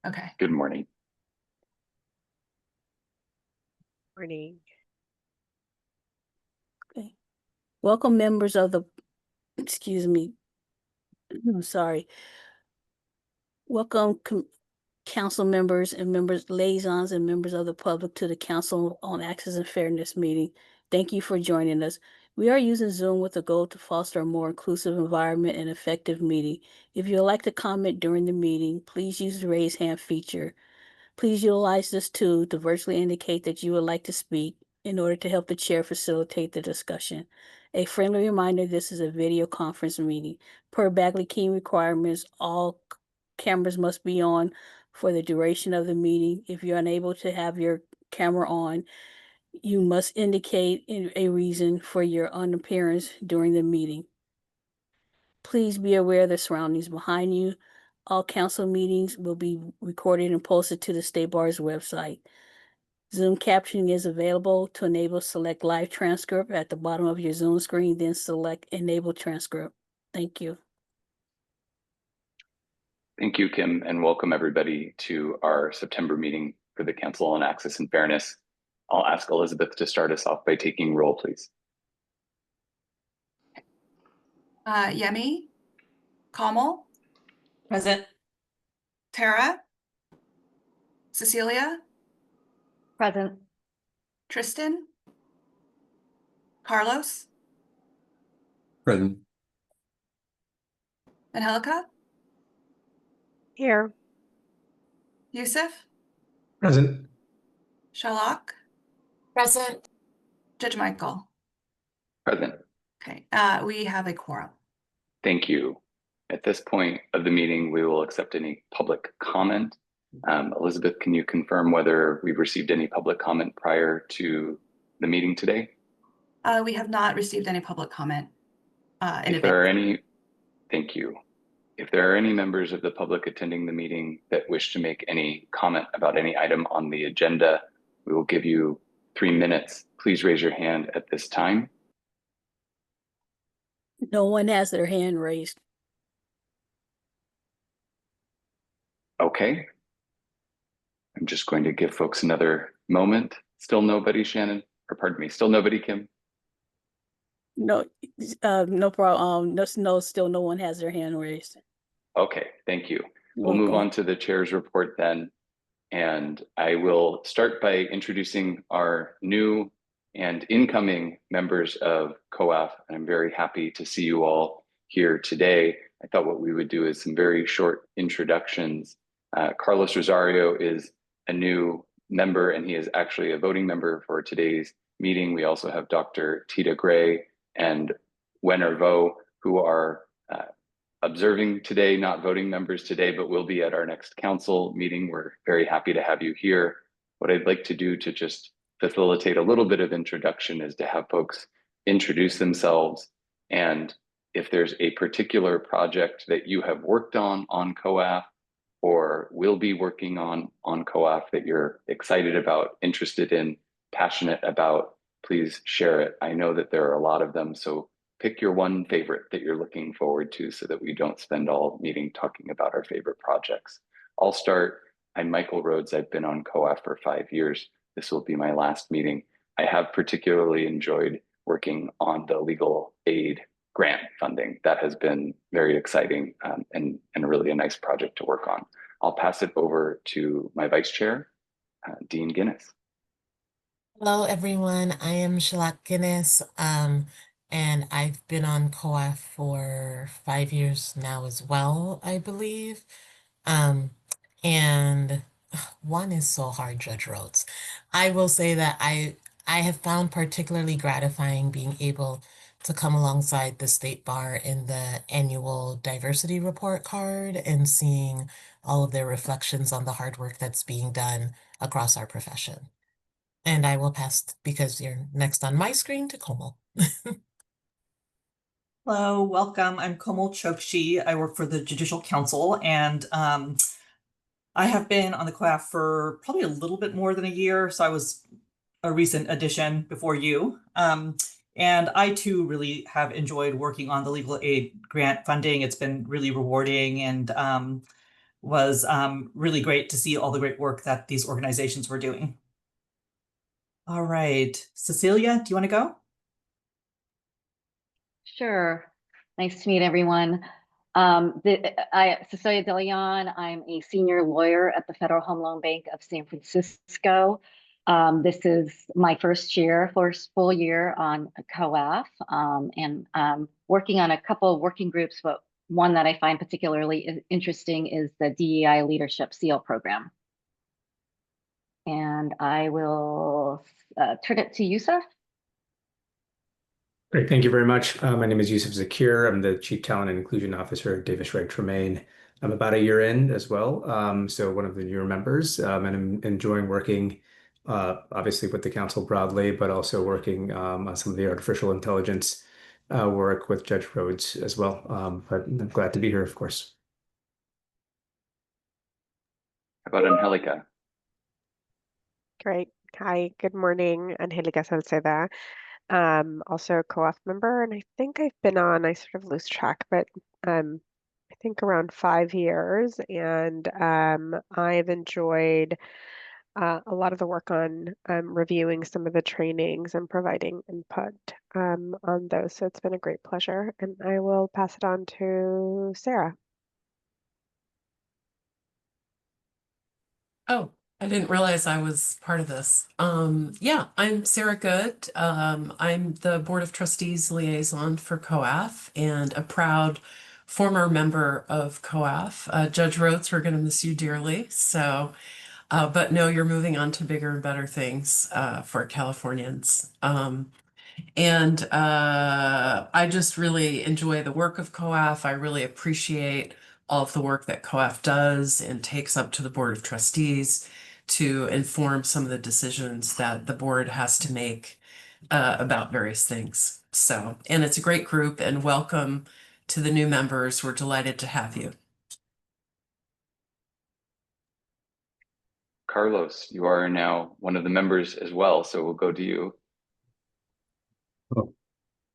Okay. Good morning. Morning. Okay. Welcome members of the, excuse me, I'm sorry. Welcome council members and members, liaisons and members of the public to the Council on Access and Fairness meeting. Thank you for joining us. We are using Zoom with the goal to foster a more inclusive environment and effective meeting. If you would like to comment during the meeting, please use the raise hand feature. Please utilize this tool to virtually indicate that you would like to speak in order to help the chair facilitate the discussion. A friendly reminder, this is a video conference meeting. Per Bagley key requirements, all cameras must be on for the duration of the meeting. If you're unable to have your camera on, you must indicate a reason for your unappearance during the meeting. Please be aware of the surroundings behind you. All council meetings will be recorded and posted to the State Bar's website. Zoom captioning is available. To enable, select live transcript at the bottom of your Zoom screen, then select enable transcript. Thank you. Thank you, Kim, and welcome everybody to our September meeting for the Council on Access and Fairness. I'll ask Elizabeth to start us off by taking roll, please. Yemi, Kamal, Present. Tara, Cecilia, Present. Tristan, Carlos, Present. Angelica, Here. Yusuf, Present. Shalak, Present. Judge Michael. Present. Okay, we have a quorum. Thank you. At this point of the meeting, we will accept any public comment. Elizabeth, can you confirm whether we've received any public comment prior to the meeting today? We have not received any public comment. If there are any, thank you. If there are any members of the public attending the meeting that wish to make any comment about any item on the agenda, we will give you 3 minutes. Please raise your hand at this time. No one has their hand raised. Okay. I'm just going to give folks another moment. Still nobody, Shannon, or pardon me, still nobody, Kim? No, no problem. Still no one has their hand raised. Okay, thank you. You're We'll move welcome. on to the chair's report then. And I will start by introducing our new and incoming members of COAF. And I'm very happy to see you all here today. I thought what we would do is some very short introductions. Carlos Rosario is a new member, and he is actually a voting member for today's meeting. We also have Dr. Tita Gray and Wenner Vo, who are observing today, not voting members today, but will be at our next council meeting. We're very happy to have you here. What I'd like to do to just facilitate a little bit of introduction is to have folks introduce themselves. And if there's a particular project that you have worked on COAF or will be working on COAF that you're excited about, interested in, passionate about, please share it. I know that there are a lot of them, so pick your one favorite that you're looking forward to so that we don't spend all meeting talking about our favorite projects. I'll start. I'm Michael Rhodes. I've been on COAF for 5 years. This will be my last meeting. I have particularly enjoyed working on the legal aid grant funding. That has been very exciting and really a nice project to work on. I'll pass it over to my vice chair, Dean Guinness. Hello, everyone. I am Shalak Guinness, and I've been on COAF for 5 years now as well, I believe. And one is so hard, Judge Rhodes. I will say that I have found particularly gratifying being able to come alongside the State Bar in the annual diversity report card and seeing all of their reflections on the hard work that's being done across our profession. And I will pass, because you're next on my screen, to Komal. Hello, welcome. I'm Komal Chokshi. I work for the Judicial Council, and I have been on the COAF for probably a little bit more than a year, so I was a recent addition before you. And I too really have enjoyed working on the legal aid grant funding. It's been really rewarding, and was really great to see all the great work that these organizations were doing. All right, Cecilia, do you want to go? Sure. Nice to meet everyone. Cecilia De Leon, I'm a senior lawyer at the Federal Home Loan Bank of San Francisco. This is my first full year on COAF, and working on a couple of working groups, but one that I find particularly interesting is the DEI Leadership SEAL program. And I will turn it to Yusuf. Great, thank you very much. My name is Yusuf Zakir. I'm the Chief Talent and Inclusion Officer at Davis Wright Tremaine. I'm about a year in as well, so one of the newer members, and I'm enjoying working, obviously with the council broadly, but also working on some of the artificial intelligence work with Judge Rhodes as well. But I'm glad to be here, of course. How about Angelica? Great. Hi, good morning. Angelica Salceda. Also a COAF member, and I think I've been on, I sort of lose track, but I think around 5 years, and I've enjoyed a lot of the work on reviewing some of the trainings and providing input on those. So it's been a great pleasure, and I will pass it on to Sarah. Oh, I didn't realize I was part of this. Yeah, I'm Sarah Good. I'm the Board of Trustees liaison for COAF and a proud former member of COAF. Judge Rhodes, we're going to miss you dearly. So, but no, you're moving on to bigger and better things for Californians. And I just really enjoy the work of COAF. I really appreciate all of the work that COAF does and takes up to the Board of Trustees to inform some of the decisions that the board has to make about various things. So, and it's a great group, and welcome to the new members. We're delighted to have you. Carlos, you are now one of the members as well, so we'll go to you. Oh,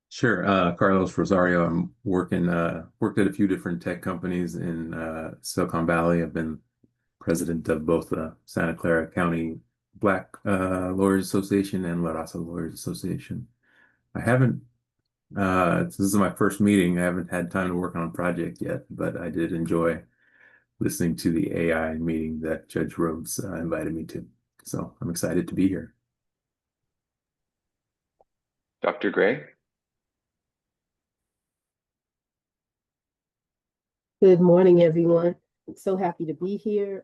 sure. Carlos Rosario. I'm worked at a few different tech companies in Silicon Valley. I've been president of both the Santa Clara County Black Lawyers Association and La Raza Lawyers Association. I haven't, this is my first meeting. I haven't had time to work on a project yet, but I did enjoy listening to the AI meeting that Judge Rhodes invited me to. So I'm excited to be here. Dr. Gray? Good morning, everyone. I'm so happy to be here.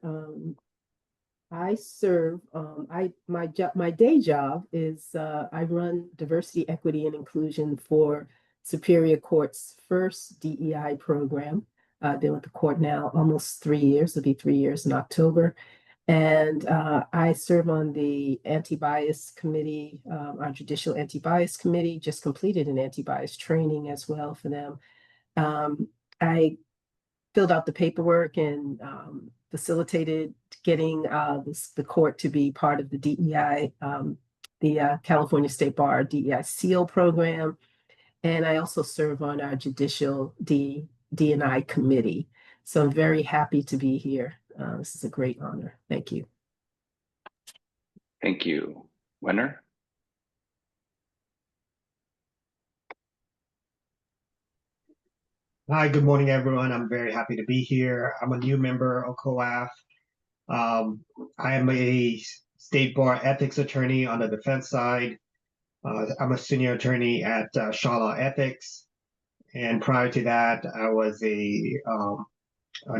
I serve, my day job is I run diversity, equity, and inclusion for Superior Court's first DEI program. I've been with the court now almost 3 years. It'll be 3 years in October. And I serve on the anti-bias committee, our judicial anti-bias committee, just completed an anti-bias training as well for them. I filled out the paperwork and facilitated getting the court to be part of the DEI, the California State Bar DEI SEAL program. And I also serve on our judicial D&I committee. So I'm very happy to be here. This is a great honor. Thank you. Thank you. Wenner? Hi, good morning, everyone. I'm very happy to be here. I'm a new member of COAF. I am a state bar ethics attorney on the defense side. I'm a senior attorney at Shaw Law Ethics. And prior to that, I was a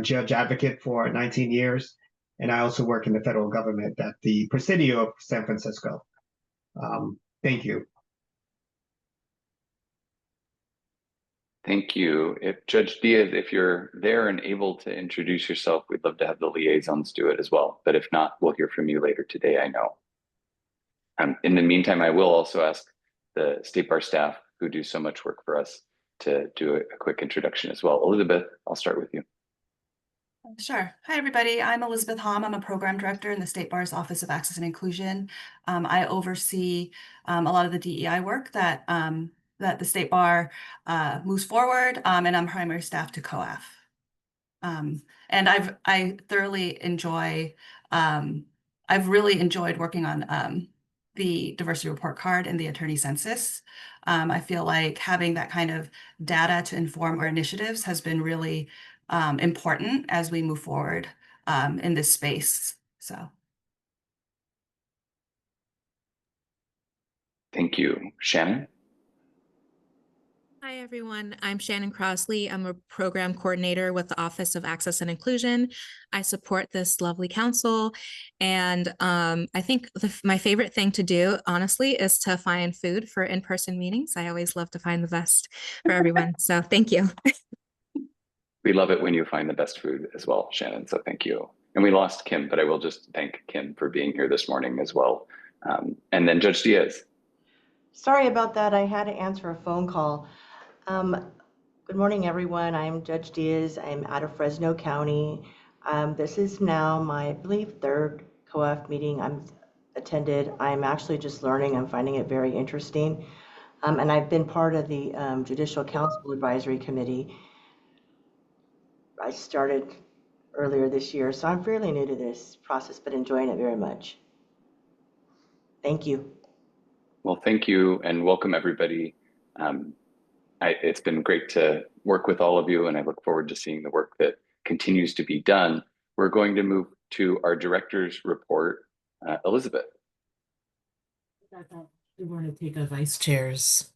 judge advocate for 19 years. And I also work in the federal government at the Presidio of San Francisco. Thank you. Thank you. If Judge Diaz, if you're there and able to introduce yourself, we'd love to have the liaisons do it as well. But if not, we'll hear from you later today, I know. In the meantime, I will also ask the State Bar staff who do so much work for us to do a quick introduction as well. Elizabeth, I'll start with you. Sure. Hi, everybody. I'm Elizabeth Hom. I'm a program director in the State Bar's Office of Access and Inclusion. I oversee a lot of the DEI work that the State Bar moves forward, and I'm primary staff to COAF. And I thoroughly enjoy, I've really enjoyed working on the diversity report card and the attorney census. I feel like having that kind of data to inform our initiatives has been really important as we move forward in this space. So. Thank you. Shannon? Hi, everyone. I'm Shannon Crossley. I'm a program coordinator with the Office of Access and Inclusion. I support this lovely council. And I think my favorite thing to do, honestly, is to find food for in-person meetings. I always love to find the best for everyone. So thank you. We love it when you find the best food as well, Shannon. So thank you. And we lost Kim, but I will just thank Kim for being here this morning as well. And then Judge Diaz. Sorry about that. I had to answer a phone call. Good morning, everyone. I'm Judge Diaz. I'm out of Fresno County. This is now my, I believe, third COAF meeting I'm attended. I'm actually just learning. I'm finding it very interesting. And I've been part of the Judicial Council Advisory Committee. I started earlier this year, so I'm fairly new to this process, but enjoying it very much. Thank you. Well, thank you and welcome everybody. It's been great to work with all of you, and I look forward to seeing the work that continues to be done. We're going to move to our director's report. Elizabeth. I want to take a vice chair's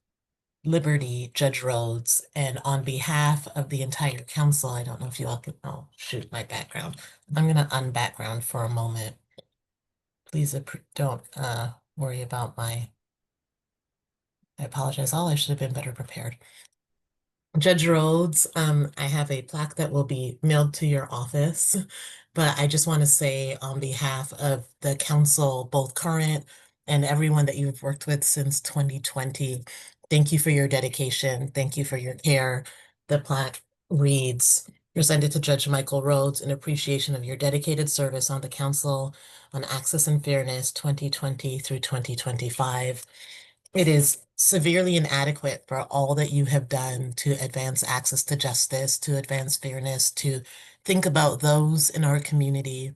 liberty, Judge Rhodes, and on behalf of the entire council, I don't know if you all can, oh, shoot, my background. I'm going to unbackground for a moment. Please don't worry about I apologize. I should have been better prepared. Judge Rhodes, I have a plaque that will be mailed to your office, but I just want to say on behalf of the council, both current and everyone that you've worked with since 2020, thank you for your dedication. Thank you for your care. The plaque reads, presented to Judge Michael Rhodes in appreciation of your dedicated service on the Council on Access and Fairness 2020 through 2025. It is severely inadequate for all that you have done to advance access to justice, to advance fairness, to think about those in our community,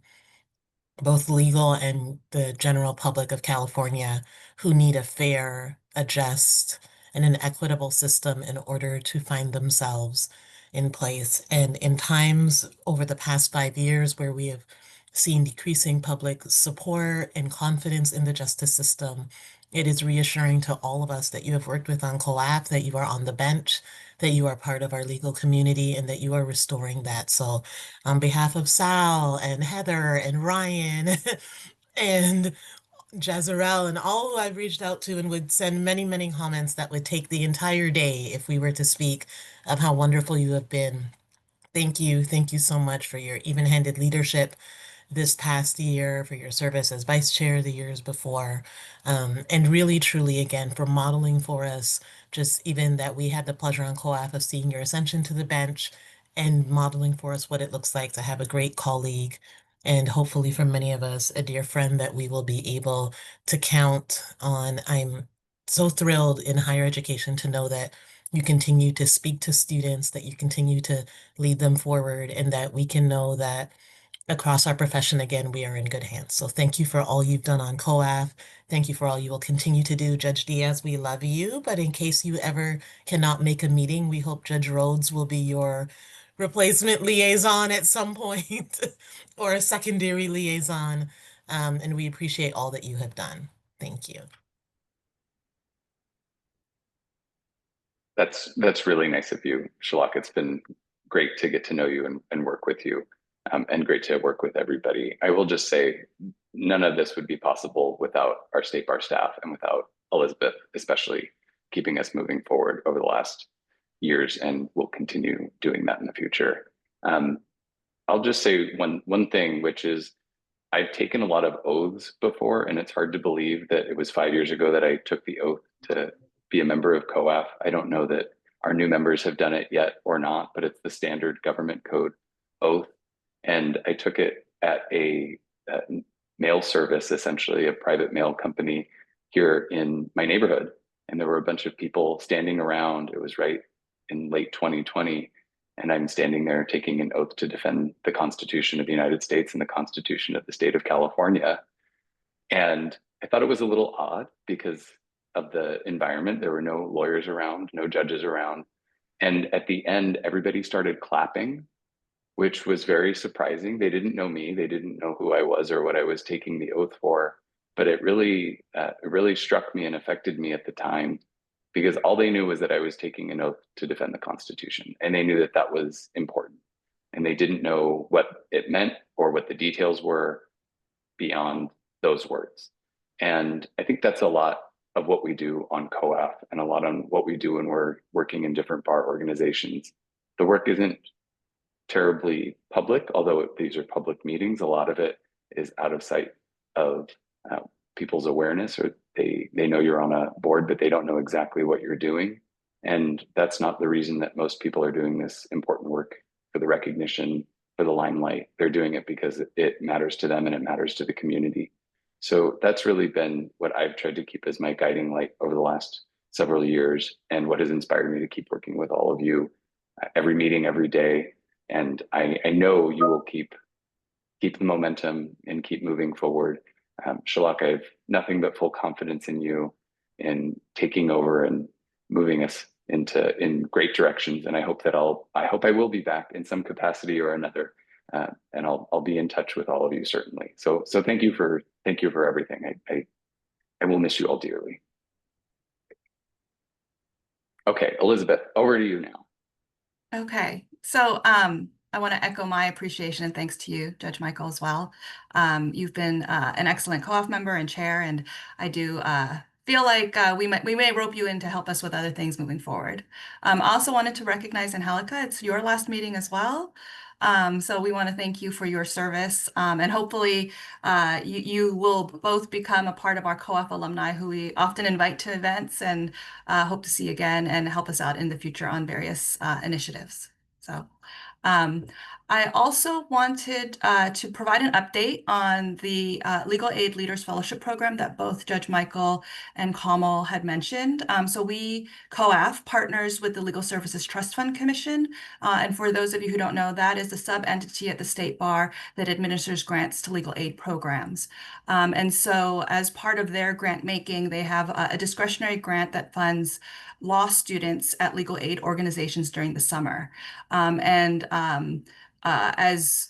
both legal and the general public of California, who need a fair, a just, and an equitable system in order to find themselves in place. And in times over the past 5 years where we have seen decreasing public support and confidence in the justice system, it is reassuring to all of us that you have worked with on COAF, that you are on the bench, that you are part of our legal community, and that you are restoring that. So on behalf of Sal and Heather and Ryan and Jazarel and all who I've reached out to and would send many, many comments that would take the entire day if we were to speak of how wonderful you have been. Thank you. Thank you so much for your even-handed leadership this past year, for your service as vice chair the years before, and really, truly, again, for modeling for us just even that we had the pleasure on COAF of seeing your ascension to the bench and modeling for us what it looks like to have a great colleague, and hopefully for many of us, a dear friend that we will be able to count on. I'm so thrilled in higher education to know that you continue to speak to students, that you continue to lead them forward, and that we can know that across our profession, again, we are in good hands. So thank you for all you've done on COAF. Thank you for all you will continue to do. Judge Diaz, we love you, but in case you ever cannot make a meeting, we hope Judge Rhodes will be your replacement liaison at some point or a secondary liaison. And we appreciate all that you have done. Thank you. That's really nice of you, Shalak. It's been great to get to know you and work with you, and great to work with everybody. I will just say none of this would be possible without our State Bar staff and without Elizabeth, especially keeping us moving forward over the last years, and we'll continue doing that in the future. I'll just say one thing, which is I've taken a lot of oaths before, and it's hard to believe that it was 5 years ago that I took the oath to be a member of COAF. I don't know that our new members have done it yet or not, but it's the standard government code oath. And I took it at a mail service, essentially a private mail company here in my neighborhood. And there were a bunch of people standing around. It was right in late 2020. and I'm standing there taking an oath to defend the Constitution of the United States and the Constitution of the state of California. And I thought it was a little odd because of the environment. There were no lawyers around, no judges around. And at the end, everybody started clapping, which was very surprising. They didn't know me. They didn't know who I was or what I was taking the oath for. But it really struck me and affected me at the time, because all they knew was that I was taking an oath to defend the Constitution. And they knew that that was important. And they didn't know what it meant or what the details were beyond those words. And I think that's a lot of what we do on COAF and a lot on what we do when we're working in different bar organizations. The work isn't terribly public, although these are public meetings. A lot of it is out of sight of people's awareness, or they know you're on a board, but they don't know exactly what you're doing. And that's not the reason that most people are doing this important work for the recognition, for the limelight. They're doing it because it matters to them and it matters to the community. So that's really been what I've tried to keep as my guiding light over the last several years, and what has inspired me to keep working with all of you every meeting, every day. And I know you will keep the momentum and keep moving forward. Shalak, I have nothing but full confidence in you in taking over and moving us in great directions. And I hope I will be back in some capacity or another. And I'll be in touch with all of you, certainly. So thank you for everything. I will miss you all dearly. Okay, Elizabeth, over to you now. Okay, so I want to echo my appreciation and thanks to you, Judge Michael, as well. You've been an excellent COAF member and chair, and I do feel like we may rope you in to help us with other things moving forward. I also wanted to recognize Angelica. It's your last meeting as well. So we want to thank you for your service, and hopefully you will both become a part of our COAF alumni who we often invite to events, and hope to see you again and help us out in the future on various initiatives. So I also wanted to provide an update on the Legal Aid Leaders Fellowship Program that both Judge Michael and Kamal had mentioned. So we, COAF, partners with the Legal Services Trust Fund Commission. And for those of you who don't know, that is the sub-entity at the State Bar that administers grants to legal aid programs. And so as part of their grant making, they have a discretionary grant that funds law students at legal aid organizations during the summer. As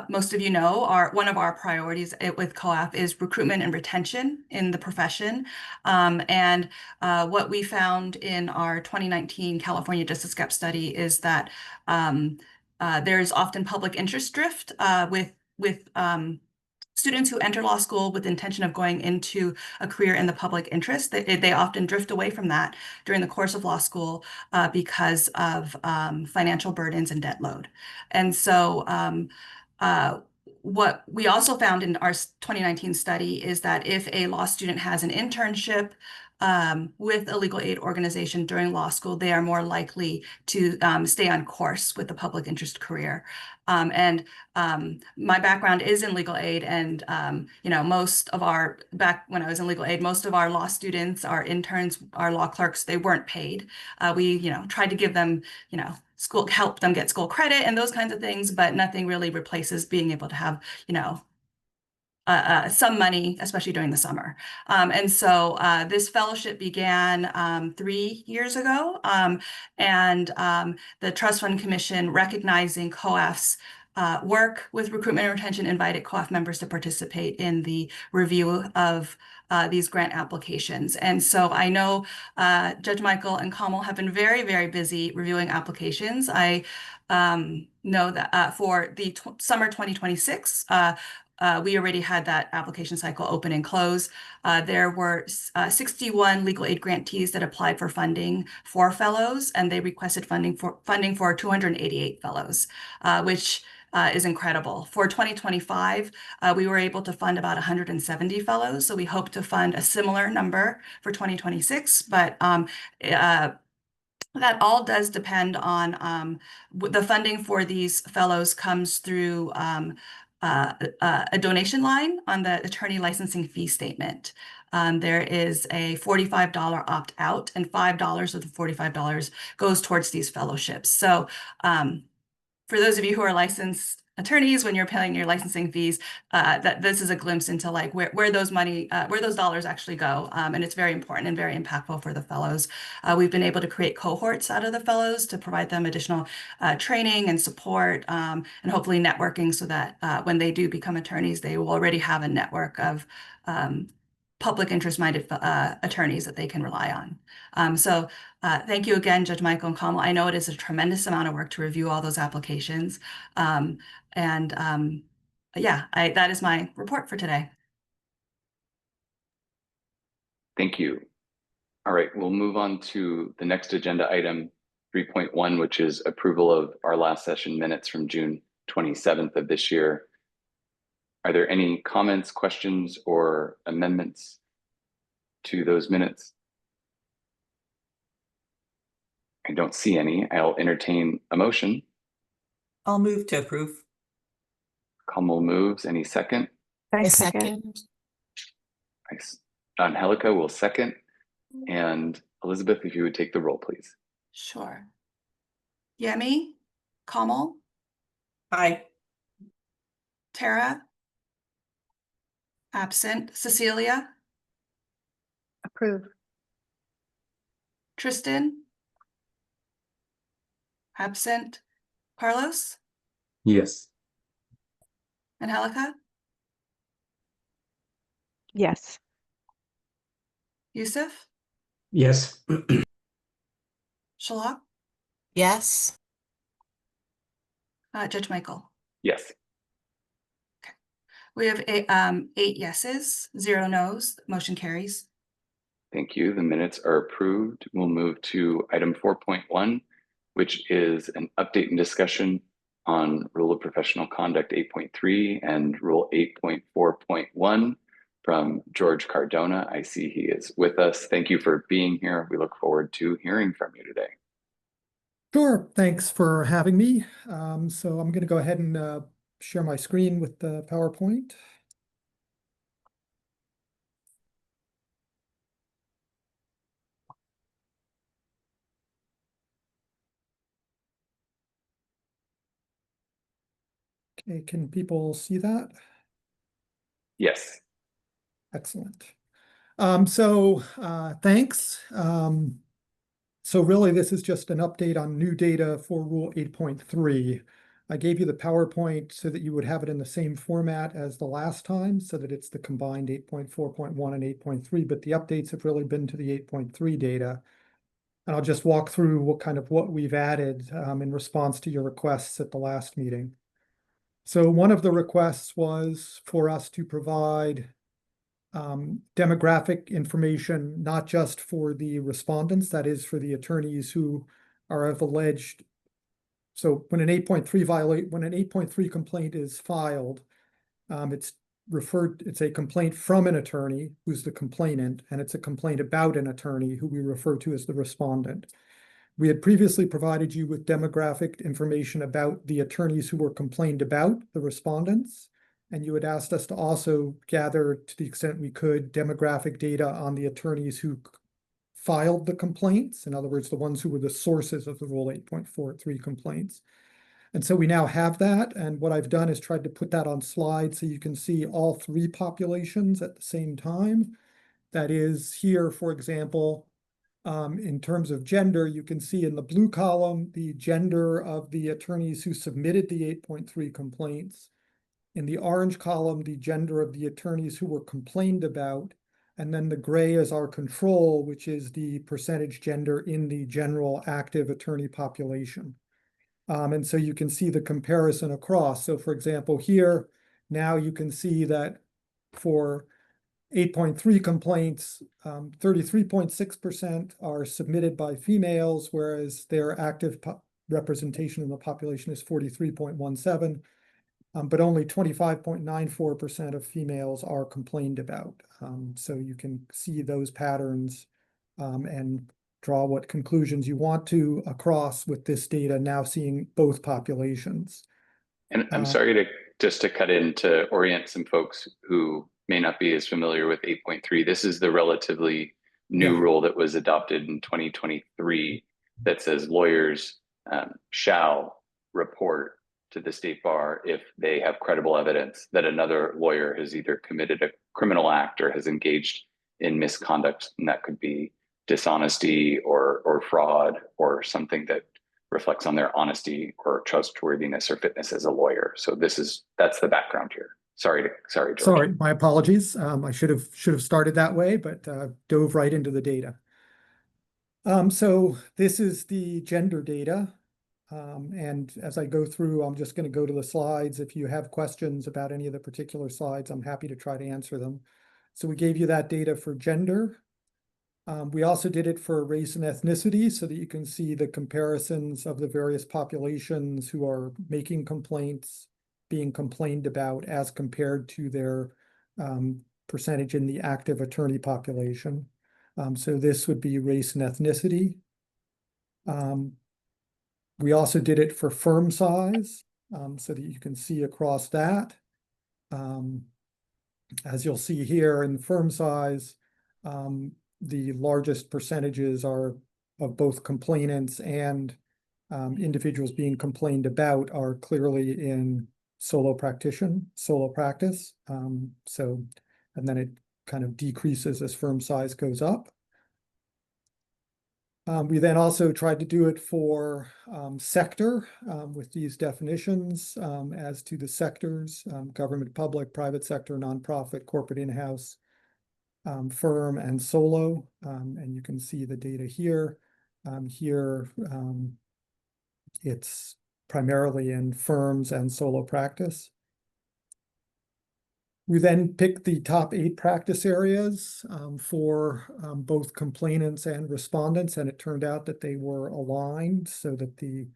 most of you know, one of our priorities with COAF is recruitment and retention in the profession. What we found in our 2019 California Justice Gap study is that there is often public interest drift with students who enter law school with the intention of going into a career in the public interest. They often drift away from that during the course of law school because of financial burdens and debt load. And so what we also found in our 2019 study is that if a law student has an internship with a legal aid organization during law school, they are more likely to stay on course with the public interest career. My background is in legal aid, and back when I was in legal aid, most of our law students, our interns, our law clerks, they weren't paid. We tried to give them help them get school credit and those kinds of things, but nothing really replaces being able to have some money, especially during the summer. And so this fellowship began 3 years ago, and the Trust Fund Commission, recognizing COAF's work with recruitment and retention, invited COAF members to participate in the review of these grant applications. And so I know Judge Michael and Kamal have been very, very busy reviewing applications. I know that for the summer 2026, we already had that application cycle open and close. There were 61 legal aid grantees that applied for funding for fellows, and they requested funding for 288 fellows, which is incredible. For 2025, we were able to fund about 170 fellows, so we hope to fund a similar number for 2026. But that all does depend on the funding for these fellows comes through a donation line on the attorney licensing fee statement. There is a $45 opt-out, and $5 of the $45 goes towards these fellowships. So for those of you who are licensed attorneys, when you're paying your licensing fees, that this is a glimpse into like where those dollars actually go. And it's very important and very impactful for the fellows. We've been able to create cohorts out of the fellows to provide them additional training and support, and hopefully networking, so that when they do become attorneys, they will already have a network of public interest-minded attorneys that they can rely on. So thank you again, Judge Michael and Kamal. I know it is a tremendous amount of work to review all those applications. Yeah, that is my report for today. Thank you. All right, we'll move on to the next agenda item, 3.1, which is approval of our last session minutes from June 27th of this year. Are there any comments, questions, or amendments to those minutes? I don't see any. I'll entertain a motion. I'll move to approve. Kamal moves. Any second? I second. second. Nice. Angelica will second. And Elizabeth, if you would take the roll, please. Sure. Yemi, Kamal, Aye. Tara, absent. Cecilia, Approve. Tristan, absent. Carlos, Yes. Angelica, Yes. Yusuf, Yes. Shalak, Yes. Judge Michael. Yes. We have 8 yeses, 0 nos. Motion carries. Thank you. The minutes are approved. We'll move to item 4.1, which is an update and discussion on Rule of Professional Conduct 8.3 and Rule 8.4.1 from George Cardona. I see he is with us. Thank you for being here. We look forward to hearing from you today. Sure. Thanks for having me. So I'm going to go ahead and share my screen with the PowerPoint. Okay, can people see that? Yes. Excellent. Thanks. So really, this is just an update on new data for Rule 8.3. I gave you the PowerPoint so that you would have it in the same format as the last time, so that it's the combined 8.4.1 and 8.3, but the updates have really been to the 8.3 data. And I'll just walk through what we've added in response to your requests at the last meeting. So one of the requests was for us to provide demographic information, not just for the respondents, that is for the attorneys who are of alleged. So when an 8.3 complaint is filed, it's a complaint from an attorney who's the complainant, and it's a complaint about an attorney who we refer to as the respondent. We had previously provided you with demographic information about the attorneys who were complained about, the respondents, and you had asked us to also gather, to the extent we could, demographic data on the attorneys who filed the complaints. In other words, the ones who were the sources of the Rule 8.43 complaints. And so we now have that. And what I've done is tried to put that on slides so you can see all 3 populations at the same time. That is here, for example, in terms of gender, you can see in the blue column the gender of the attorneys who submitted the 8.3 complaints. In the orange column, the gender of the attorneys who were complained about. And then the gray is our control, which is the percentage gender in the general active attorney population. And so you can see the comparison across. So for example, here, now you can see that for 8.3 complaints, 33.6% are submitted by females, whereas their active representation in the population is 43.17%. But only 25.94% of females are complained about. So you can see those patterns and draw what conclusions you want to across with this data, now seeing both populations. And I'm sorry to just to cut in to orient some folks who may not be as familiar with 8.3, this is the relatively new rule that was adopted in 2023 that says lawyers shall report to the state bar if they have credible evidence that another lawyer has either committed a criminal act or has engaged in misconduct, and that could be dishonesty or fraud or something that reflects on their honesty or trustworthiness or fitness as a lawyer. So that's the background here. Sorry, George. Sorry, my apologies. I should have started that way, but dove right into the data. So this is the gender data. And as I go through, I'm just going to go to the slides. If you have questions about any of the particular slides, I'm happy to try to answer them. So we gave you that data for gender. We also did it for race and ethnicity so that you can see the comparisons of the various populations who are making complaints, being complained about as compared to their percentage in the active attorney population. So this would be race and ethnicity. We also did it for firm size so that you can see across that. As you'll see here in firm size, the largest percentages are of both complainants and individuals being complained about are clearly in solo practice. And then it kind of decreases as firm size goes up. We then also tried to do it for sector with these definitions as to the sectors, government, public, private sector, nonprofit, corporate in-house, firm, and solo. And you can see the data here. It's primarily in firms and solo practice. We then picked the top 8 practice areas for both complainants and respondents, and it turned out that they were aligned so that the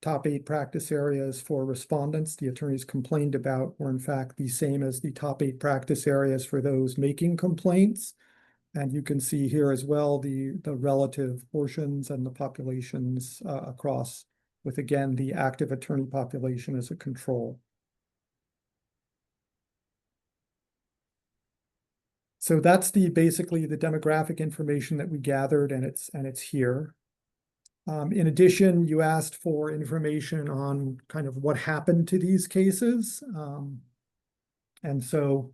top 8 practice areas for respondents, the attorneys complained about, were in fact the same as the top 8 practice areas for those making complaints. And you can see here as well the relative portions and the populations across, with again the active attorney population as a control. So that's basically the demographic information that we gathered, and it's here. In addition, you asked for information on kind of what happened to these cases. And so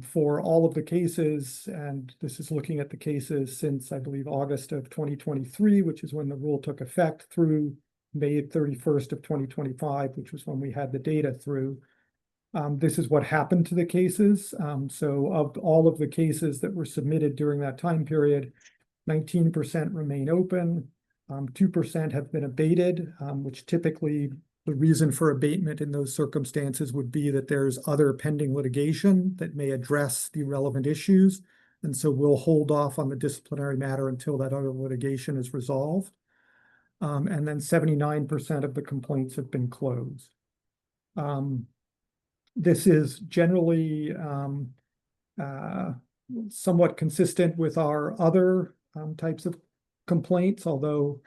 for all of the cases, and this is looking at the cases since, I believe, August of 2023, which is when the rule took effect, through May 31st of 2025, which was when we had the data through. This is what happened to the cases. So of all of the cases that were submitted during that time period, 19% remain open, 2% have been abated, which typically the reason for abatement in those circumstances would be that there's other pending litigation that may address the relevant issues. And so we'll hold off on the disciplinary matter until that other litigation is resolved. And then 79% of the complaints have been closed. This is generally somewhat consistent with our other types of complaints, although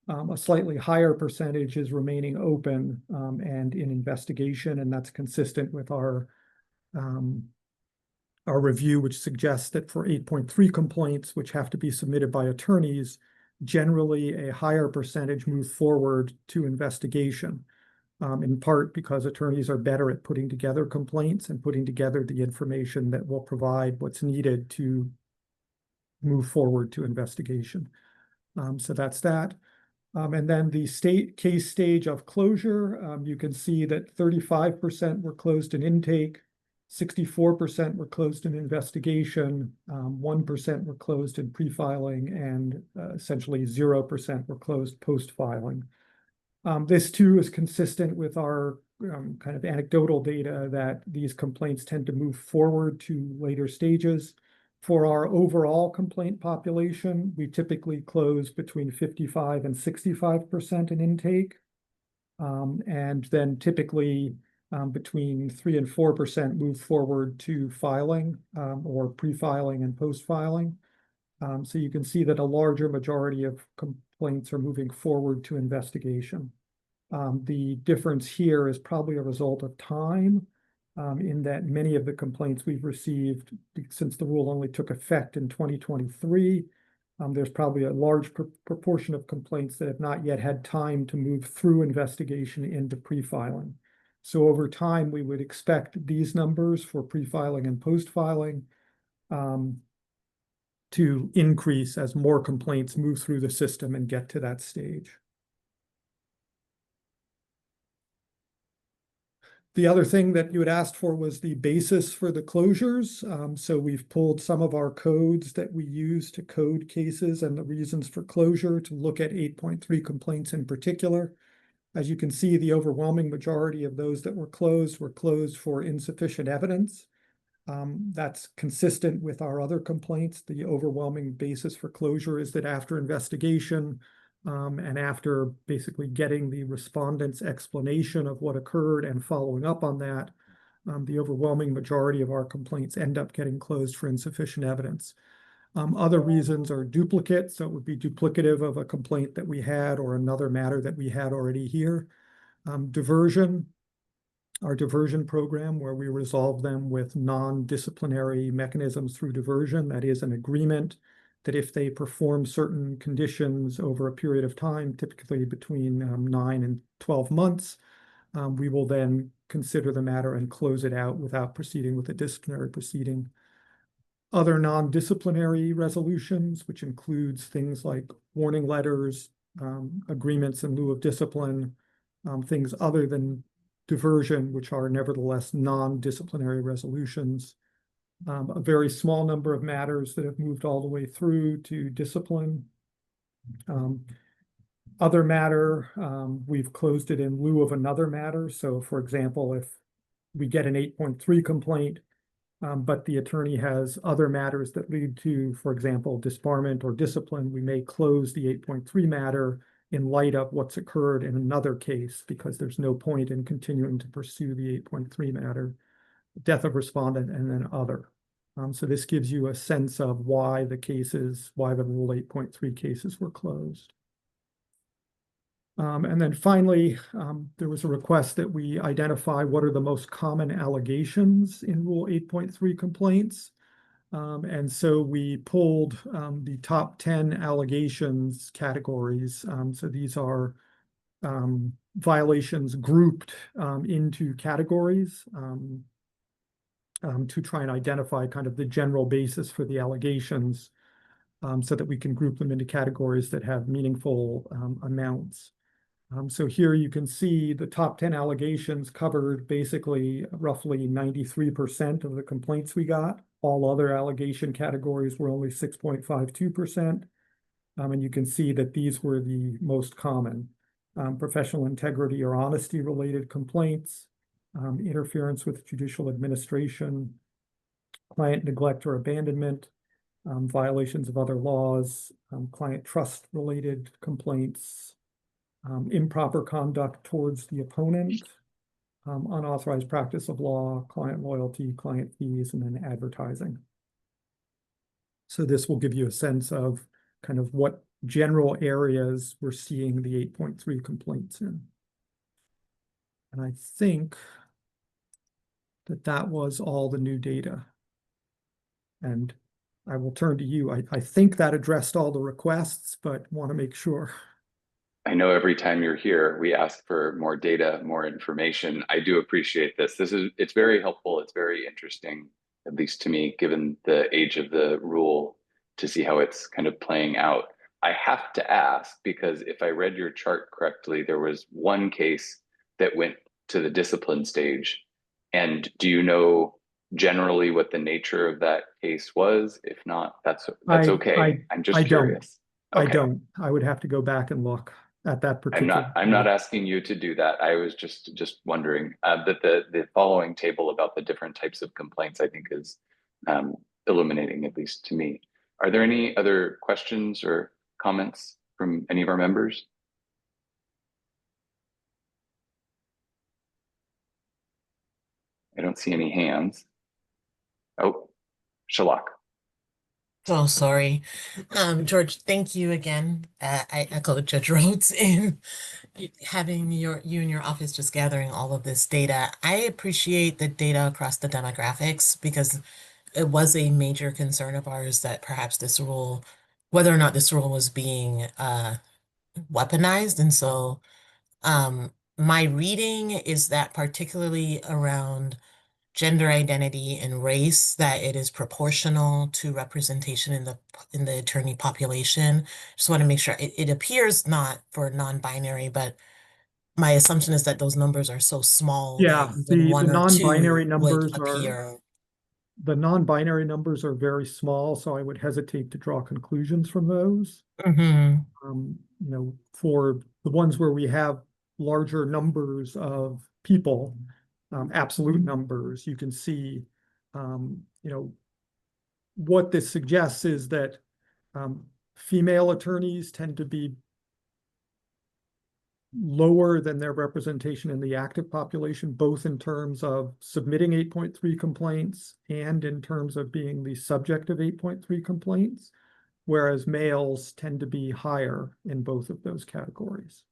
a slightly higher percentage is remaining open and in investigation, and that's consistent with our review, which suggests that for 8.3 complaints, which have to be submitted by attorneys, generally a higher percentage move forward to investigation. In part because attorneys are better at putting together complaints and putting together the information that will provide what's needed to move forward to investigation. So that's that. And then the case stage of closure, you can see that 35% were closed in intake, 64% were closed in investigation, 1% were closed in pre-filing, and essentially 0% were closed post-filing. This too is consistent with our kind of anecdotal data that these complaints tend to move forward to later stages. For our overall complaint population, we typically close between 55 and 65% in intake. And then typically between 3 and 4% move forward to filing or pre-filing and post-filing. So you can see that a larger majority of complaints are moving forward to investigation. The difference here is probably a result of time, in that many of the complaints we've received since the rule only took effect in 2023, there's probably a large proportion of complaints that have not yet had time to move through investigation into pre-filing. So over time, we would expect these numbers for pre-filing and post-filing to increase as more complaints move through the system and get to that stage. The other thing that you had asked for was the basis for the closures. So we've pulled some of our codes that we use to code cases and the reasons for closure to look at 8.3 complaints in particular. As you can see, the overwhelming majority of those that were closed for insufficient evidence. That's consistent with our other complaints. The overwhelming basis for closure is that after investigation, and after basically getting the respondent's explanation of what occurred and following up on that, the overwhelming majority of our complaints end up getting closed for insufficient evidence. Other reasons are duplicate, so it would be duplicative of a complaint that we had or another matter that we had already here. Diversion, our diversion program where we resolve them with non-disciplinary mechanisms through diversion, that is an agreement that if they perform certain conditions over a period of time, typically between 9 and 12 months, we will then consider the matter and close it out without proceeding with a disciplinary proceeding. Other non-disciplinary resolutions, which includes things like warning letters, agreements in lieu of discipline, things other than diversion, which are nevertheless non-disciplinary resolutions. A very small number of matters that have moved all the way through to discipline. Other matter, we've closed it in lieu of another matter. So for example, if we get an 8.3 complaint, but the attorney has other matters that lead to, for example, disbarment or discipline, we may close the 8.3 matter in light of what's occurred in another case because there's no point in continuing to pursue the 8.3 matter. Death of respondent, and then other. So this gives you a sense of why the Rule 8.3 cases were closed. And then finally, there was a request that we identify what are the most common allegations in Rule 8.3 complaints. And so we pulled the top 10 allegations categories. So these are violations grouped into categories. To try and identify kind of the general basis for the allegations so that we can group them into categories that have meaningful amounts. So here you can see the top 10 allegations covered basically roughly 93% of the complaints we got. All other allegation categories were only 6.52%. And you can see that these were the most common. Professional integrity or honesty related complaints, interference with judicial administration, client neglect or abandonment, violations of other laws, client trust related complaints, improper conduct towards the opponent, unauthorized practice of law, client loyalty, client fees, and then advertising. So this will give you a sense of kind of what general areas we're seeing the 8.3 complaints in. And I think that was all the new data. And I will turn to you. I think that addressed all the requests, but want to make sure. I know every time you're here, we ask for more data, more information. I do appreciate this. It's very helpful. It's very interesting, at least to me, given the age of the rule, to see how it's kind of playing out. I have to ask, because if I read your chart correctly, there was one case that went to the discipline stage. And do you know generally what the nature of that case was? If not, that's okay. I'm just curious. I don't. I would have to go back and look at that particular. I'm not asking you to do that. I was just wondering that the following table about the different types of complaints, I think, is illuminating, at least to me. Are there any other questions or comments from any of our members? I don't see any hands. Oh, Shalak. So sorry. George, thank you again. I echo Judge Rhodes in having you and your office just gathering all of this data. I appreciate the data across the demographics because it was a major concern of ours that perhaps this rule, whether or not this rule was being weaponized. And so my reading is that particularly around gender identity and race, that it is proportional to representation in the attorney population. Just want to make sure it appears not for non-binary, but my assumption is that those numbers are so small that Yeah, even the one or non-binary two would numbers appear. the non-binary numbers are very small, so I would hesitate to draw conclusions from those. Mhm. You know, for the ones where we have larger numbers of people, absolute numbers, you can see, you know, what this suggests is that female attorneys tend to be lower than their representation in the active population, both in terms of submitting 8.3 complaints and in terms of being the subject of 8.3 complaints, whereas males tend to be higher in both of those categories.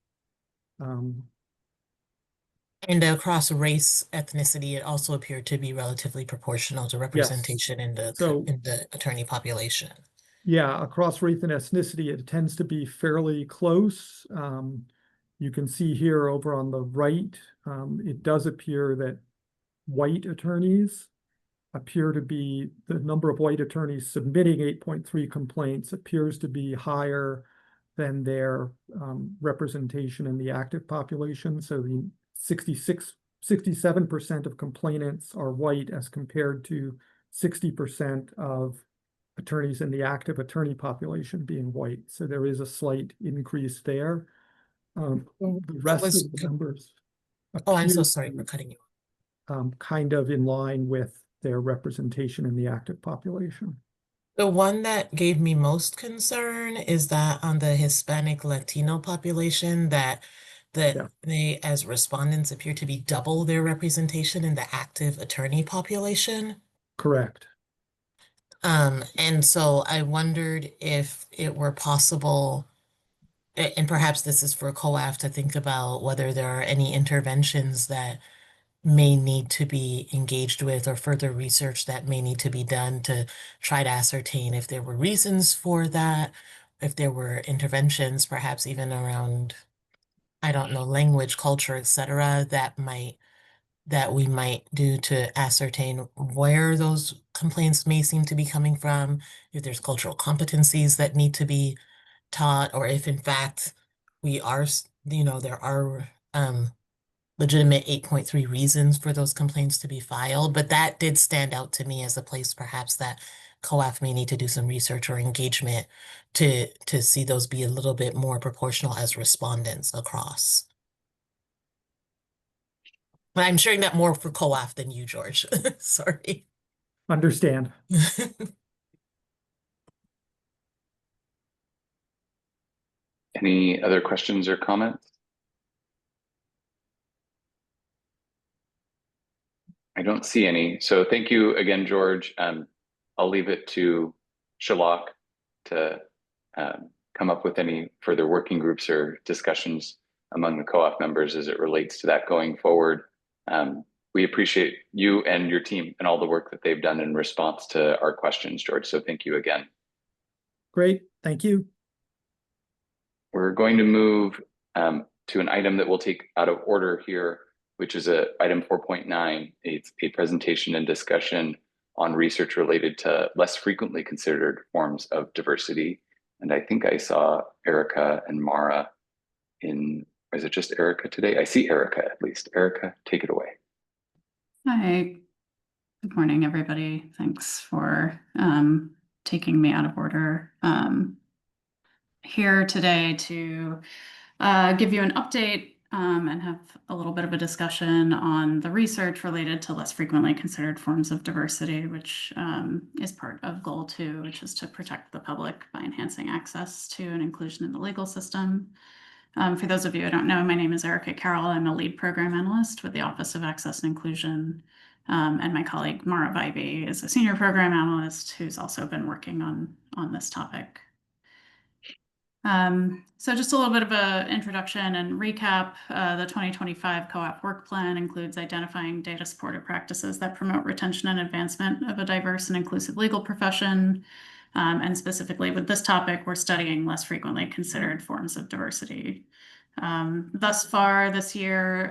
And across race, ethnicity, it also appeared to be relatively proportional to representation in the attorney population. Yeah, across race and ethnicity, it tends to be fairly close. You can see here over on the right, it does appear that white attorneys appear to be, the number of white attorneys submitting 8.3 complaints appears to be higher than their representation in the active population. So the 67% of complainants are white as compared to 60% of attorneys in the active attorney population being white. So there is a slight increase there. The rest of the numbers Oh, I'm so appear sorry for cutting you. kind of in line with their representation in the active population. The one that gave me most concern is that on the Hispanic Latino population, that they, as respondents, appear to be double their representation in the active attorney population. Correct. And so I wondered if it were possible, and perhaps this is for COAF to think about whether there are any interventions that may need to be engaged with or further research that may need to be done to try to ascertain if there were reasons for that, if there were interventions, perhaps even around, I don't know, language, culture, etc., that we might do to ascertain where those complaints may seem to be coming from, if there's cultural competencies that need to be taught, or if in fact we are, there are legitimate 8.3 reasons for those complaints to be filed. But that did stand out to me as a place perhaps that COAF may need to do some research or engagement to see those be a little bit more proportional as respondents across. But I'm sharing that more for COAF than you, George. Sorry. Understand. Any other questions or comments? I don't see any. So thank you again, George. I'll leave it to Shalak to come up with any further working groups or discussions among the COAF members as it relates to that going forward. We appreciate you and your team and all the work that they've done in response to our questions, George. So thank you again. Great. Thank you. We're going to move to an item that we'll take out of order here, which is item 4.9. It's a presentation and discussion on research related to less frequently considered forms of diversity. And I think I saw Erica and Mara is it just Erica today? I see Erica at least. Erica, take it away. Hi, good morning, everybody. Thanks for taking me out of order. Here today to give you an update and have a little bit of a discussion on the research related to less frequently considered forms of diversity, which is part of goal 2, which is to protect the public by enhancing access to and inclusion in the legal system. For those of you who don't know, my name is Erica Carroll. I'm a lead program analyst with the Office of Access and And my colleague Mara Vibey is a senior program analyst who's also been working on on this topic. So just a little bit of an introduction and recap. The 2025 COAF work plan includes identifying data supported practices that promote retention and advancement of a diverse and inclusive legal profession. And specifically with this topic, we're studying less frequently considered forms of diversity. Thus far this year,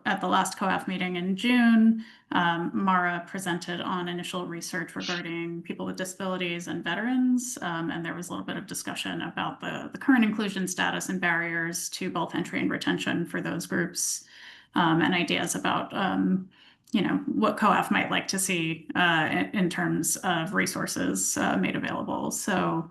at the last COAF meeting in June, Mara presented on initial research regarding people with disabilities and veterans, and there was a little bit of discussion about the current inclusion status and barriers to both entry and retention for those groups, and ideas about what COAF might like to see in terms of resources made available. So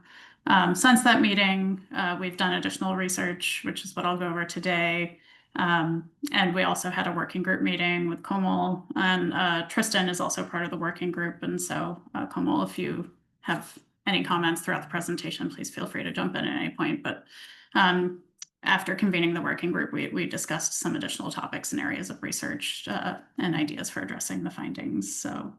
since that meeting, we've done additional research, which is what I'll go over today. And we also had a working group meeting with Komal, and Tristan is also part of the working group. And so Komal, if you have any comments throughout the presentation, please feel free to jump in at any point. But after convening the working group, we discussed some additional topics and areas of research and ideas for addressing the findings. So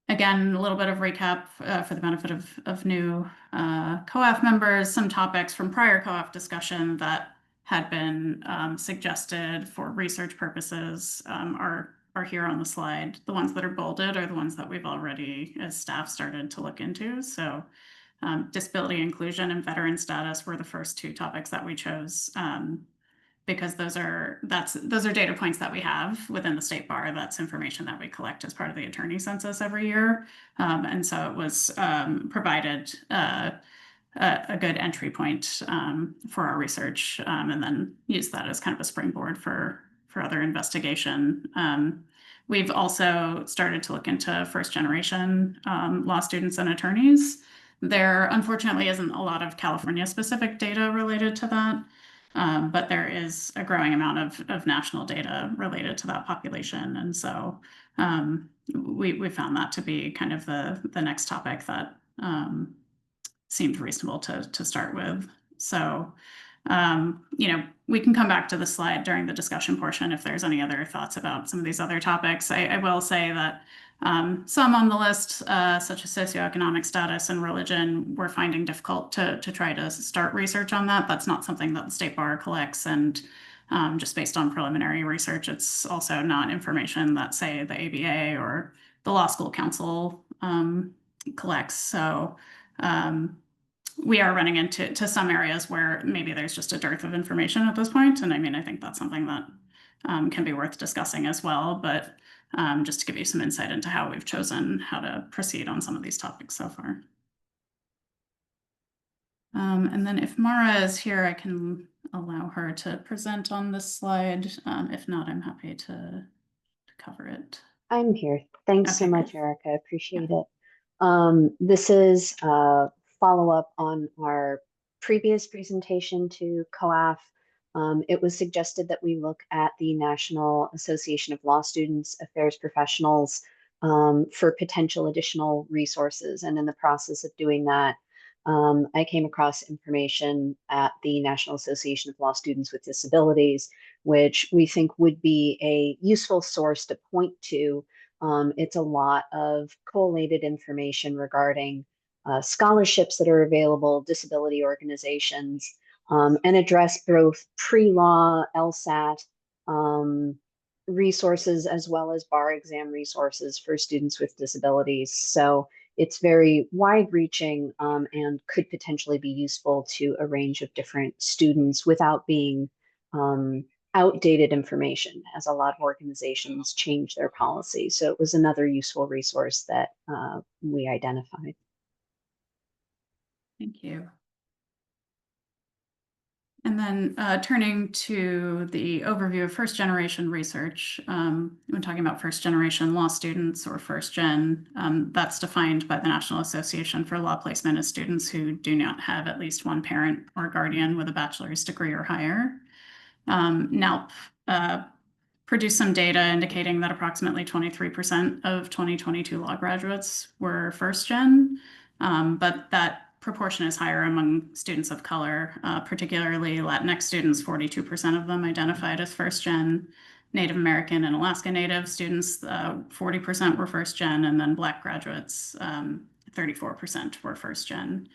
again, a little bit of recap for the benefit of new COAF members, some topics from prior COAF discussion that had been suggested for research purposes are here on the slide. The ones that are bolded are the ones that we've already, as staff, started to look into. So disability inclusion and veteran status were the first two topics that we chose because those are data points that we have within the state bar. That's information that we collect as part of the attorney census every year. And so it was provided a good entry point for our research, and then use that as kind of a springboard for other investigation. We've also started to look into first generation law students and attorneys. There unfortunately isn't a lot of California specific data related to that. But there is a growing amount of national data related to that population. And so we found that to be kind of the next topic that seemed reasonable to start with. So, we can come back to the slide during the discussion portion if there's any other thoughts about some of these other topics. I will say that some on the list, such as socioeconomic status and religion, we're finding difficult to try to start research on that. That's not something that the State Bar collects, and just based on preliminary research, it's also not information that, say, the ABA or the Law School Council collects. So we are running into some areas where maybe there's just a dearth of information at this point. And I mean, I think that's something that can be worth discussing as well. But just to give you some insight into how we've chosen how to proceed on some of these topics so far. And then if Mara is here, I can allow her to present on this slide. If not, I'm happy to cover it. I'm here. Thanks so Okay, much, good. Erica. I appreciate it. This is a follow-up on our previous presentation to COAF. It was suggested that we look at the National Association of Law Students Affairs Professionals for potential additional resources. And in the process of doing that, I came across information at the National Association of Law Students with Disabilities, which we think would be a useful source to point to. It's a lot of collated information regarding scholarships that are available, disability organizations, and address both pre-law, LSAT resources, as well as bar exam resources for students with disabilities. So it's very wide-reaching and could potentially be useful to a range of different students without being outdated information, as a lot of organizations change their policies. So it was another useful resource that we identified. Thank you. And then turning to the overview of first generation research, when talking about first generation law students or first gen, that's defined by the National Association for Law Placement as students who do not have at least one parent or guardian with a bachelor's degree or higher. NALP produced some data indicating that approximately 23% of 2022 law graduates were first gen, but that proportion is higher among students of color, particularly Latinx students. 42% of them identified as first gen, Native American and Alaska Native students, 40% were first gen, and then Black graduates, 34% were first gen.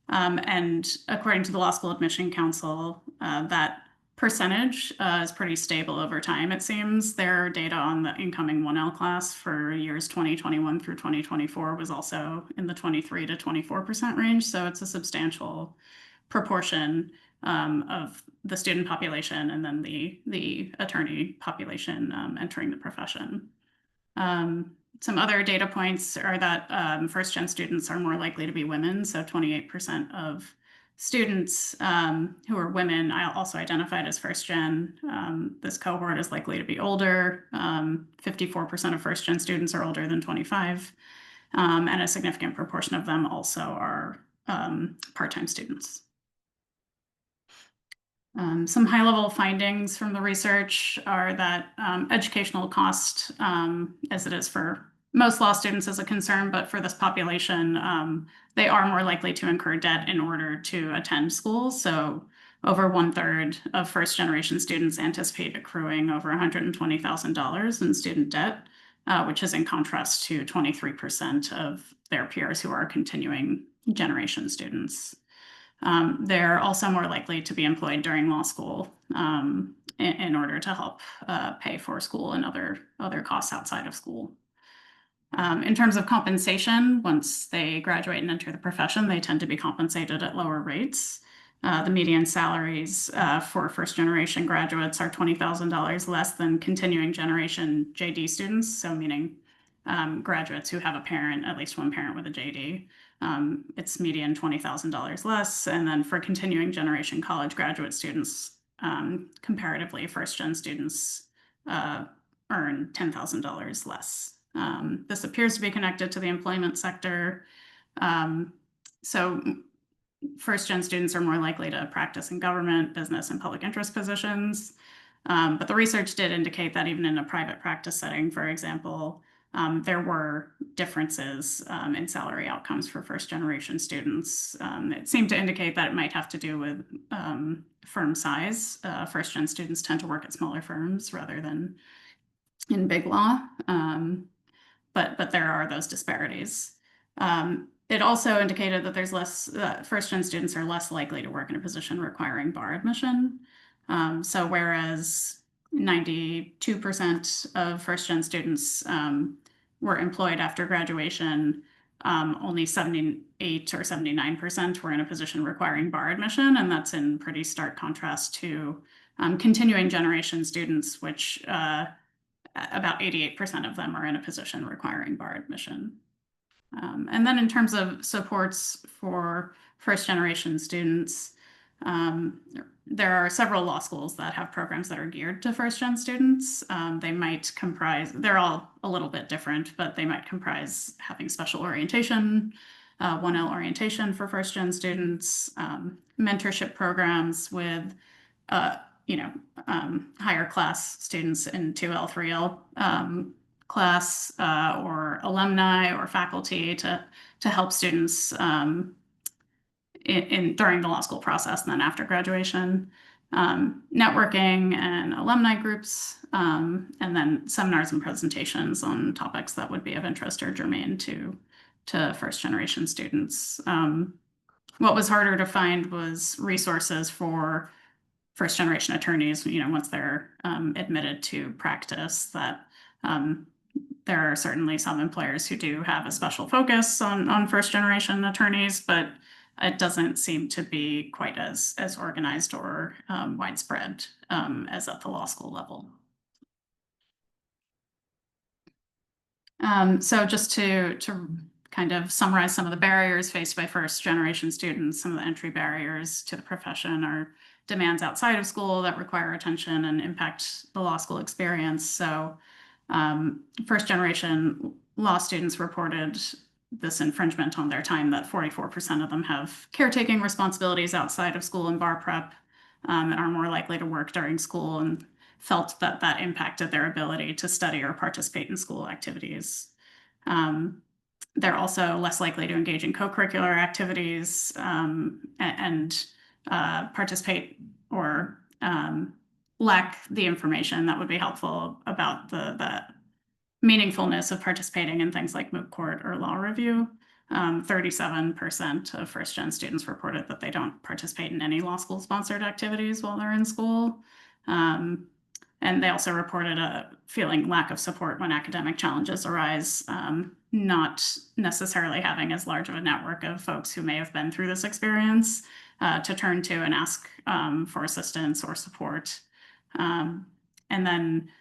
And according to the Law School Admission Council, that percentage is pretty stable over time, it seems. Their data on the incoming 1L class for years 2021 through 2024 was also in the 23 to 24% range. So it's a substantial proportion of the student population and then the attorney population entering the profession. Some other data points are that first-gen students are more likely to be women. So 28% of students who are women also identified as first-gen. This cohort is likely to be older. 54% of first-gen students are older than 25. And a significant proportion of them also are part-time students. Some high-level findings from the research are that educational cost, as it is for most law students, is a concern, but for this population, they are more likely to incur debt in order to attend school. So over 1/3 of first-generation students anticipate accruing over $120,000 in student debt, which is in contrast to 23% of their peers who are continuing generation students. They're also more likely to be employed during law school in order to help pay for school and other costs outside of school. In terms of compensation, once they graduate and enter the profession, they tend to be compensated at lower rates. The median salaries for first-generation graduates are $20,000 less than continuing generation JD students, so meaning graduates who have a parent, at least one parent with a JD. It's median $20,000 less. And then for continuing generation college graduate students, comparatively, first-gen students earn $10,000 less. This appears to be connected to the employment sector. So first-gen students are more likely to practice in government, business, and public interest positions. But the research did indicate that even in a private practice setting, for example, there were differences in salary outcomes for first-generation students. It seemed to indicate that it might have to do with firm size. First-gen students tend to work at smaller firms rather than in big law, but there are those disparities. It also indicated that there's less, first-gen students are less likely to work in a position requiring bar admission. So whereas 92% of first-gen students were employed after graduation, only 78 or 79% were in a position requiring bar admission, and that's in pretty stark contrast to continuing generation students, which about 88% of them are in a position requiring bar admission. And then in terms of supports for first-generation students, there are several law schools that have programs that are geared to first-gen students. They might comprise, they're all a little bit different, but they might comprise having special orientation, 1L orientation for first-gen students, mentorship programs with, higher class students in 2L, 3L class, or alumni or faculty to help students during the law school process and then after graduation, networking and alumni groups, and then seminars and presentations on topics that would be of interest or germane to first-generation students. What was harder to find was resources for first-generation attorneys, once they're admitted to practice, that there are certainly some employers who do have a special focus on first-generation attorneys, but it doesn't seem to be quite as organized or widespread as at the law school level. So just to kind of summarize some of the barriers faced by first-generation students, some of the entry barriers to the profession are demands outside of school that require attention and impact the law school experience. So first-generation law students reported this infringement on their time, that 44% of them have caretaking responsibilities outside of school and bar prep, and are more likely to work during school, and felt that that impacted their ability to study or participate in school activities. They're also less likely to engage in co-curricular activities and participate or lack the information that would be helpful about the meaningfulness of participating in things like moot court or law review. 37% of first-gen students reported that they don't participate in any law school sponsored activities while they're in school. And they also reported a feeling lack of support when academic challenges arise, not necessarily having as large of a network of folks who may have been through this experience to turn to and ask for assistance or support. And then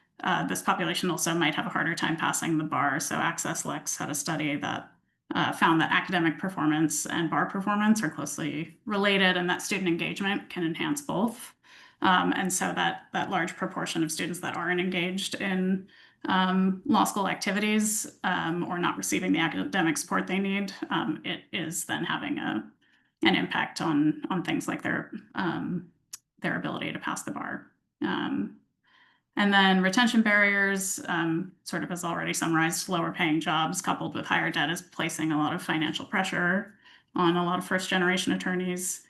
this population also might have a harder time passing the bar. So Access Lex had a study that found that academic performance and bar performance are closely related and that student engagement can enhance both. And so that large proportion of students that aren't engaged in law school activities or not receiving the academic support they need, it is then having an impact on things like their ability to pass the bar. And then retention barriers, sort of as already summarized, lower paying jobs coupled with higher debt is placing a lot of financial pressure on a lot of first generation attorneys.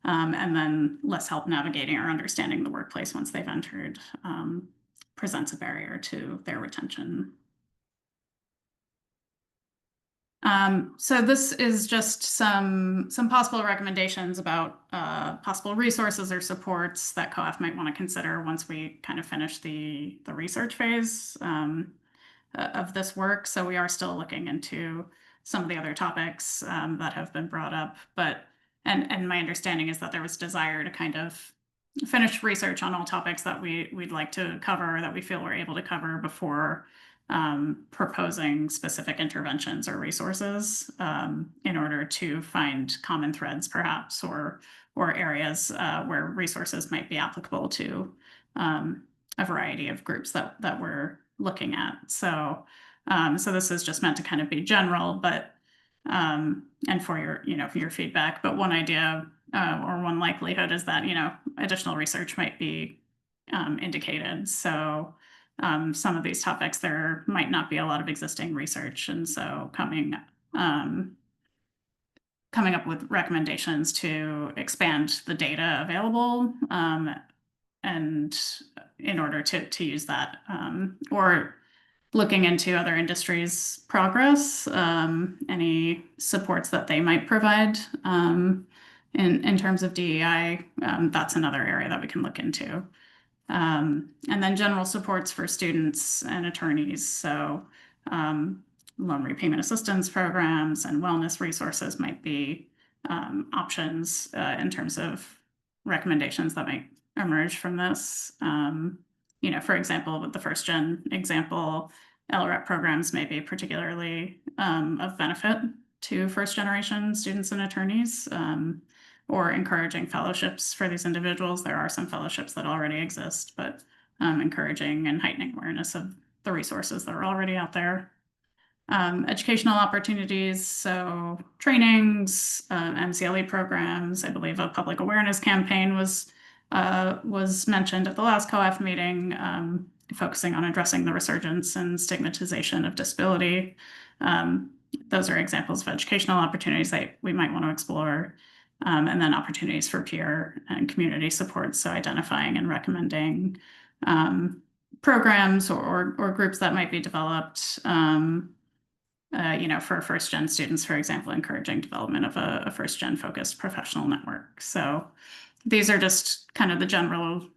And then less help navigating or understanding the workplace once they've entered presents a barrier to their retention. So this is just some possible recommendations about possible resources or supports that COAF might want to consider once we kind of finish the research phase of this work. So we are still looking into some of the other topics that have been brought up, but and my understanding is that there was desire to kind of finish research on all topics that we'd like to cover, that we feel we're able to cover before proposing specific interventions or resources in order to find common threads, perhaps, or areas where resources might be applicable to a variety of groups that we're looking at. So, so this is just meant to kind of be general, but and for your feedback. But one idea or one likelihood is that additional research might be indicated. So. Some of these topics, there might not be a lot of existing research. And so coming up with recommendations to expand the data available and in order to use that or looking into other industries' progress, any supports that they might provide in terms of DEI, that's another area that we can look into. And then general supports for students and attorneys. So loan repayment assistance programs and wellness resources might be options in terms of recommendations that might emerge from this. For example, with the first gen example, LREP programs may be particularly of benefit to first generation students and attorneys. Or encouraging fellowships for these individuals. There are some fellowships that already exist, but encouraging and heightening awareness of the resources that are already out there. Educational opportunities, so trainings, MCLE programs. I believe a public awareness campaign was mentioned at the last COAF meeting, focusing on addressing the resurgence and stigmatization of disability. Those are examples of educational opportunities that we might want to explore. And then opportunities for peer and community support. So identifying and recommending programs or groups that might be developed, for first gen students, for example, encouraging development of a first gen focused professional network. So these are just kind of the general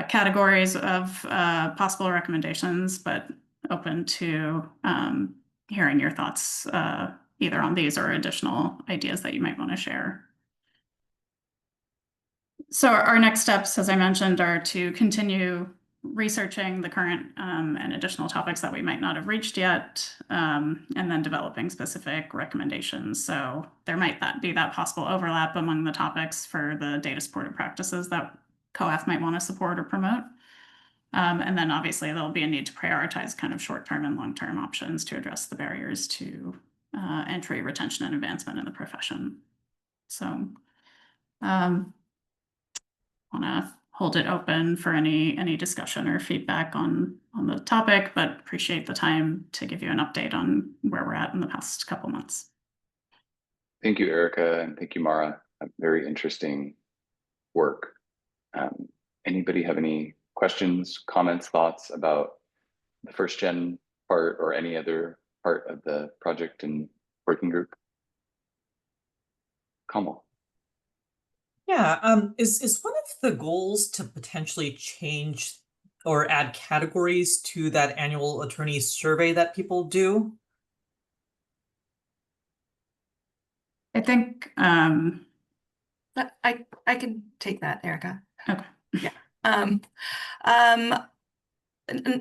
categories of possible recommendations, but open to hearing your thoughts either on these or additional ideas that you might want to share. So our next steps, as I mentioned, are to continue researching the current and additional topics that we might not have reached yet, and then developing specific recommendations. So there might be that possible overlap among the topics for the data supported practices that COAF might want to support or promote. And then obviously there'll be a need to prioritize kind of short-term and long-term options to address the barriers to entry, retention, and advancement in the profession. So want to hold it open for any discussion or feedback on the topic, but appreciate the time to give you an update on where we're at in the past couple months. Thank you, Erica, and thank you, Mara. Very interesting work. Anybody have any questions, comments, thoughts about the first gen part or any other part of the project and working group? Kamal. Yeah, is one of the goals to potentially change or add categories to that annual attorney survey that people do? I think But I can take that, Erica. okay. Yeah.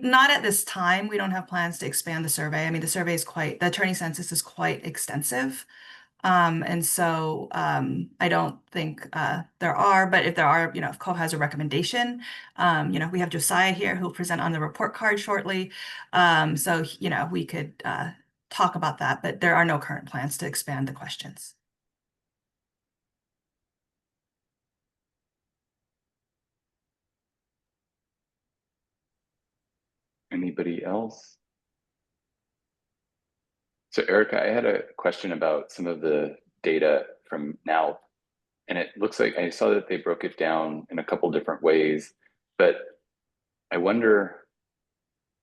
Not at this time. We don't have plans to expand the survey. I mean, the attorney census is quite extensive. And so I don't think there are, but if there are, if COAF has a recommendation, we have Josiah here who'll present on the report card shortly. So, we could talk about that, but there are no current plans to expand the questions. Anybody else? So Erica, I had a question about some of the data from now, and it looks like I saw that they broke it down in a couple different ways, but I wonder,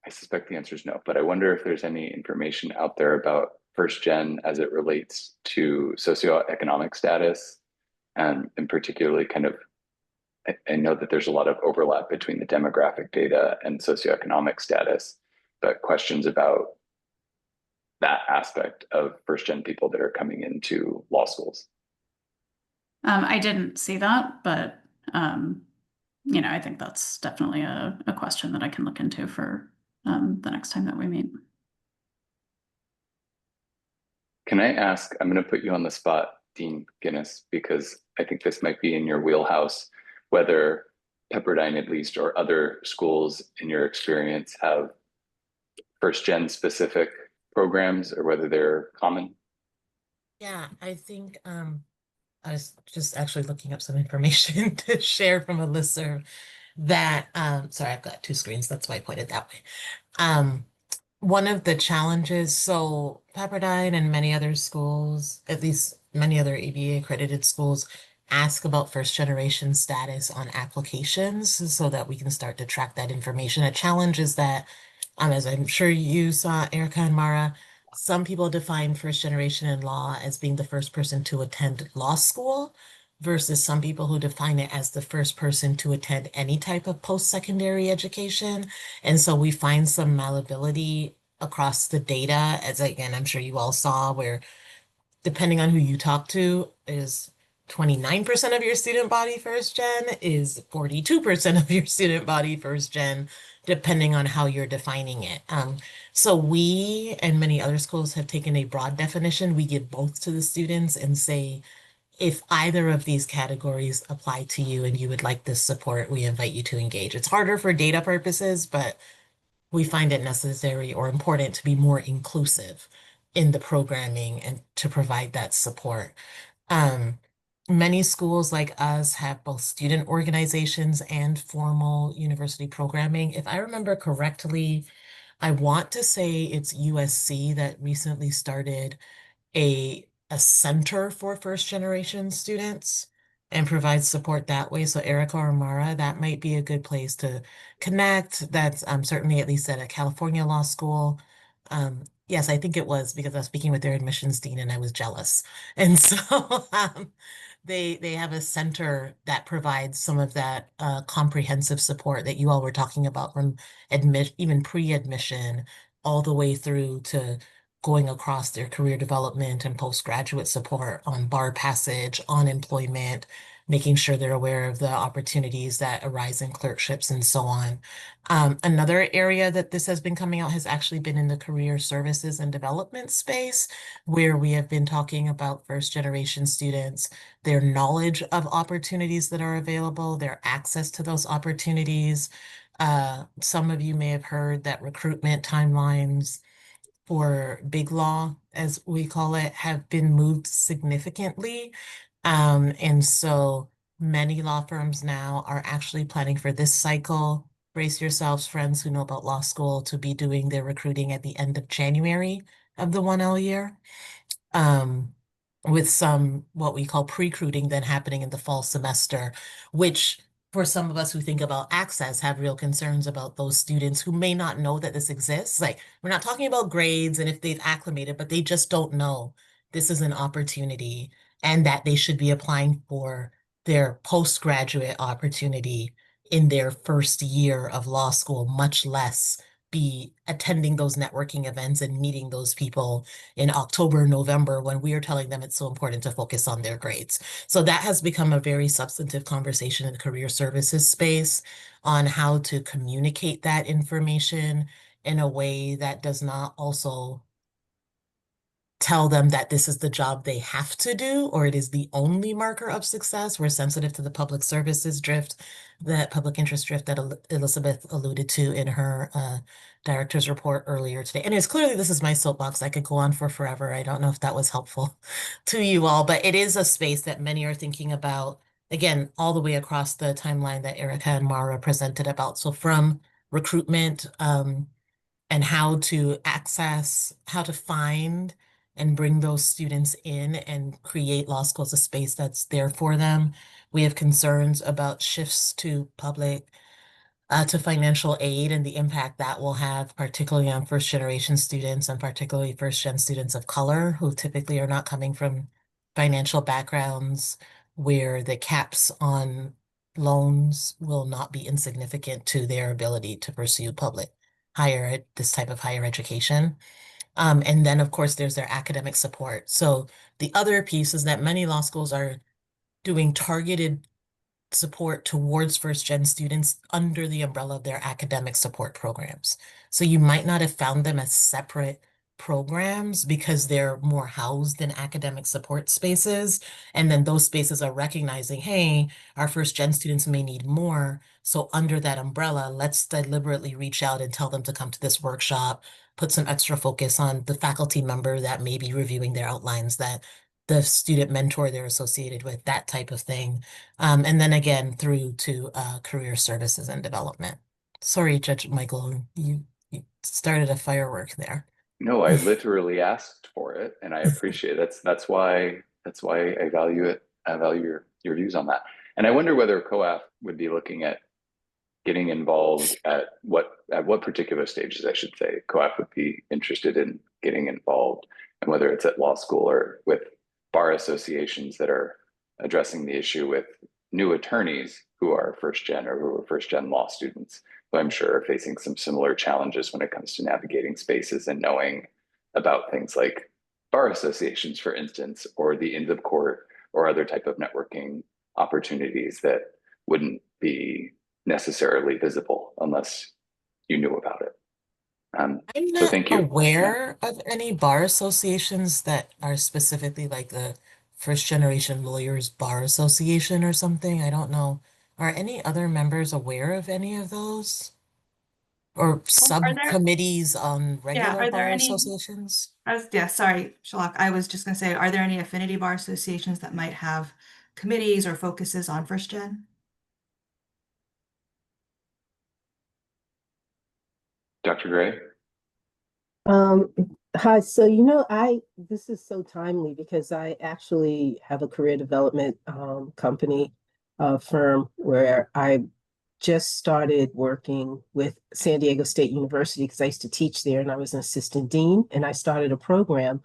I suspect the answer is no, but I wonder if there's any information out there about first gen as it relates to socioeconomic status, and particularly kind of, I know that there's a lot of overlap between the demographic data and socioeconomic status, but questions about that aspect of first gen people that are coming into law schools. I didn't see that, but I think that's definitely a question that I can look into for the next time that we meet. Can I ask, I'm going to put you on the spot, Dean Guinness, because I think this might be in your wheelhouse, whether Pepperdine at least or other schools in your experience have first gen specific programs or whether they're common? Yeah, I think I was just actually looking up some information to share from a listserv that sorry, I've got two screens, that's why I pointed that way. One of the challenges, so Pepperdine and many other schools, at least many other ABA accredited schools, ask about first generation status on applications so that we can start to track that information. A challenge is that, as I'm sure you saw, Erica and Mara, some people define first generation in law as being the first person to attend law school versus some people who define it as the first person to attend any type of post-secondary education. And so we find some malleability across the data, as again, I'm sure you all saw, where depending on who you talk to, is 29% of your student body first gen, is 42% of your student body first gen, depending on how you're defining it. So we and many other schools have taken a broad definition. We give both to the students and say, if either of these categories apply to you and you would like this support, we invite you to engage. It's harder for data purposes, but we find it necessary or important to be more inclusive in the programming and to provide that support. Many schools like us have both student organizations and formal university programming. If I remember correctly, I want to say it's USC that recently started a center for first generation students and provide support that way. So Erica or Mara, that might be a good place to connect. That's certainly at least at a California law school. Yes, I think it was because I was speaking with their admissions dean and I was jealous. And so they have a center that provides some of that comprehensive support that you all were talking about, from even pre-admission all the way through to going across their career development and postgraduate support on bar passage, on employment, making sure they're aware of the opportunities that arise in clerkships and so on. Another area that this has been coming out has actually been in the career services and development space, where we have been talking about first generation students, their knowledge of opportunities that are available, their access to those opportunities. Some of you may have heard that recruitment timelines for big law, as we call it, have been moved significantly. And so many law firms now are actually planning for this cycle. Brace yourselves, friends who know about law school, to be doing their recruiting at the end of January of the 1L year. With some what we call pre-recruiting then happening in the fall semester, which for some of us who think about access, have real concerns about those students who may not know that this exists. Like, we're not talking about grades and if they've acclimated, but they just don't know this is an opportunity and that they should be applying for their postgraduate opportunity in their first year of law school, much less be attending those networking events and meeting those people in October, November, when we are telling them it's so important to focus on their grades. So that has become a very substantive conversation in the career services space on how to communicate that information in a way that does not also tell them that this is the job they have to do, or it is the only marker of success. We're sensitive to the public services drift, that public interest drift that Elizabeth alluded to in her director's report earlier today. And it's clearly, this is my soapbox. I could go on for forever. I don't know if that was helpful to you all, but it is a space that many are thinking about, again, all the way across the timeline that Erica and Mara presented about. So from recruitment and how to access, how to find and bring those students in and create law schools a space that's there for them. We have concerns about shifts to public, to financial aid and the impact that will have, particularly on first generation students and particularly first gen students of color who typically are not coming from financial backgrounds where the caps on loans will not be insignificant to their ability to pursue this type of higher education. And then, of course, there's their academic support. So the other piece is that many law schools are doing targeted support towards first gen students under the umbrella of their academic support programs. So you might not have found them as separate programs because they're more housed in academic support spaces. And then those spaces are recognizing, hey, our first gen students may need more. So under that umbrella, let's deliberately reach out and tell them to come to this workshop, put some extra focus on the faculty member that may be reviewing their outlines, that the student mentor they're associated with, that type of thing. And then again, through to career services and development. Sorry, Judge Michael, you started a firework there. No, I literally asked for it, and I appreciate it. That's why I value it. I value your views on that. And I wonder whether COAF would be looking at getting involved at what particular stages, I should say, COAF would be interested in getting involved, and whether it's at law school or with bar associations that are addressing the issue with new attorneys who are first gen or who are first gen law students, who I'm sure are facing some similar challenges when it comes to navigating spaces and knowing about things like bar associations, for instance, or the Inns of Court or other type of networking opportunities that wouldn't be necessarily visible unless you knew about it. I'm So not thank you. aware of any bar associations that are specifically like the First Generation Lawyers Bar Association or something. I don't know. Are any other members aware of any of those? Or subcommittees on regular are there bar any, associations? sorry, Shalak, I was just gonna say, are there any affinity bar associations that might have committees or focuses on first gen? Dr. Gray? Hi, so this is so timely because I actually have a career development company firm where I just started working with San Diego State University because I used to teach there and I was an assistant dean, and I started a program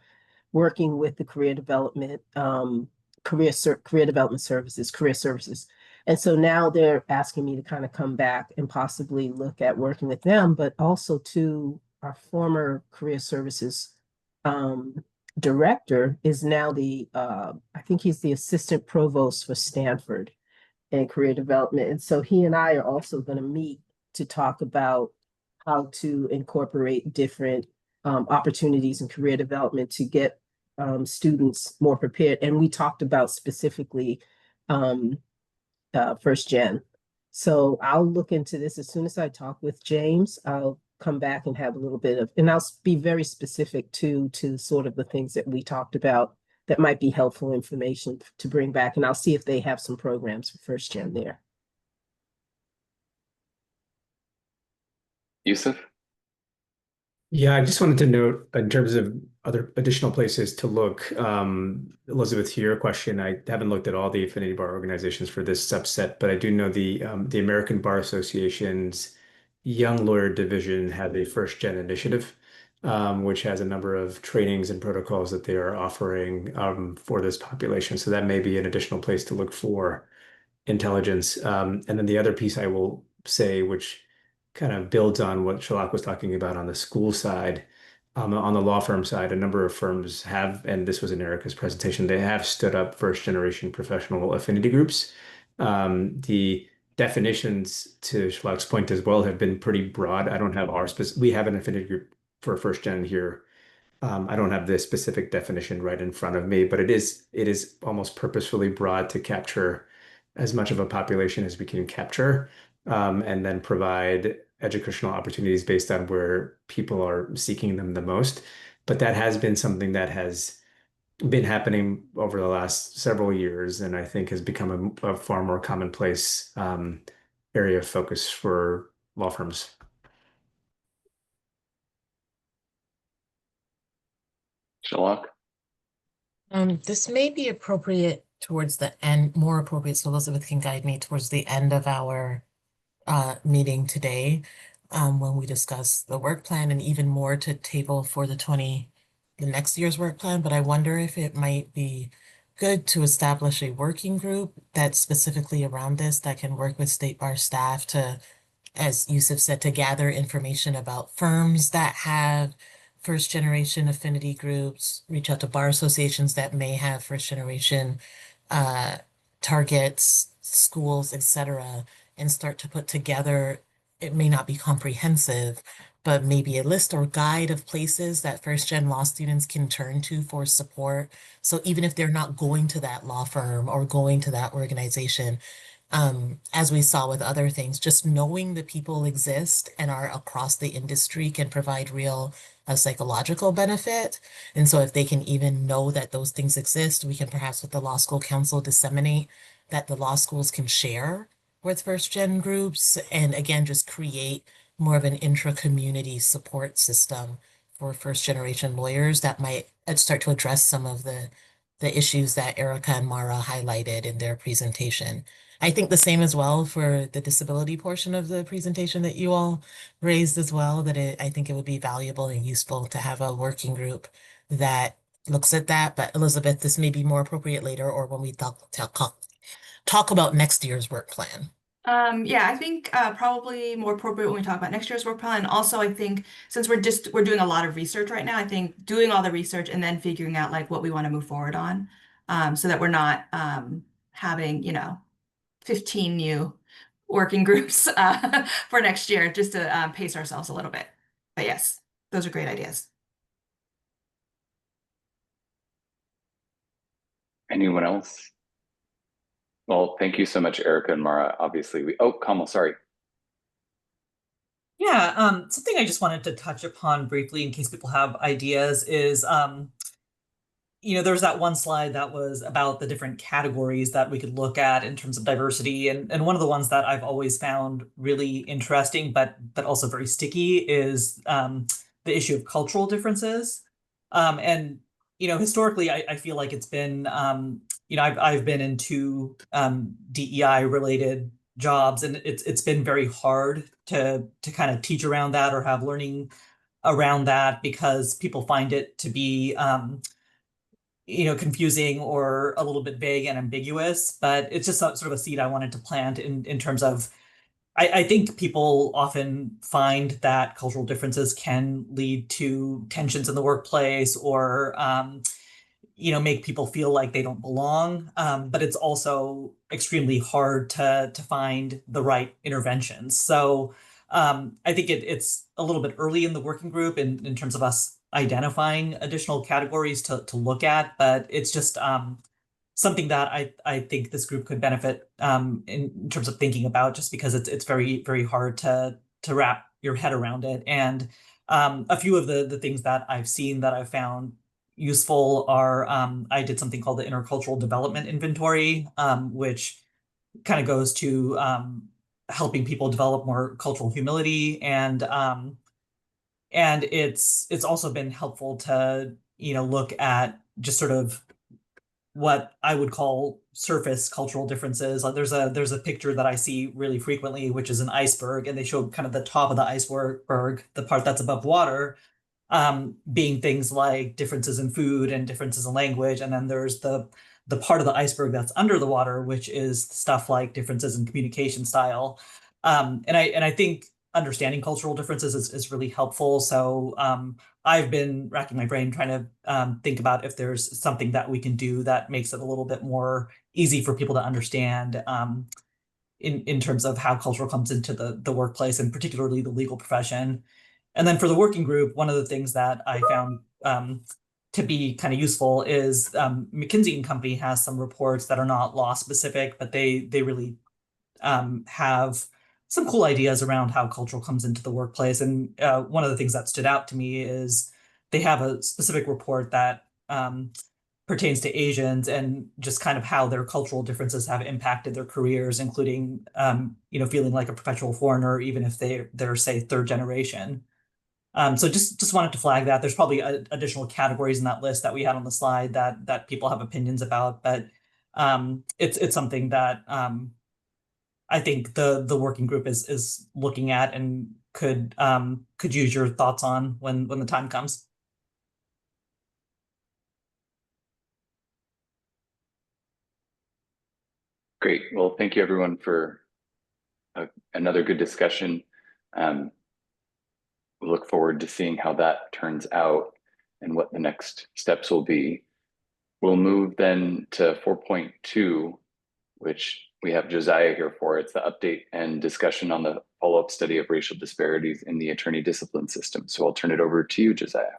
working with the career development services. And so now they're asking me to kind of come back and possibly look at working with them, but also to our former career services director is now I think he's the assistant provost for Stanford in career development. And so he and I are also going to meet to talk about how to incorporate different opportunities in career development to get students more prepared. And we talked about specifically first gen. So I'll look into this as soon as I talk with James. I'll come back and have a little bit of, and I'll be very specific to sort of the things that we talked about that might be helpful information to bring back. And I'll see if they have some programs for first gen there. Yusuf? Yeah, I just wanted to note in terms of other additional places to look, Elizabeth, to your question, I haven't looked at all the affinity bar organizations for this subset, but I do know the American Bar Association's Young Lawyer Division had a first gen initiative, which has a number of trainings and protocols that they are offering for this population. So that may be an additional place to look for intelligence. And then the other piece I will say, which kind of builds on what Shalak was talking about on the school side, on the law firm side, a number of firms have, and this was in Erica's presentation, they have stood up first generation professional affinity groups. The definitions, to Shalak's point as well, have been pretty broad. I don't have our specific, we have an affinity group for first gen here. I don't have the specific definition right in front of me, but it is almost purposefully broad to capture as much of a population as we can capture, and then provide educational opportunities based on where people are seeking them the most. But that has been something that has been happening over the last several years, and I think has become a far more commonplace area of focus for law firms. Shalak? This may be appropriate towards the end, more appropriate, so Elizabeth can guide me towards the end of our meeting today, when we discuss the work plan and even more to table for the next year's work plan. But I wonder if it might be good to establish a working group that's specifically around this that can work with State Bar staff to, as Yusuf said, to gather information about firms that have first generation affinity groups, reach out to bar associations that may have first generation targets, schools, etc., and start to put together, it may not be comprehensive, but maybe a list or guide of places that first gen law students can turn to for support. So even if they're not going to that law firm or going to that organization, as we saw with other things, just knowing the people exist and are across the industry can provide real psychological benefit. And so if they can even know that those things exist, we can perhaps with the Law School Council disseminate that the law schools can share with first gen groups, and again, just create more of an intra-community support system for first generation lawyers that might start to address some of the issues that Erica and Mara highlighted in their presentation. I think the same as well for the disability portion of the presentation that you all raised as well, that I think it would be valuable and useful to have a working group that looks at that. But Elizabeth, this may be more appropriate later or when we talk about next year's work plan. Yeah, I think probably more appropriate when we talk about next year's work plan. And also, I think since we're doing a lot of research right now, I think doing all the research and then figuring out like what we want to move forward on, so that we're not having 15 new working groups for next year, just to pace ourselves a little bit. But yes, those are great ideas. Anyone else? Well, thank you so much, Erica and Mara. Obviously, Kamal, sorry. Yeah, something I just wanted to touch upon briefly in case people have ideas is, there's that one slide that was about the different categories that we could look at in terms of diversity. And one of the ones that I've always found really interesting, but also very sticky is the issue of cultural differences. And, historically, I feel like it's been, I've been into DEI related jobs, and it's been very hard to kind of teach around that or have learning around that because people find it to be confusing or a little bit vague and ambiguous. But it's just sort of a seed I wanted to plant in terms of I think people often find that cultural differences can lead to tensions in the workplace or make people feel like they don't belong. But it's also extremely hard to find the right interventions. So I think it's a little bit early in the working group in terms of us identifying additional categories to look at, but it's just something that I think this group could benefit in terms of thinking about, just because it's very, very hard to wrap your head around it. And a few of the things that I've seen that I've found useful are I did something called the Intercultural Development Inventory, which kind of goes to helping people develop more cultural humility and And it's also been helpful to, look at just sort of what I would call surface cultural differences. Like there's a picture that I see really frequently, which is an iceberg, and they show kind of the top of the iceberg, the part that's above water, being things like differences in food and differences in language. And then there's the part of the iceberg that's under the water, which is stuff like differences in communication style. And I think understanding cultural differences is really helpful. So I've been racking my brain trying to think about if there's something that we can do that makes it a little bit more easy for people to understand, in terms of how culture comes into the workplace and particularly the legal profession. And then for the working group, one of the things that I found to be kind of useful is McKinsey & Company has some reports that are not law specific, but they really have some cool ideas around how culture comes into the workplace. And one of the things that stood out to me is they have a specific report that pertains to Asians and just kind of how their cultural differences have impacted their careers, including feeling like a perpetual foreigner, even if they're say third generation. So just wanted to flag that. There's probably additional categories in that list that we had on the slide that people have opinions about, but it's something that I think the working group is looking at and could use your thoughts on when the time comes. Great. Well, thank you everyone for another good discussion. We look forward to seeing how that turns out and what the next steps will be. We'll move then to 4.2, which we have Josiah here for. It's the update and discussion on the follow-up study of racial disparities in the attorney discipline system. So I'll turn it over to you, Josiah.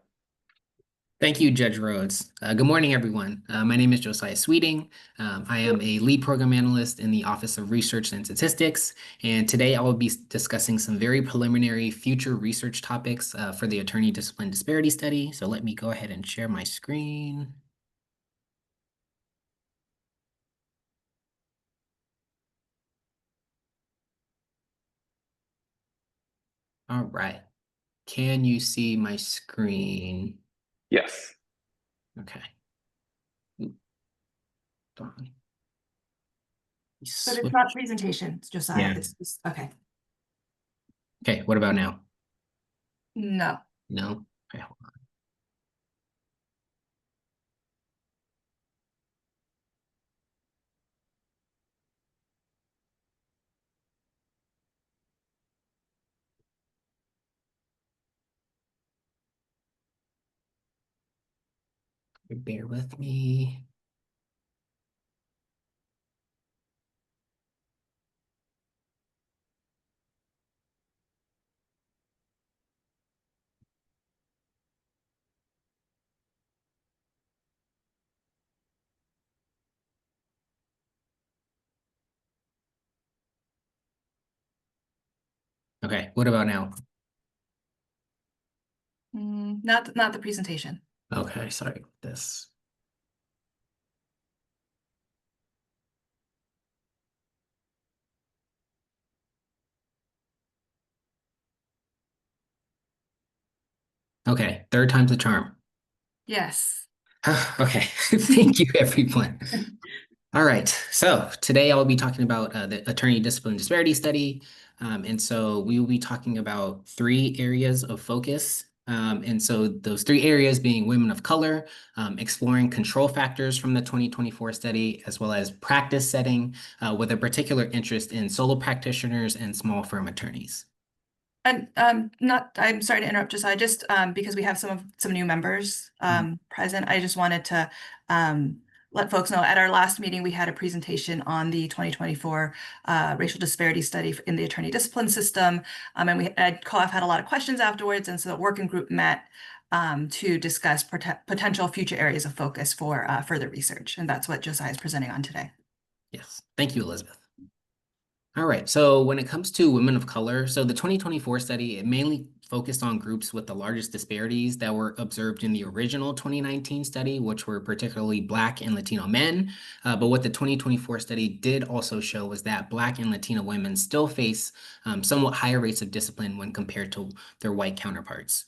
Thank you, Judge Rhodes. Good morning, everyone. My name is Josiah Sweeting. I am a lead program analyst in the Office of Research and Statistics, and today I will be discussing some very preliminary future research topics for the Attorney Discipline Disparity Study. So let me go ahead and share my screen. All right. Can you see my screen? Yes. Okay. But it's not presentation, Josiah. Yeah. It's just, okay. Okay, what about now? No. No? Okay, hold on. Bear with me. Okay, what about now? Not the presentation. Okay, sorry about this. Okay, third time's the charm. Yes. Okay, thank you, everyone. All right, so today I will be talking about the Attorney Discipline Disparity Study. And so we will be talking about 3 areas of focus. And so those 3 areas being women of color, exploring control factors from the 2024 study, as well as practice setting with a particular interest in solo practitioners and small firm attorneys. And I'm sorry to interrupt, Josiah, just because we have some new members present, I just wanted to let folks know at our last meeting, we had a presentation on the 2024 racial disparity study in the attorney discipline system. And we at COAF had a lot of questions afterwards. And so the working group met to discuss potential future areas of focus for further research. And that's what Josiah is presenting on today. Yes, thank you, Elizabeth. All right, so when it comes to women of color, so the 2024 study, it mainly focused on groups with the largest disparities that were observed in the original 2019 study, which were particularly Black and Latino men. But what the 2024 study did also show was that Black and Latino women still face somewhat higher rates of discipline when compared to their white counterparts.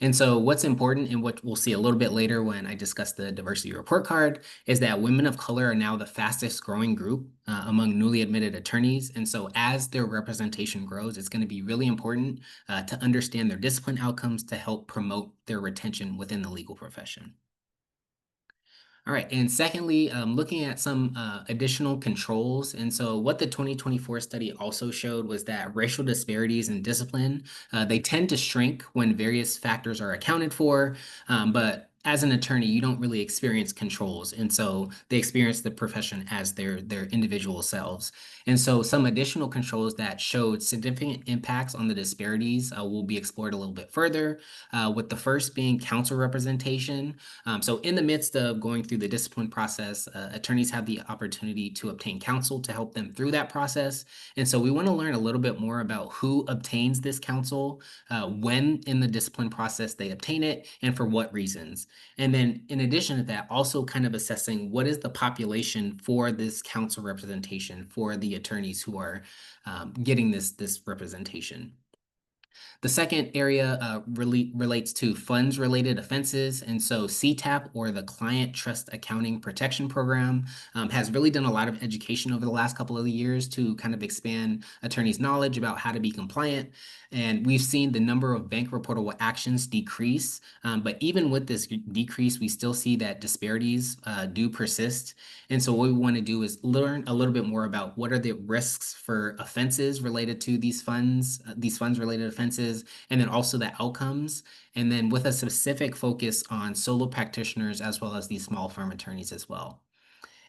And so what's important, and what we'll see a little bit later when I discuss the diversity report card, is that women of color are now the fastest growing group among newly admitted attorneys. And so as their representation grows, it's going to be really important to understand their discipline outcomes to help promote their retention within the legal profession. All right, and secondly, looking at some additional controls. And so what the 2024 study also showed was that racial disparities in discipline, they tend to shrink when various factors are accounted for, but as an attorney, you don't really experience controls. And so they experience the profession as their individual selves. And so some additional controls that showed significant impacts on the disparities will be explored a little bit further, with the first being counsel representation. So in the midst of going through the discipline process, attorneys have the opportunity to obtain counsel to help them through that process. And so we want to learn a little bit more about who obtains this counsel, when in the discipline process they obtain it, and for what reasons. And then in addition to that, also kind of assessing what is the population for this counsel representation for the attorneys who are getting this representation. The second area relates to funds-related offenses. And so CTAPP, or the Client Trust Accounting Protection Program, has really done a lot of education over the last couple of years to kind of expand attorneys' knowledge about how to be compliant. And we've seen the number of bank reportable actions decrease. But even with this decrease, we still see that disparities do persist. And so what we want to do is learn a little bit more about what are the risks for offenses related to these funds-related offenses, and then also the outcomes, and then with a specific focus on solo practitioners as well as these small firm attorneys as well.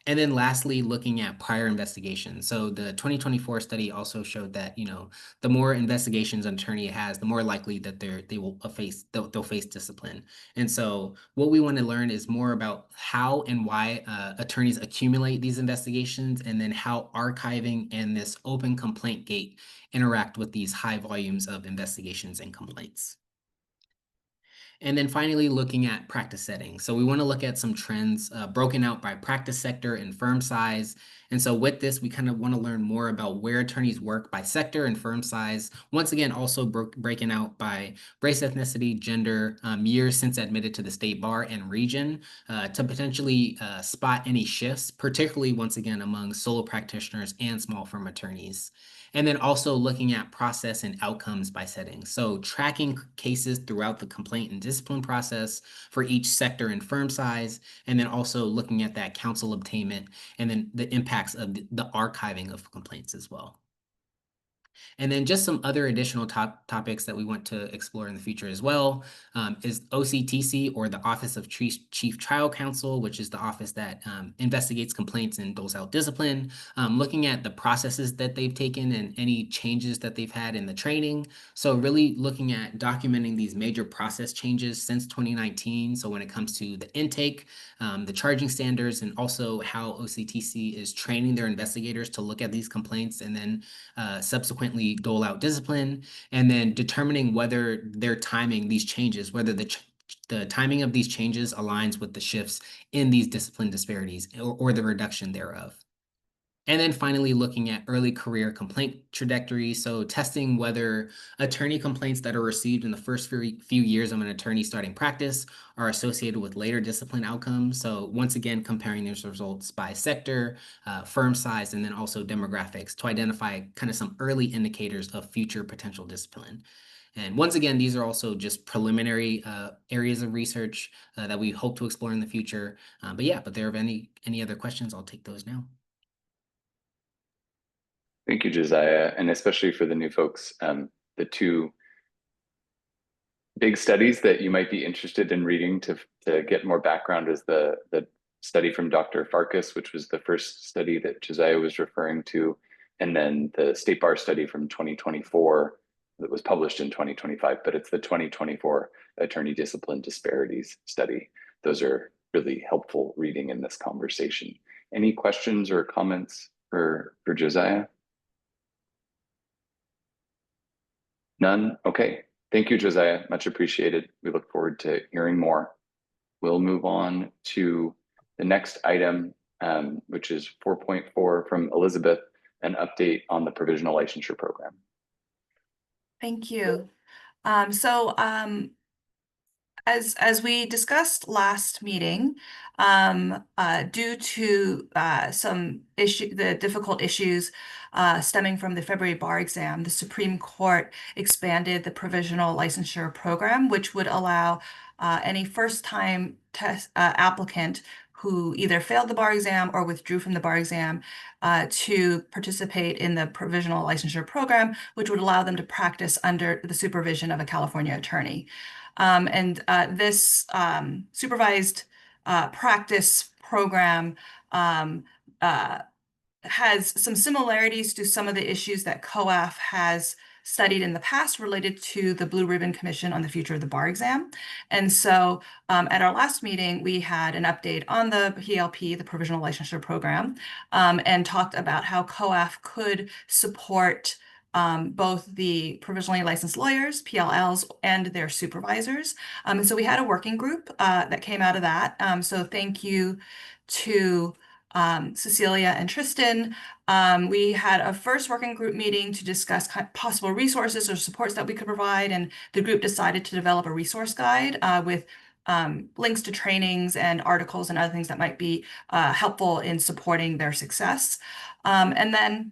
And then lastly, looking at prior investigations. So the 2024 study also showed that, the more investigations an attorney has, the more likely that they'll face discipline. And so what we want to learn is more about how and why attorneys accumulate these investigations, and then how archiving and this open complaint gate interact with these high volumes of investigations and complaints. And then finally, looking at practice settings. So we want to look at some trends broken out by practice sector and firm size. And so with this, we kind of want to learn more about where attorneys work by sector and firm size. Once again, also breaking out by race, ethnicity, gender, years since admitted to the state bar, and region, to potentially spot any shifts, particularly once again among solo practitioners and small firm attorneys. And then also looking at process and outcomes by setting. So tracking cases throughout the complaint and discipline process for each sector and firm size, and then also looking at that counsel obtainment, and then the impacts of the archiving of complaints as well. And then just some other additional topics that we want to explore in the future as well is OCTC, or the Office of Chief Trial Counsel, which is the office that investigates complaints and doles out discipline, looking at the processes that they've taken and any changes that they've had in the training. So really looking at documenting these major process changes since 2019. So when it comes to the intake, the charging standards, and also how OCTC is training their investigators to look at these complaints and then subsequently dole out discipline, and then determining whether they're timing these changes, whether the timing of these changes aligns with the shifts in these discipline disparities or the reduction thereof. And then finally, looking at early career complaint trajectory. So testing whether attorney complaints that are received in the first few years of an attorney starting practice are associated with later discipline outcomes. So once again, comparing those results by sector, firm size, and then also demographics to identify kind of some early indicators of future potential discipline. And once again, these are also just preliminary areas of research that we hope to explore in the future. But if there are any other questions, I'll take those now. Thank you, Josiah, and especially for the new folks, the two big studies that you might be interested in reading to get more background is the study from Dr. Farkas, which was the first study that Josiah was referring to, and then the State Bar study from 2024 that was published in 2025, but it's the 2024 Attorney Discipline Disparities study. Those are really helpful reading in this conversation. Any questions or comments for Josiah? None? Okay. Thank you, Josiah. Much appreciated. We look forward to hearing more. We'll move on to the next item, which is 4.4 from Elizabeth, an update on the Provisional Licensure Program. Thank you. As we discussed last meeting, due to the difficult issues stemming from the February bar exam, the Supreme Court expanded the Provisional Licensure Program, which would allow any first-time test applicant who either failed the bar exam or withdrew from the bar exam to participate in the Provisional Licensure Program, which would allow them to practice under the supervision of a California attorney. This supervised practice program has some similarities to some of the issues that COAF has studied in the past related to the Blue Ribbon Commission on the future of the bar exam. And so at our last meeting, we had an update on the PLP, the Provisional Licensure Program, and talked about how COAF could support both the provisionally licensed lawyers, PLLs, and their supervisors. And so we had a working group that came out of that. So thank you to Cecilia and Tristan. We had a first working group meeting to discuss possible resources or supports that we could provide, and the group decided to develop a resource guide with links to trainings and articles and other things that might be helpful in supporting their success. And then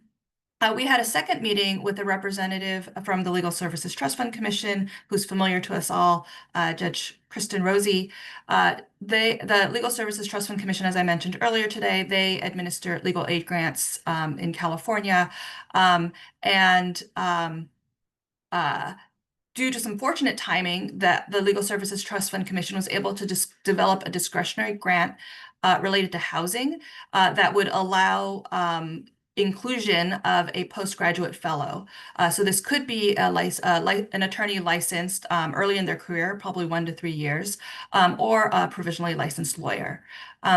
we had a second meeting with a representative from the Legal Services Trust Fund Commission, who's familiar to us all, Judge Kristen Rosie. The Legal Services Trust Fund Commission, as I mentioned earlier today, they administer legal aid grants in California. Due to some fortunate timing, that the Legal Services Trust Fund Commission was able to develop a discretionary grant related to housing that would allow inclusion of a postgraduate fellow. So this could be an attorney licensed early in their career, probably 1 to 3 years, or a provisionally licensed lawyer.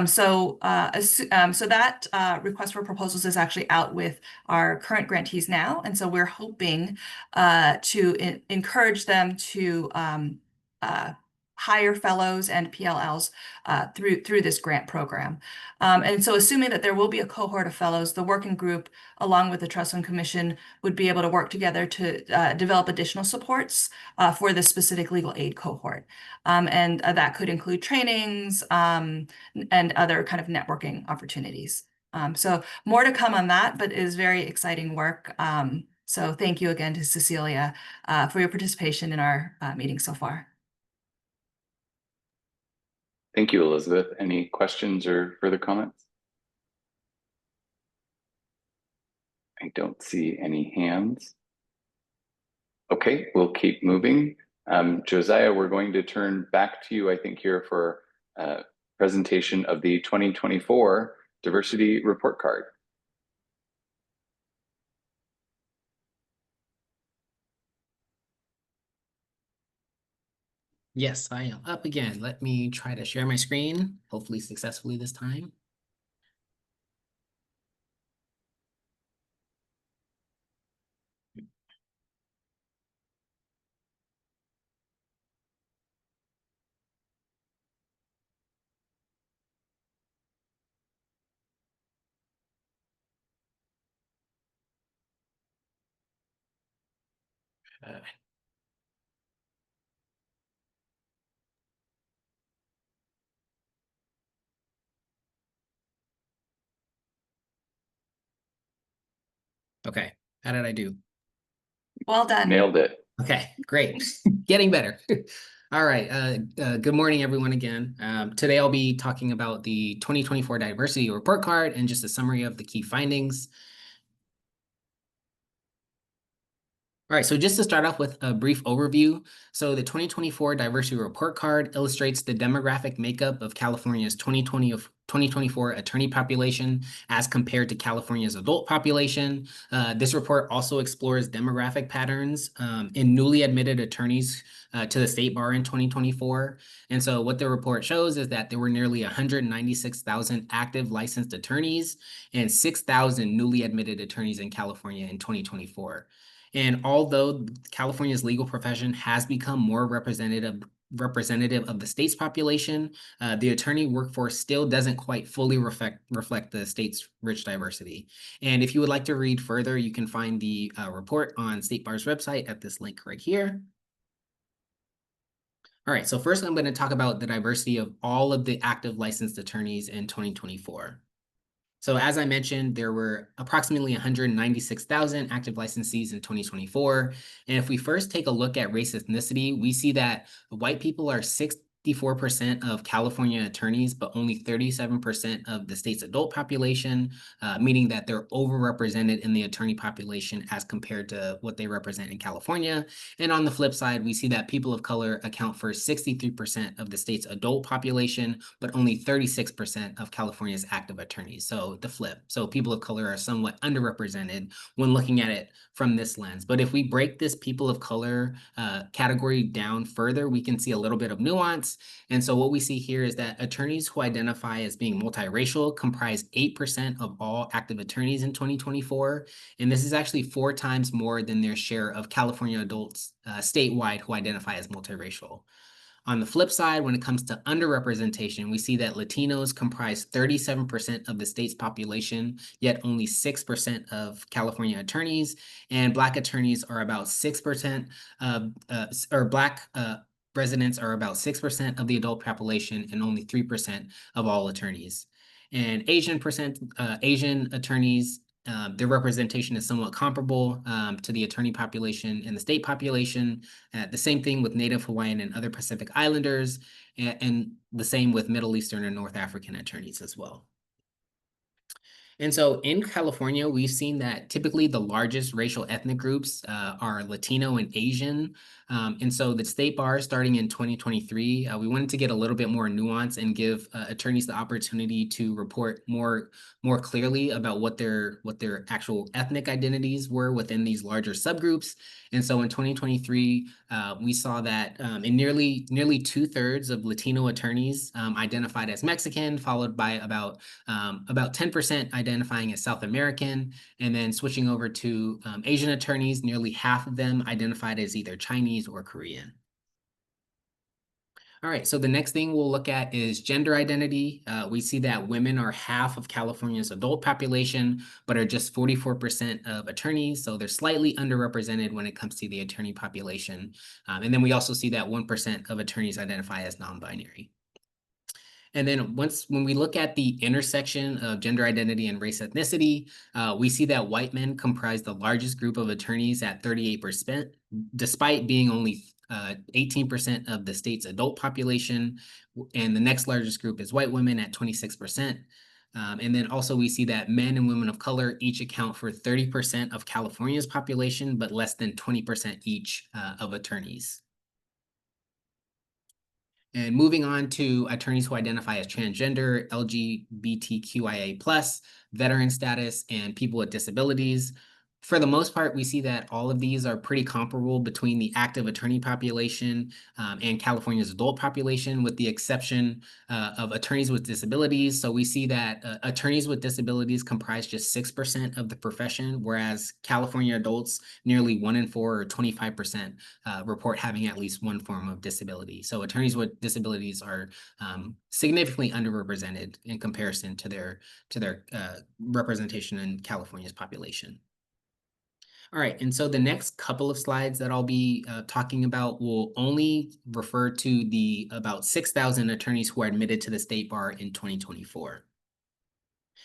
So that request for proposals is actually out with our current grantees now. And so we're hoping to encourage them to hire fellows and PLLs through this grant program. And so assuming that there will be a cohort of fellows, the working group, along with the Trust Fund Commission, would be able to work together to develop additional supports for this specific legal aid cohort. And that could include trainings and other kind of networking opportunities. So more to come on that, but it is very exciting work. So thank you again to Cecilia for your participation in our meeting so far. Thank you, Elizabeth. Any questions or further comments? I don't see any hands. Okay, we'll keep moving. Josiah, we're going to turn back to you, I think, here for a presentation of the 2024 Diversity Report Card. Yes, I am up again. Let me try to share my screen, hopefully successfully this time. Okay, how did I do? Well done. Nailed it. Okay, great. Getting better. All right. Good morning, everyone, again. Today I'll be talking about the 2024 Diversity Report Card and just a summary of the key findings. All right, so just to start off with a brief overview. So the 2024 Diversity Report Card illustrates the demographic makeup of California's 2024 attorney population as compared to California's adult population. This report also explores demographic patterns in newly admitted attorneys to the state bar in 2024. And so what the report shows is that there were nearly 196,000 active licensed attorneys and 6,000 newly admitted attorneys in California in 2024. And although California's legal profession has become more representative of the state's population, the attorney workforce still doesn't quite fully reflect the state's rich diversity. And if you would like to read further, you can find the report on State Bar's website at this link right here. All right, so first I'm going to talk about the diversity of all of the active licensed attorneys in 2024. So as I mentioned, there were approximately 196,000 active licensees in 2024. And if we first take a look at race ethnicity, we see that white people are 64% of California attorneys, but only 37% of the state's adult population, meaning that they're overrepresented in the attorney population as compared to what they represent in California. And on the flip side, we see that people of color account for 63% of the state's adult population, but only 36% of California's active attorneys. So the flip. So people of color are somewhat underrepresented when looking at it from this lens. But if we break this people of color category down further, we can see a little bit of nuance. And so what we see here is that attorneys who identify as being multiracial comprise 8% of all active attorneys in 2024. And this is actually 4 times more than their share of California adults statewide who identify as multiracial. On the flip side, when it comes to underrepresentation, we see that Latinos comprise 37% of the state's population, yet only 6% of California attorneys, and Black attorneys are about 6% or Black residents are about 6% of the adult population and only 3% of all attorneys. And Asian attorneys, their representation is somewhat comparable to the attorney population and the state population. The same thing with Native Hawaiian and other Pacific Islanders, and the same with Middle Eastern and North African attorneys as well. And so in California, we've seen that typically the largest racial ethnic groups are Latino and Asian. And so the state bar starting in 2023, we wanted to get a little bit more nuance and give attorneys the opportunity to report more clearly about what their actual ethnic identities were within these larger subgroups. And so in 2023, we saw that in nearly 2/3 of Latino attorneys identified as Mexican, followed by about 10% identifying as South American, and then switching over to Asian attorneys, nearly half of them identified as either Chinese or Korean. All right, so the next thing we'll look at is gender identity. We see that women are half of California's adult population, but are just 44% of attorneys. So they're slightly underrepresented when it comes to the attorney population. And then we also see that 1% of attorneys identify as non-binary. And then when we look at the intersection of gender identity and race ethnicity, we see that white men comprise the largest group of attorneys at 38%, despite being only 18% of the state's adult population. And the next largest group is white women at 26%. And then also we see that men and women of color each account for 30% of California's population, but less than 20% each of attorneys. And moving on to attorneys who identify as transgender, LGBTQIA+, veteran status, and people with disabilities. For the most part, we see that all of these are pretty comparable between the active attorney population and California's adult population, with the exception of attorneys with disabilities. So we see that attorneys with disabilities comprise just 6% of the profession, whereas California adults, nearly 1 in 4 or 25% report having at least one form of disability. So attorneys with disabilities are significantly underrepresented in comparison to their representation in California's population. All right, and so the next couple of slides that I'll be talking about will only refer to the about 6,000 attorneys who are admitted to the state bar in 2024.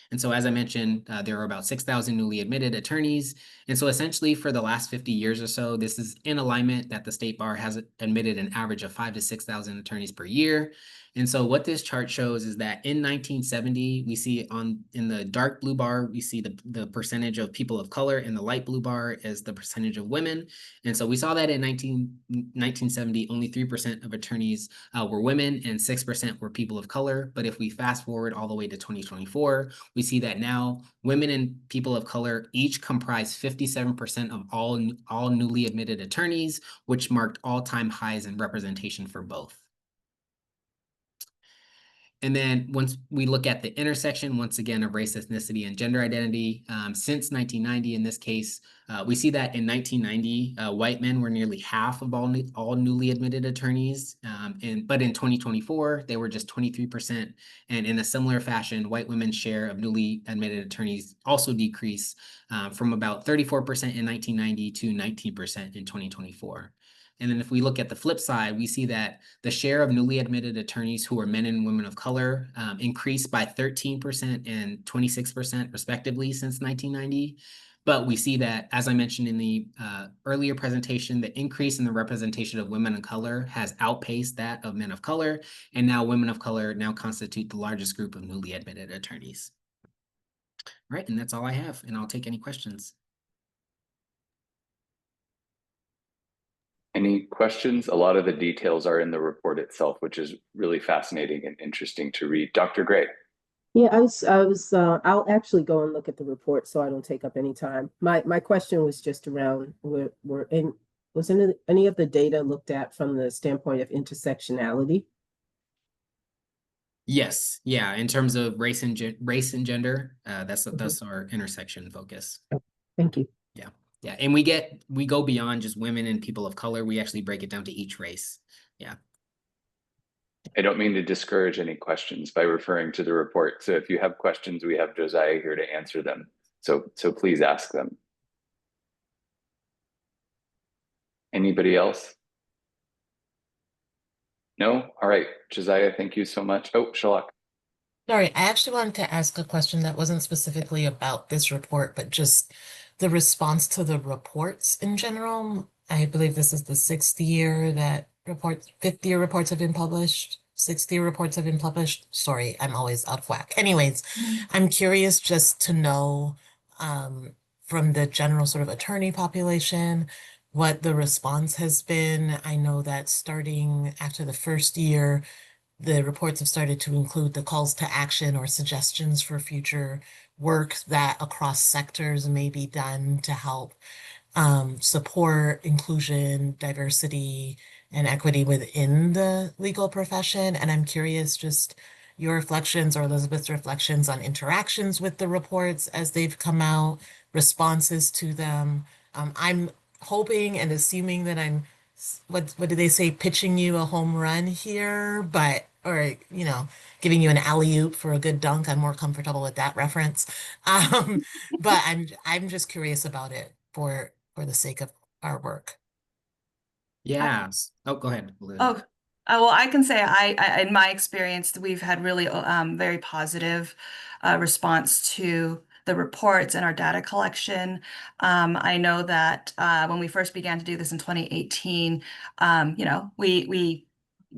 And so as I mentioned, there are about 6,000 newly admitted attorneys. And so essentially for the last 50 years or so, this is in alignment that the state bar has admitted an average of 5,000 to 6,000 attorneys per year. And so what this chart shows is that in 1970, we see in the dark blue bar, we see the percentage of people of color, and the light blue bar is the percentage of women. And so we saw that in 1970, only 3% of attorneys were women and 6% were people of color. But if we fast forward all the way to 2024, we see that now women and people of color each comprise 57% of all newly admitted attorneys, which marked all-time highs in representation for both. And then once we look at the intersection, once again, of race, ethnicity, and gender identity, since 1990, in this case, we see that in 1990, white men were nearly half of all newly admitted attorneys. But in 2024, they were just 23%. And in a similar fashion, white women's share of newly admitted attorneys also decreased from about 34% in 1990 to 19% in 2024. And then if we look at the flip side, we see that the share of newly admitted attorneys who are men and women of color increased by 13% and 26% respectively since 1990. But we see that, as I mentioned in the earlier presentation, the increase in the representation of women of color has outpaced that of men of color. And now women of color now constitute the largest group of newly admitted attorneys. All right, and that's all I have, and I'll take any questions. Any questions? A lot of the details are in the report itself, which is really fascinating and interesting to read. Dr. Gray. Yeah, I'll actually go and look at the report so I don't take up any time. My question was just around was any of the data looked at from the standpoint of intersectionality? Yes, yeah, in terms of race and gender, that's our intersection focus. Thank you. Yeah, and we go beyond just women and people of color. We actually break it down to each race. Yeah. I don't mean to discourage any questions by referring to the report. So if you have questions, we have Josiah here to answer them. So please ask them. Anybody else? No? All right, Josiah, thank you so much. Oh, Shalak. Sorry, I actually wanted to ask a question that wasn't specifically about this report, but just the response to the reports in general. I believe this is the 6th year that reports, 5th year reports have been published, 6th year reports have been published. Sorry, I'm always out of whack. Anyways, I'm curious just to know from the general sort of attorney population, what the response has been. I know that starting after the 1st year, the reports have started to include the calls to action or suggestions for future work that across sectors may be done to help support inclusion, diversity, and equity within the legal profession. And I'm curious just your reflections or Elizabeth's reflections on interactions with the reports as they've come out, responses to them. I'm hoping and assuming that I'm, what do they say, pitching you a home run here, or giving you an alley-oop for a good dunk. I'm more comfortable with that reference. But I'm just curious about it for the sake of our work. Yeah. Oh, go ahead. Oh, well, I can say I in my experience, we've had really very positive response to the reports and our data collection. I know that when we first began to do this in 2018, we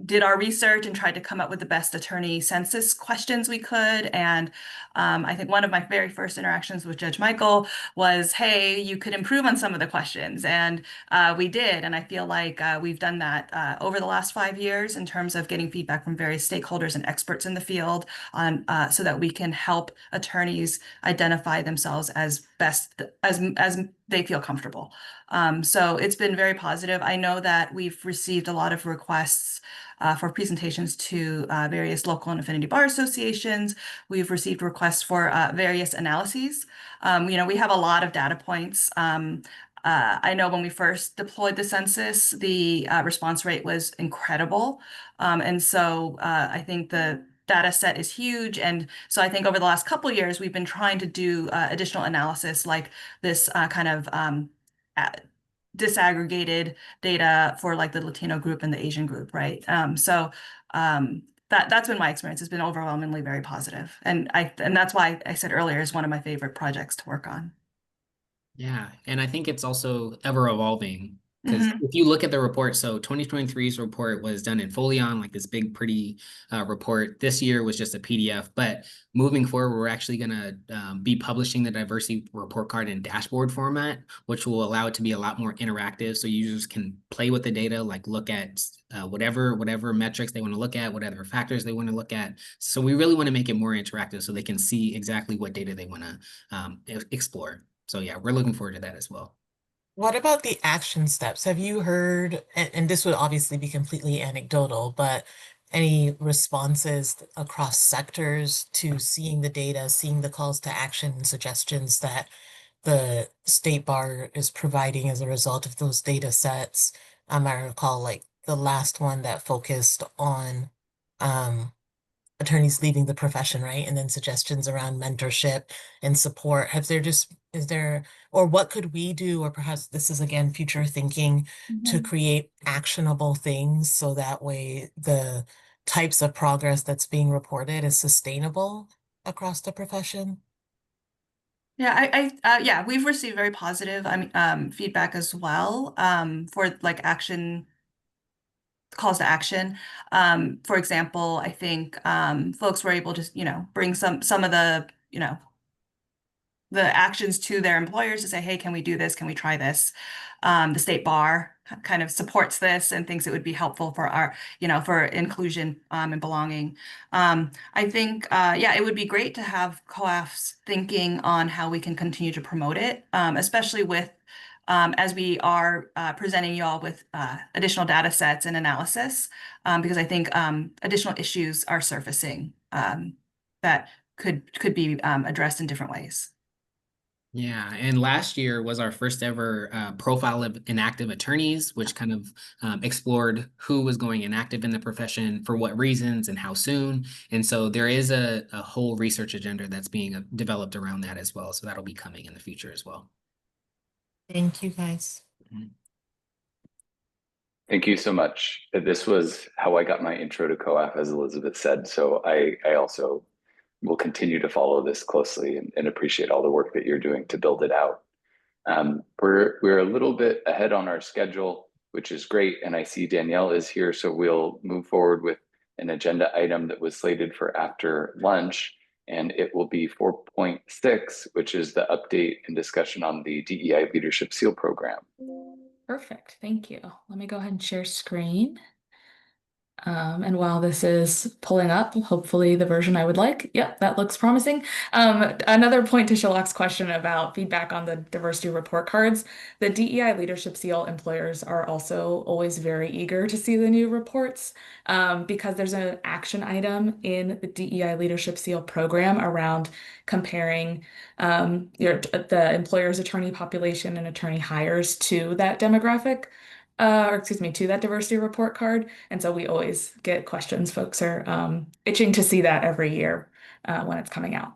did our research and tried to come up with the best attorney census questions we could. And I think one of my very first interactions with Judge Michael was, hey, you could improve on some of the questions. And we did. And I feel like we've done that over the last 5 years in terms of getting feedback from various stakeholders and experts in the field on so that we can help attorneys identify themselves as best as they feel comfortable. So it's been very positive. I know that we've received a lot of requests for presentations to various local and affinity bar associations. We've received requests for various analyses. We have a lot of data points. I know when we first deployed the census, the response rate was incredible. And so I think the data set is huge. And so I think over the last couple of years, we've been trying to do additional analysis like this kind of disaggregated data for like the Latino group and the Asian group, right? That's been my experience. It's been overwhelmingly very positive. And that's why I said earlier is one of my favorite projects to work on. Yeah, and I think it's also ever evolving because if you look at the report, so 2023's report was done in Folion, like this big, pretty report. This year was just a PDF, but moving forward, we're actually going to be publishing the diversity report card in dashboard format, which will allow it to be a lot more interactive. So users can play with the data, like look at whatever metrics they want to look at, whatever factors they want to look at. So we really want to make it more interactive so they can see exactly what data they want to explore. So yeah, we're looking forward to that as well. What about the action steps? Have you heard, and this would obviously be completely anecdotal, but any responses across sectors to seeing the data, seeing the calls to action and suggestions that the State Bar is providing as a result of those data sets. I recall like the last one that focused on attorneys leaving the profession, right? And then suggestions around mentorship and support. Or what could we do, or perhaps this is again future thinking, to create actionable things so that way the types of progress that's being reported is sustainable across the profession? Yeah, yeah, we've received very positive, feedback as well, for like calls to action. For example, I think, folks were able to, bring some of the actions to their employers to say, hey, can we do this? Can we try this? The State Bar kind of supports this and thinks it would be helpful for for inclusion, and belonging. I think, yeah, it would be great to have COAFs thinking on how we can continue to promote it, especially with, as we are presenting you all with additional data sets and analysis, because I think additional issues are surfacing, that could be addressed in different ways. Yeah, and last year was our first ever profile of inactive attorneys, which kind of explored who was going inactive in the profession, for what reasons, and how soon. And so there is a whole research agenda that's being developed around that as well. So that'll be coming in the future as well. Thank you, guys. Thank you so much. This was how I got my intro to COAF, as Elizabeth said. So I also will continue to follow this closely and appreciate all the work that you're doing to build it out. We're a little bit ahead on our schedule, which is great. And I see Danielle is here, so we'll move forward with an agenda item that was slated for after lunch. And it will be 4.6, which is the update and discussion on the DEI Leadership SEAL program. Perfect, thank you. Let me go ahead and share screen. And while this is pulling up, hopefully the version I would like. Yep, that looks promising. Another point to Shalak's question about feedback on the diversity report cards. The DEI Leadership SEAL employers are also always very eager to see the new reports, because there's an action item in the DEI Leadership SEAL program around comparing the employer's attorney population and attorney hires to that demographic. To that diversity report card. And so we always get questions. Folks are itching to see that every year when it's coming out.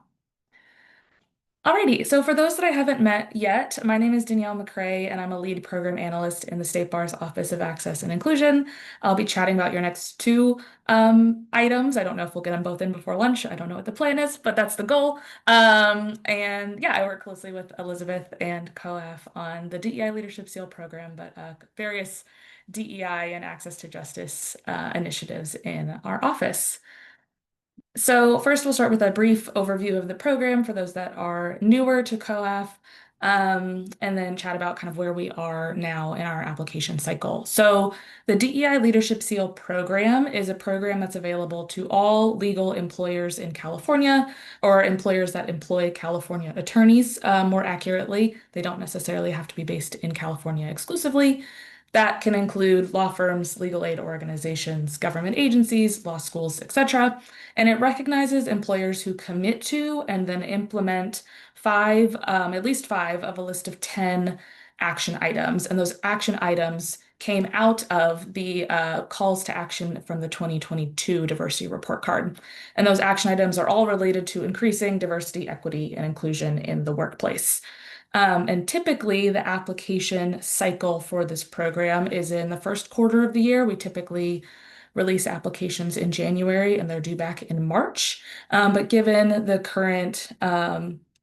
Alrighty, so for those that I haven't met yet, my name is Danielle McCrae, and I'm a lead program analyst in the State Bar's Office of Access and Inclusion. I'll be chatting about your next two items. I don't know if we'll get them both in before lunch. I don't know what the plan is, but that's the goal. And yeah, I work closely with Elizabeth and COAF on the DEI Leadership SEAL program, but various DEI and access to justice initiatives in our office. So first, we'll start with a brief overview of the program for those that are newer to COAF, and then chat about kind of where we are now in our application cycle. So the DEI Leadership SEAL program is a program that's available to all legal employers in California, or employers that employ California attorneys, more accurately. They don't necessarily have to be based in California exclusively. That can include law firms, legal aid organizations, government agencies, law schools, etc. And it recognizes employers who commit to and then implement at least five of a list of 10 action items. And those action items came out of the calls to action from the 2022 diversity report card. And those action items are all related to increasing diversity, equity, and inclusion in the workplace. And typically the application cycle for this program is in the first quarter of the year. We typically release applications in January and they're due back in March. But given the current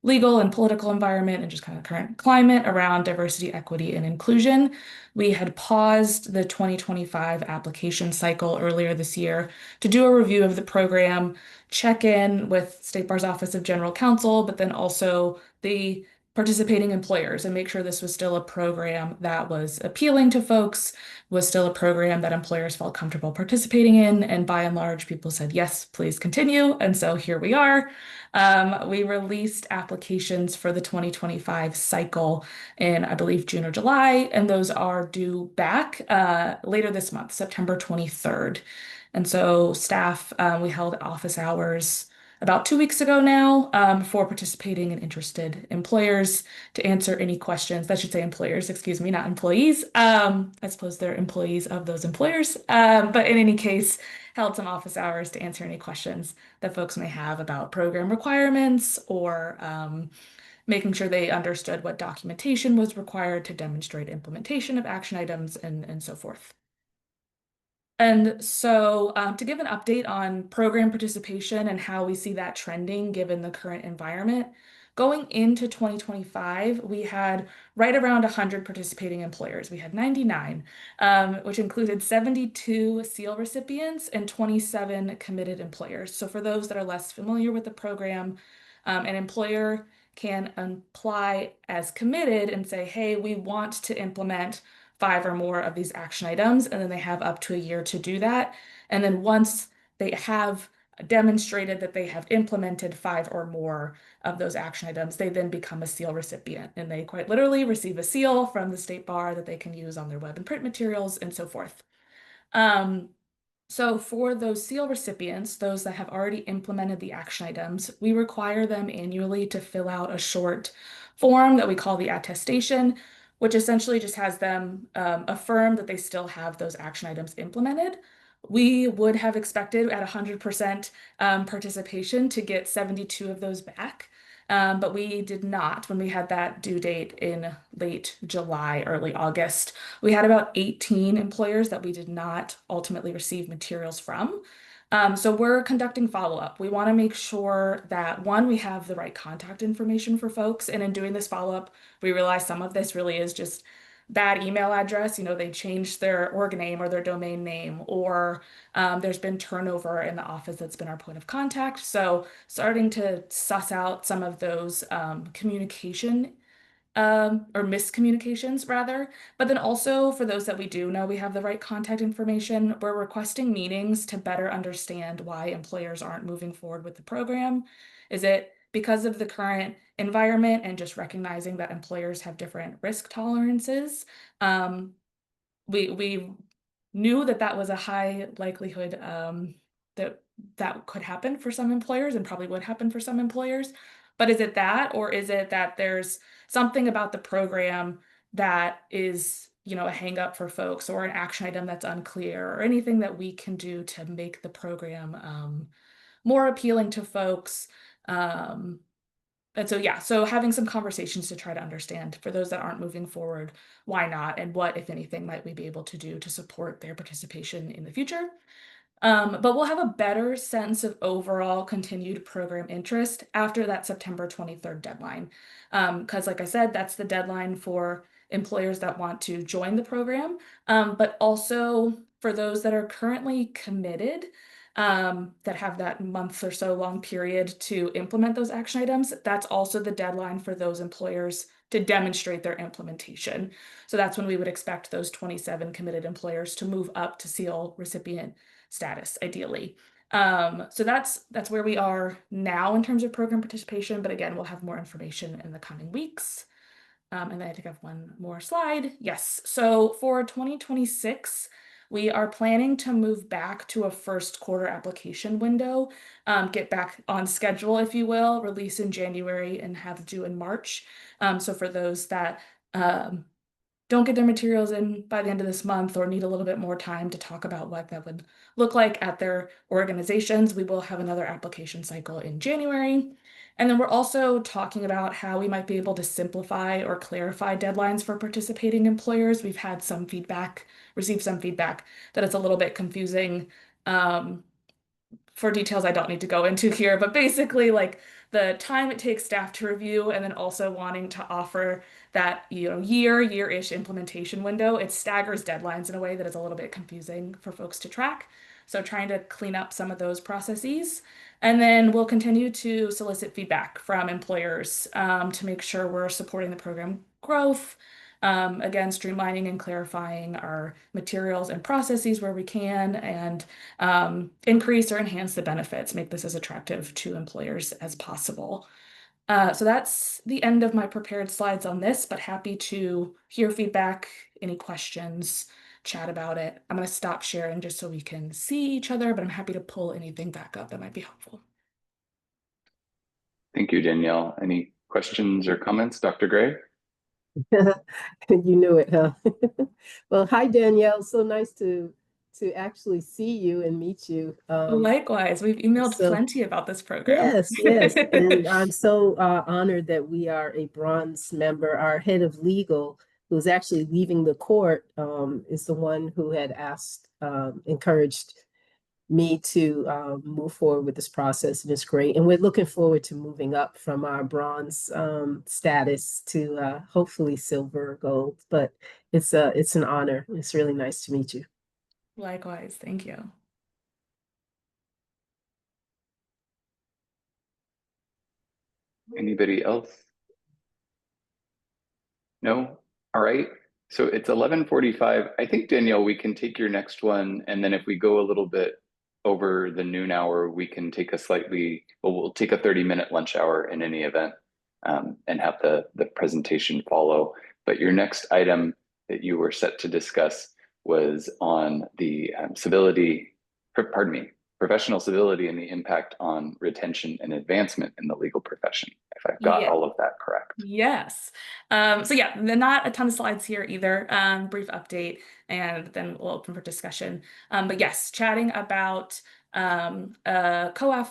legal and political environment and just kind of current climate around diversity, equity, and inclusion, we had paused the 2025 application cycle earlier this year to do a review of the program, check in with State Bar's Office of General Counsel, but then also the participating employers, and make sure this was still a program that was appealing to folks, was still a program that employers felt comfortable participating in. And by and large, people said, yes, please continue. And so here we are. We released applications for the 2025 cycle in, I believe, June or July, and those are due back later this month, September 23rd. And so staff, we held office hours about 2 weeks ago now for participating and interested employers to answer any questions. That should say employers, excuse me, not employees. I suppose they're employees of those employers. But in any case, held some office hours to answer any questions that folks may have about program requirements or making sure they understood what documentation was required to demonstrate implementation of action items and so forth. And so to give an update on program participation and how we see that trending given the current environment, going into 2025, we had right around 100 participating employers. We had 99, which included 72 SEAL recipients and 27 committed employers. So for those that are less familiar with the program, an employer can apply as committed and say, hey, we want to implement 5 or more of these action items, and then they have up to a year to do that. And then once they have demonstrated that they have implemented 5 or more of those action items, they then become a SEAL recipient, and they quite literally receive a seal from the state bar that they can use on their web and print materials and so forth. So for those SEAL recipients, those that have already implemented the action items, we require them annually to fill out a short form that we call the attestation, which essentially just has them affirm that they still have those action items implemented. We would have expected at 100% participation to get 72 of those back. But we did not when we had that due date in late July, early August. We had about 18 employers that we did not ultimately receive materials from. So we're conducting follow-up. We want to make sure that, one, we have the right contact information for folks. And in doing this follow-up, we realize some of this really is just bad email address. They changed their org name or their domain name, or there's been turnover in the office that's been our point of contact. So starting to suss out some of those communication or miscommunications rather. But then also for those that we do know we have the right contact information, we're requesting meetings to better understand why employers aren't moving forward with the program. Is it because of the current environment and just recognizing that employers have different risk tolerances? We knew that was a high likelihood that could happen for some employers and probably would happen for some employers. But is it that, or is it that there's something about the program that is, a hang up for folks, or an action item that's unclear, or anything that we can do to make the program more appealing to folks? And so, yeah, so having some conversations to try to understand for those that aren't moving forward, why not, and what, if anything, might we be able to do to support their participation in the future. But we'll have a better sense of overall continued program interest after that September 23rd deadline. Because like I said, that's the deadline for employers that want to join the program, but also for those that are currently committed, that have that month or so long period to implement those action items. That's also the deadline for those employers to demonstrate their implementation. So that's when we would expect those 27 committed employers to move up to SEAL recipient status, ideally. So that's where we are now in terms of program participation. But again, we'll have more information in the coming weeks. And then I think I have one more slide. Yes. So for 2026, we are planning to move back to a first quarter application window, get back on schedule, if you will, release in January and have due in March. So for those that don't get their materials in by the end of this month or need a little bit more time to talk about what that would look like at their organizations, we will have another application cycle in January. And then we're also talking about how we might be able to simplify or clarify deadlines for participating employers. We've had some feedback, received some feedback that it's a little bit confusing. For details I don't need to go into here, but basically like the time it takes staff to review and then also wanting to offer that year-ish implementation window, it staggers deadlines in a way that is a little bit confusing for folks to track. So trying to clean up some of those processes. And then we'll continue to solicit feedback from employers to make sure we're supporting the program growth. Again, streamlining and clarifying our materials and processes where we can, and increase or enhance the benefits, make this as attractive to employers as possible. So that's the end of my prepared slides on this, but happy to hear feedback, any questions, chat about it. I'm going to stop sharing just so we can see each other, but I'm happy to pull anything back up that might be helpful. Thank you, Danielle. Any questions or comments, Dr. Gray? You knew it, huh? Well, hi, Danielle. So nice to actually see you and meet you. Likewise, we've emailed plenty about this program. Yes. And I'm so honored that we are a bronze member. Our head of legal, who's actually leaving the court, is the one who had encouraged me to move forward with this process, and it's great. And we're looking forward to moving up from our bronze status to hopefully silver or gold. But it's an honor. It's really nice to meet you. Likewise, thank you. Anybody else? No? All right. So it's 11:45. I think, Danielle, we can take your next one. And then if we go a little bit over the noon hour, we can take we'll take a 30-minute lunch hour in any event and have the presentation follow. But your next item that you were set to discuss was on the professional civility and the impact on retention and advancement in the legal profession, if I've got all of that correct. Yes. So yeah, not a ton of slides here either. Brief update, and then we'll open for discussion. But yes, chatting about a COAF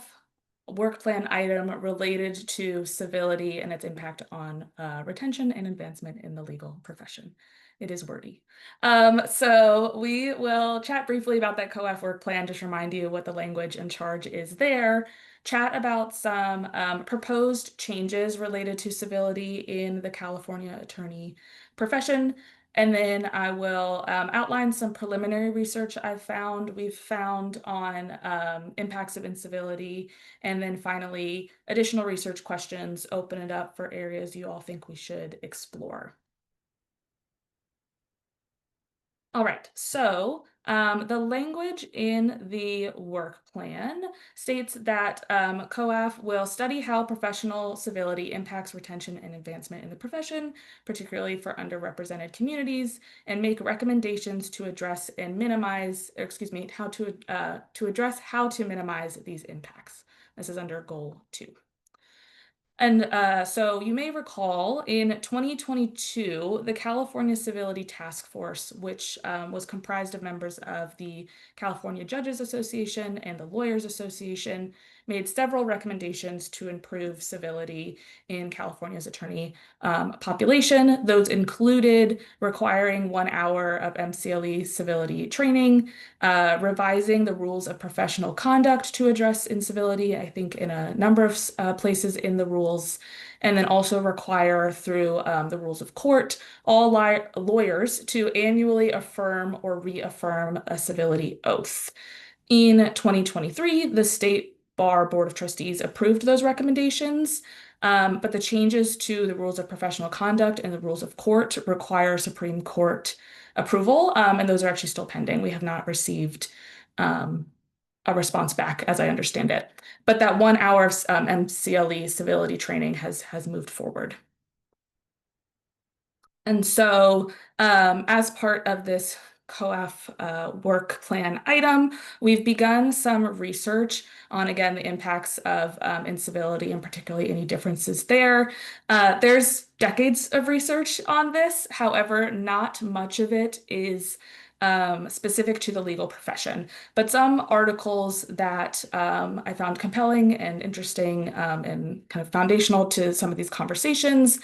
work plan item related to civility and its impact on retention and advancement in the legal profession. It is wordy. So we will chat briefly about that COAF work plan, just remind you what the language and charge is there, chat about some proposed changes related to civility in the California attorney profession, and then I will outline some preliminary research we've found on impacts of incivility, and then finally additional research questions, open it up for areas you all think we should explore. All right, so the language in the work plan states that COAF will study how professional civility impacts retention and advancement in the profession, particularly for underrepresented communities, and make recommendations to address and minimize, to address how to minimize these impacts. This is under Goal 2. And so you may recall in 2022, the California Civility Task Force, which was comprised of members of the California Judges Association and the Lawyers Association, made several recommendations to improve civility in California's attorney population. Those included requiring 1 hour of MCLE civility training, revising the rules of professional conduct to address incivility, I think in a number of places in the rules, and then also require through the rules of court all lawyers to annually affirm or reaffirm a civility oath. In 2023, the State Bar Board of Trustees approved those recommendations, but the changes to the rules of professional conduct and the rules of court require Supreme Court approval, and those are actually still pending. We have not received a response back, as I understand it. But that 1 hour of MCLE civility training has moved forward. And so as part of this COAF work plan item, we've begun some research on, again, the impacts of incivility and particularly any differences there. There's decades of research on this. However, not much of it is specific to the legal profession, but some articles that I found compelling and interesting and kind of foundational to some of these conversations.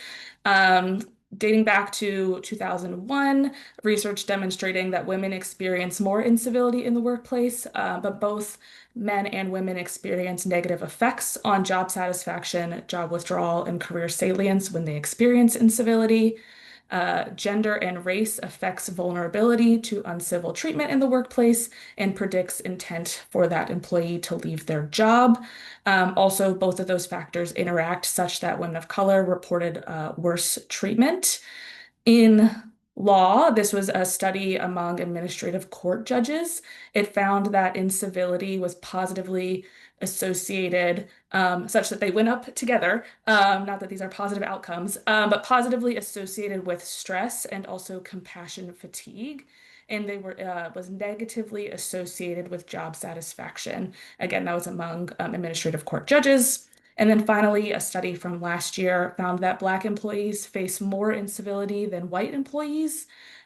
Dating back to 2001, research demonstrating that women experience more incivility in the workplace, but both men and women experience negative effects on job satisfaction, job withdrawal, and career salience when they experience incivility. Gender and race affects vulnerability to uncivil treatment in the workplace and predicts intent for that employee to leave their job. Also, both of those factors interact such that women of color reported worse treatment. In law, this was a study among administrative court judges. It found that incivility was positively associated, such that they went up together, not that these are positive outcomes, but positively associated with stress and also compassion fatigue. and they were was negatively associated with job satisfaction. Again, that was among administrative court judges. And then finally, a study from last year found that Black employees face more incivility than white employees.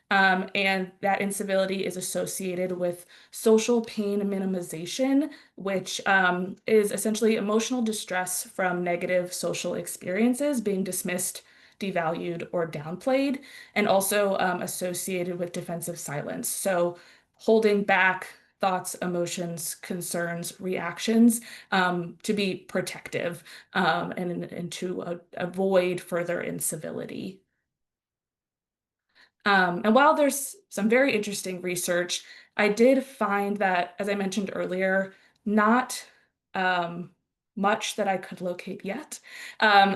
And that incivility is associated with social pain minimization, which is essentially emotional distress from negative social experiences being dismissed, devalued, or downplayed, and also associated with defensive silence. So holding back thoughts, emotions, concerns, reactions to be protective and to avoid further incivility. And while there's some very interesting research, I did find that, as I mentioned earlier, not much that I could locate yet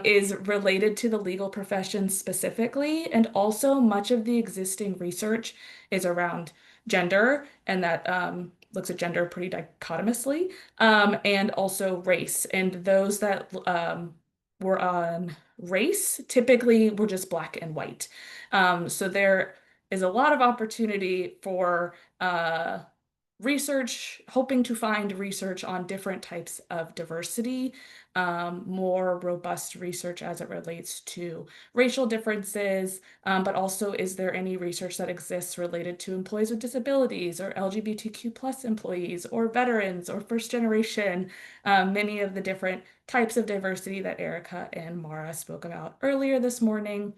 is related to the legal profession specifically. And also much of the existing research is around gender, and that looks at gender pretty dichotomously, and also race. And those that were on race typically were just Black and white. So there is a lot of opportunity for research, hoping to find research on different types of diversity, more robust research as it relates to racial differences, but also is there any research that exists related to employees with disabilities or LGBTQ plus employees or veterans or first generation, many of the different types of diversity that Erica and Mara spoke about earlier this morning.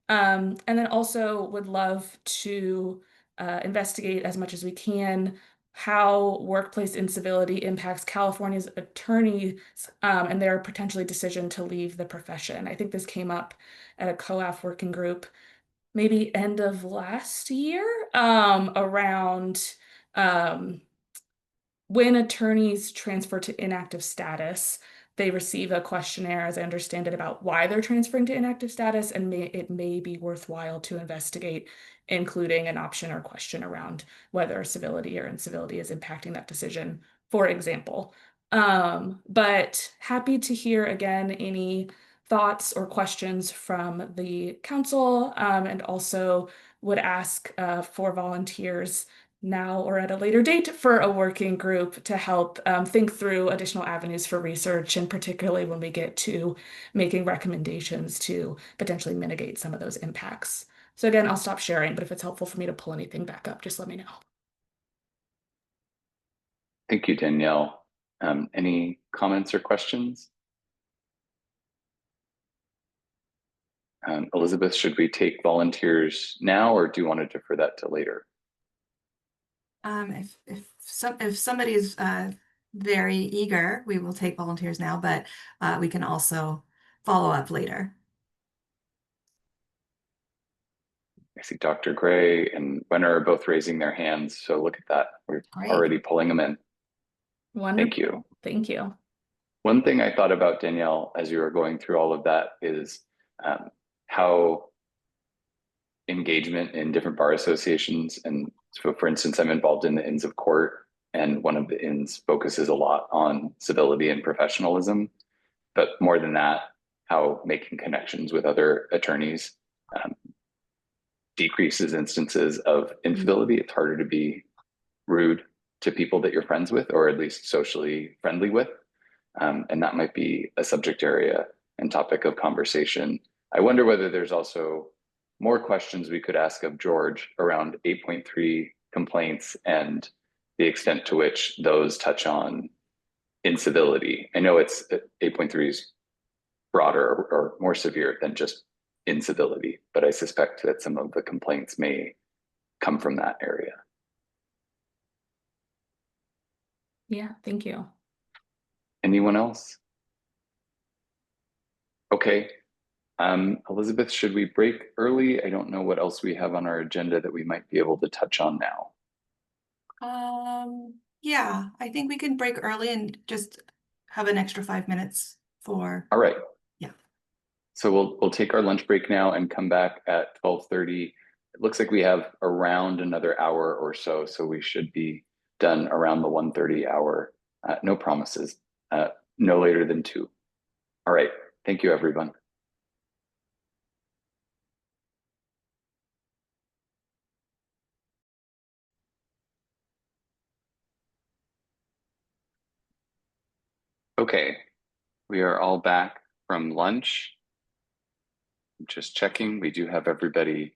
And then also would love to investigate as much as we can how workplace incivility impacts California's attorneys and their potentially decision to leave the profession. I think this came up at a COAF working group maybe end of last year around when attorneys transfer to inactive status, they receive a questionnaire, as I understand it, about why they're transferring to inactive status, and it may be worthwhile to investigate, including an option or question around whether civility or incivility is impacting that decision, for example. But happy to hear again any thoughts or questions from the council, and also would ask for volunteers now or at a later date for a working group to help think through additional avenues for research, and particularly when we get to making recommendations to potentially mitigate some of those impacts. So again, I'll stop sharing, but if it's helpful for me to pull anything back up, just let me know. Thank you, Danielle. Any comments or questions? Elizabeth, should we take volunteers now, or do you want to defer that to later? If somebody's very eager, we will take volunteers now, but we can also follow up later. I see Dr. Gray and Wenner are both raising their hands, so look at that. We're already pulling them in. Wonderful. Thank you. Thank you. One thing I thought about, Danielle, as you were going through all of that is how engagement in different bar associations, and so for instance, I'm involved in the Inns of Court, and one of the Inns focuses a lot on civility and professionalism, but more than that, how making connections with other attorneys decreases instances of incivility. It's harder to be rude to people that you're friends with, or at least socially friendly with. And that might be a subject area and topic of conversation. I wonder whether there's also more questions we could ask of George around 8.3 complaints and the extent to which those touch on incivility. I know it's 8.3 is broader or more severe than just incivility, but I suspect that some of the complaints may come from that area. Yeah, thank you. Anyone else? Okay. Elizabeth, should we break early? I don't know what else we have on our agenda that we might be able to touch on now. Yeah, I think we can break early and just have an extra 5 minutes for. All right. Yeah. So we'll take our lunch break now and come back at 12:30. It looks like we have around another hour or so, so we should be done around the 1:30 hour. No promises. No later than 2. All right. Thank you, everyone. Okay, we are all back from lunch. Just checking, we do have everybody.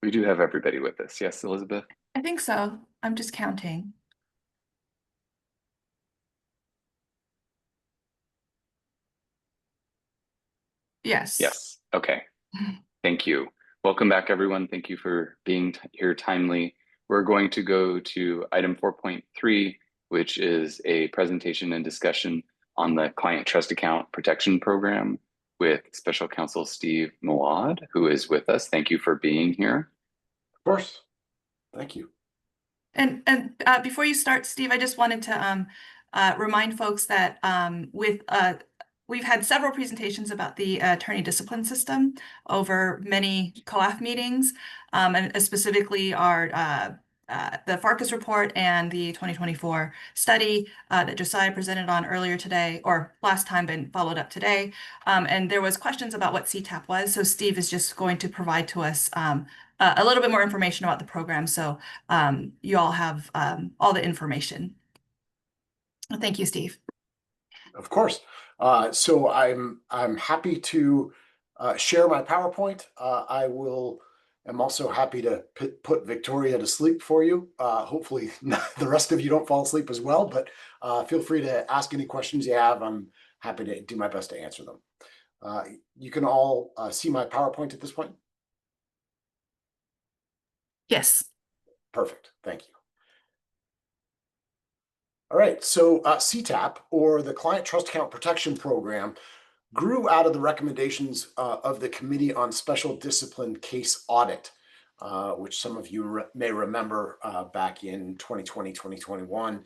We do have everybody with us. Yes, Elizabeth? I think so. I'm just counting. Yes. Yes. Okay. Thank you. Welcome back, everyone. Thank you for being here timely. We're going to go to item 4.3, which is a presentation and discussion on the Client Trust Account Protection Program with Special Counsel Steve Mawad, who is with us. Thank you for being here. Of course. Thank you. And before you start, Steve, I just wanted to remind folks that we've had several presentations about the attorney discipline system over many COAF meetings, and specifically our the Farkas report and the 2024 study that Josiah presented on earlier today, or last time, been followed up today. And there was questions about what CTAPP was. So Steve is just going to provide to us a little bit more information about the program. So you all have all the information. Thank you, Steve. Of course. So I'm happy to share my PowerPoint. I'm also happy to put Victoria to sleep for you. Hopefully the rest of you don't fall asleep as well, but feel free to ask any questions you have. I'm happy to do my best to answer them. You can all see my PowerPoint at this point? Yes. Perfect. Thank you. All right, so CTAPP, or the Client Trust Account Protection Program, grew out of the recommendations of the Committee on Special Discipline Case Audit, which some of you may remember back in 2020, 2021.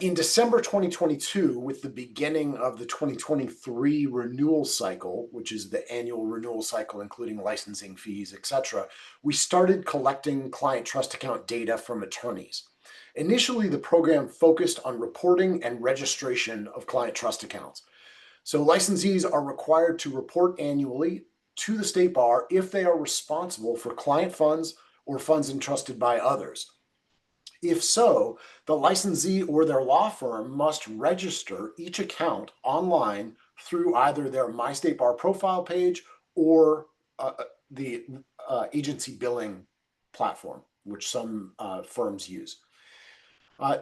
In December 2022, with the beginning of the 2023 renewal cycle, which is the annual renewal cycle, including licensing fees, et cetera, we started collecting client trust account data from attorneys. Initially, the program focused on reporting and registration of client trust accounts. So licensees are required to report annually to the State Bar if they are responsible for client funds or funds entrusted by others. If so, the licensee or their law firm must register each account online through either their My State Bar profile page or the agency billing platform, which some firms use.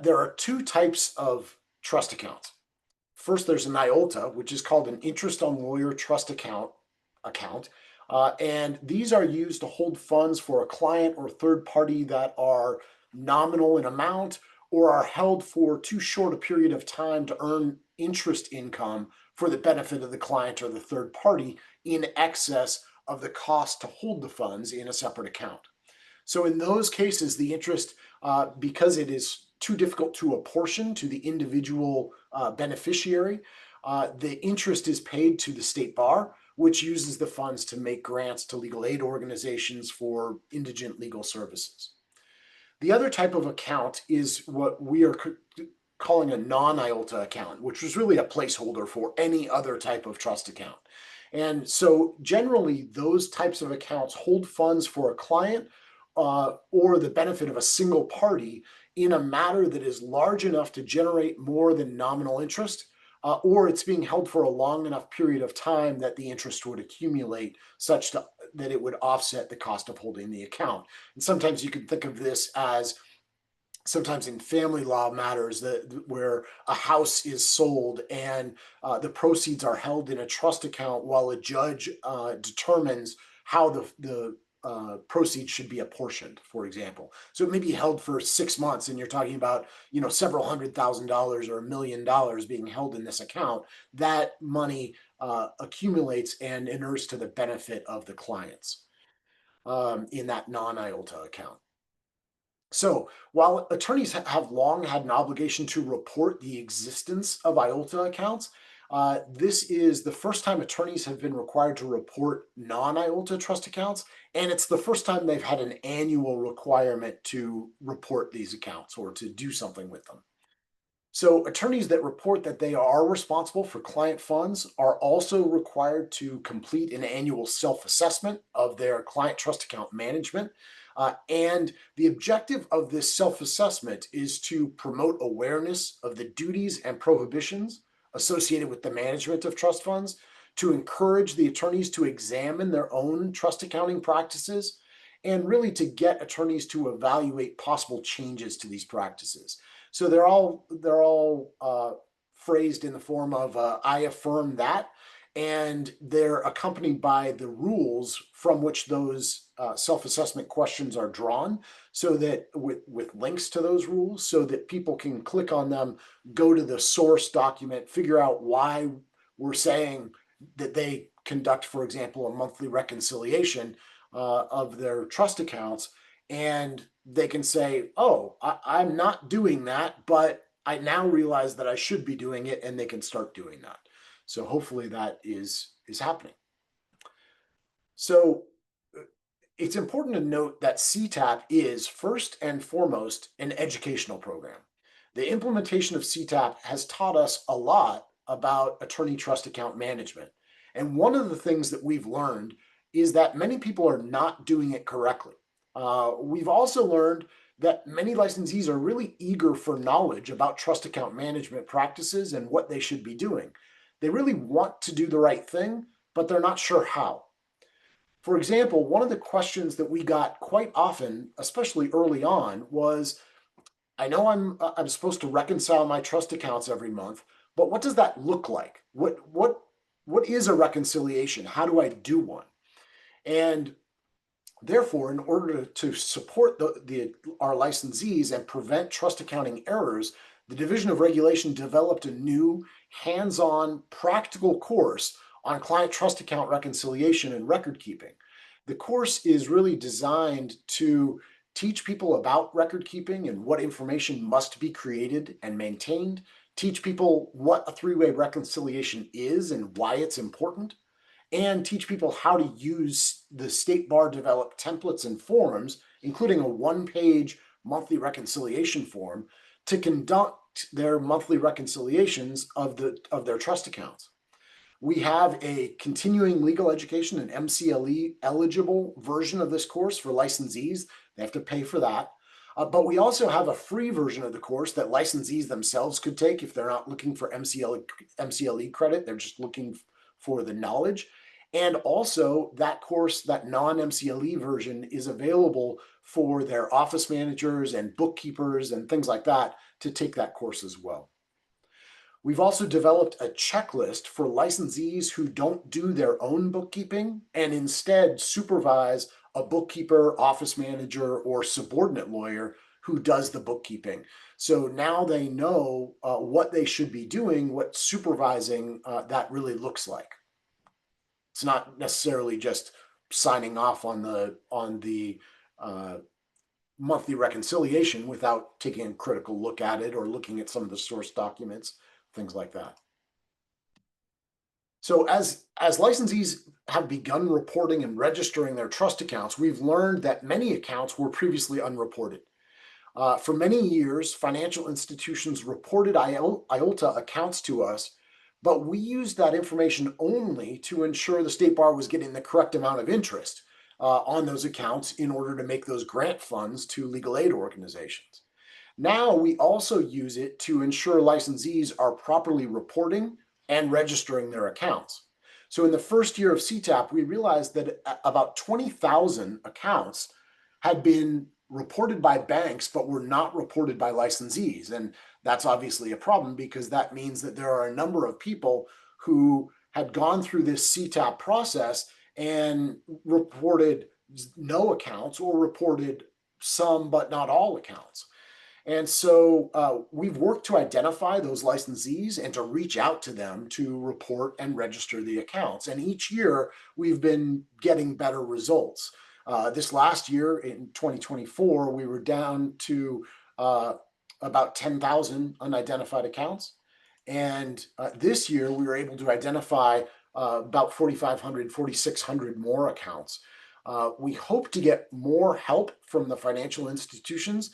There are two types of trust accounts. First, there's an IOLTA, which is called an interest on lawyer trust account. And these are used to hold funds for a client or third party that are nominal in amount or are held for too short a period of time to earn interest income for the benefit of the client or the third party in excess of the cost to hold the funds in a separate account. So in those cases, the interest, because it is too difficult to apportion to the individual beneficiary, the interest is paid to the State Bar, which uses the funds to make grants to legal aid organizations for indigent legal services. The other type of account is what we are calling a non-IOLTA account, which was really a placeholder for any other type of trust account. And so generally, those types of accounts hold funds for a client or the benefit of a single party in a matter that is large enough to generate more than nominal interest, or it's being held for a long enough period of time that the interest would accumulate such that it would offset the cost of holding the account. And sometimes you can think of this as sometimes in family law matters where a house is sold and the proceeds are held in a trust account while a judge determines how the proceeds should be apportioned, for example. So it may be held for 6 months and you're talking about, several $100,000 or $1 million being held in this account. That money accumulates and inures to the benefit of the clients in that non-IOLTA account. So while attorneys have long had an obligation to report the existence of IOLTA accounts, this is the first time attorneys have been required to report non-IOLTA trust accounts, and it's the first time they've had an annual requirement to report these accounts or to do something with them. So attorneys that report that they are responsible for client funds are also required to complete an annual self-assessment of their client trust account management. And the objective of this self-assessment is to promote awareness of the duties and prohibitions associated with the management of trust funds, to encourage the attorneys to examine their own trust accounting practices, and really to get attorneys to evaluate possible changes to these practices. So they're all phrased in the form of I affirm that, and they're accompanied by the rules from which those self-assessment questions are drawn, so that with links to those rules, so that people can click on them, go to the source document, figure out why we're saying that they conduct, for example, a monthly reconciliation of their trust accounts, and they can say, oh, I'm not doing that, but I now realize that I should be doing it, and they can start doing that. So hopefully that is happening. So it's important to note that CTAPP is first and foremost an educational program. The implementation of CTAPP has taught us a lot about attorney trust account management. And one of the things that we've learned is that many people are not doing it correctly. We've also learned that many licensees are really eager for knowledge about trust account management practices and what they should be doing. They really want to do the right thing, but they're not sure how. For example, one of the questions that we got quite often, especially early on, was, I know I'm supposed to reconcile my trust accounts every month, but what does that look like? What is a reconciliation? How do I do one? And therefore, in order to support our licensees and prevent trust accounting errors, the Division of Regulation developed a new hands-on practical course on client trust account reconciliation and record keeping. The course is really designed to teach people about record keeping and what information must be created and maintained, teach people what a three-way reconciliation is and why it's important, and teach people how to use the State Bar developed templates and forms, including a one-page monthly reconciliation form, to conduct their monthly reconciliations of their trust accounts. We have a continuing legal education and MCLE eligible version of this course for licensees. They have to pay for that. But we also have a free version of the course that licensees themselves could take if they're not looking for MCLE credit. They're just looking for the knowledge. And also that course, that non-MCLE version, is available for their office managers and bookkeepers and things like that to take that course as well. We've also developed a checklist for licensees who don't do their own bookkeeping and instead supervise a bookkeeper, office manager, or subordinate lawyer who does the bookkeeping. So now they know what they should be doing, what supervising that really looks like. It's not necessarily just signing off on the monthly reconciliation without taking a critical look at it or looking at some of the source documents, things like that. So as licensees have begun reporting and registering their trust accounts, we've learned that many accounts were previously unreported. For many years, financial institutions reported IOLTA accounts to us, but we used that information only to ensure the State Bar was getting the correct amount of interest on those accounts in order to make those grant funds to legal aid organizations. Now we also use it to ensure licensees are properly reporting and registering their accounts. So in the first year of CTAPP, we realized that about 20,000 accounts had been reported by banks, but were not reported by licensees. And that's obviously a problem, because that means that there are a number of people who had gone through this CTAPP process and reported no accounts or reported some but not all accounts. And so we've worked to identify those licensees and to reach out to them to report and register the accounts. And each year we've been getting better results. This last year in 2024, we were down to about 10,000 unidentified accounts. And this year we were able to identify about 4,500, 4,600 more accounts. We hope to get more help from the financial institutions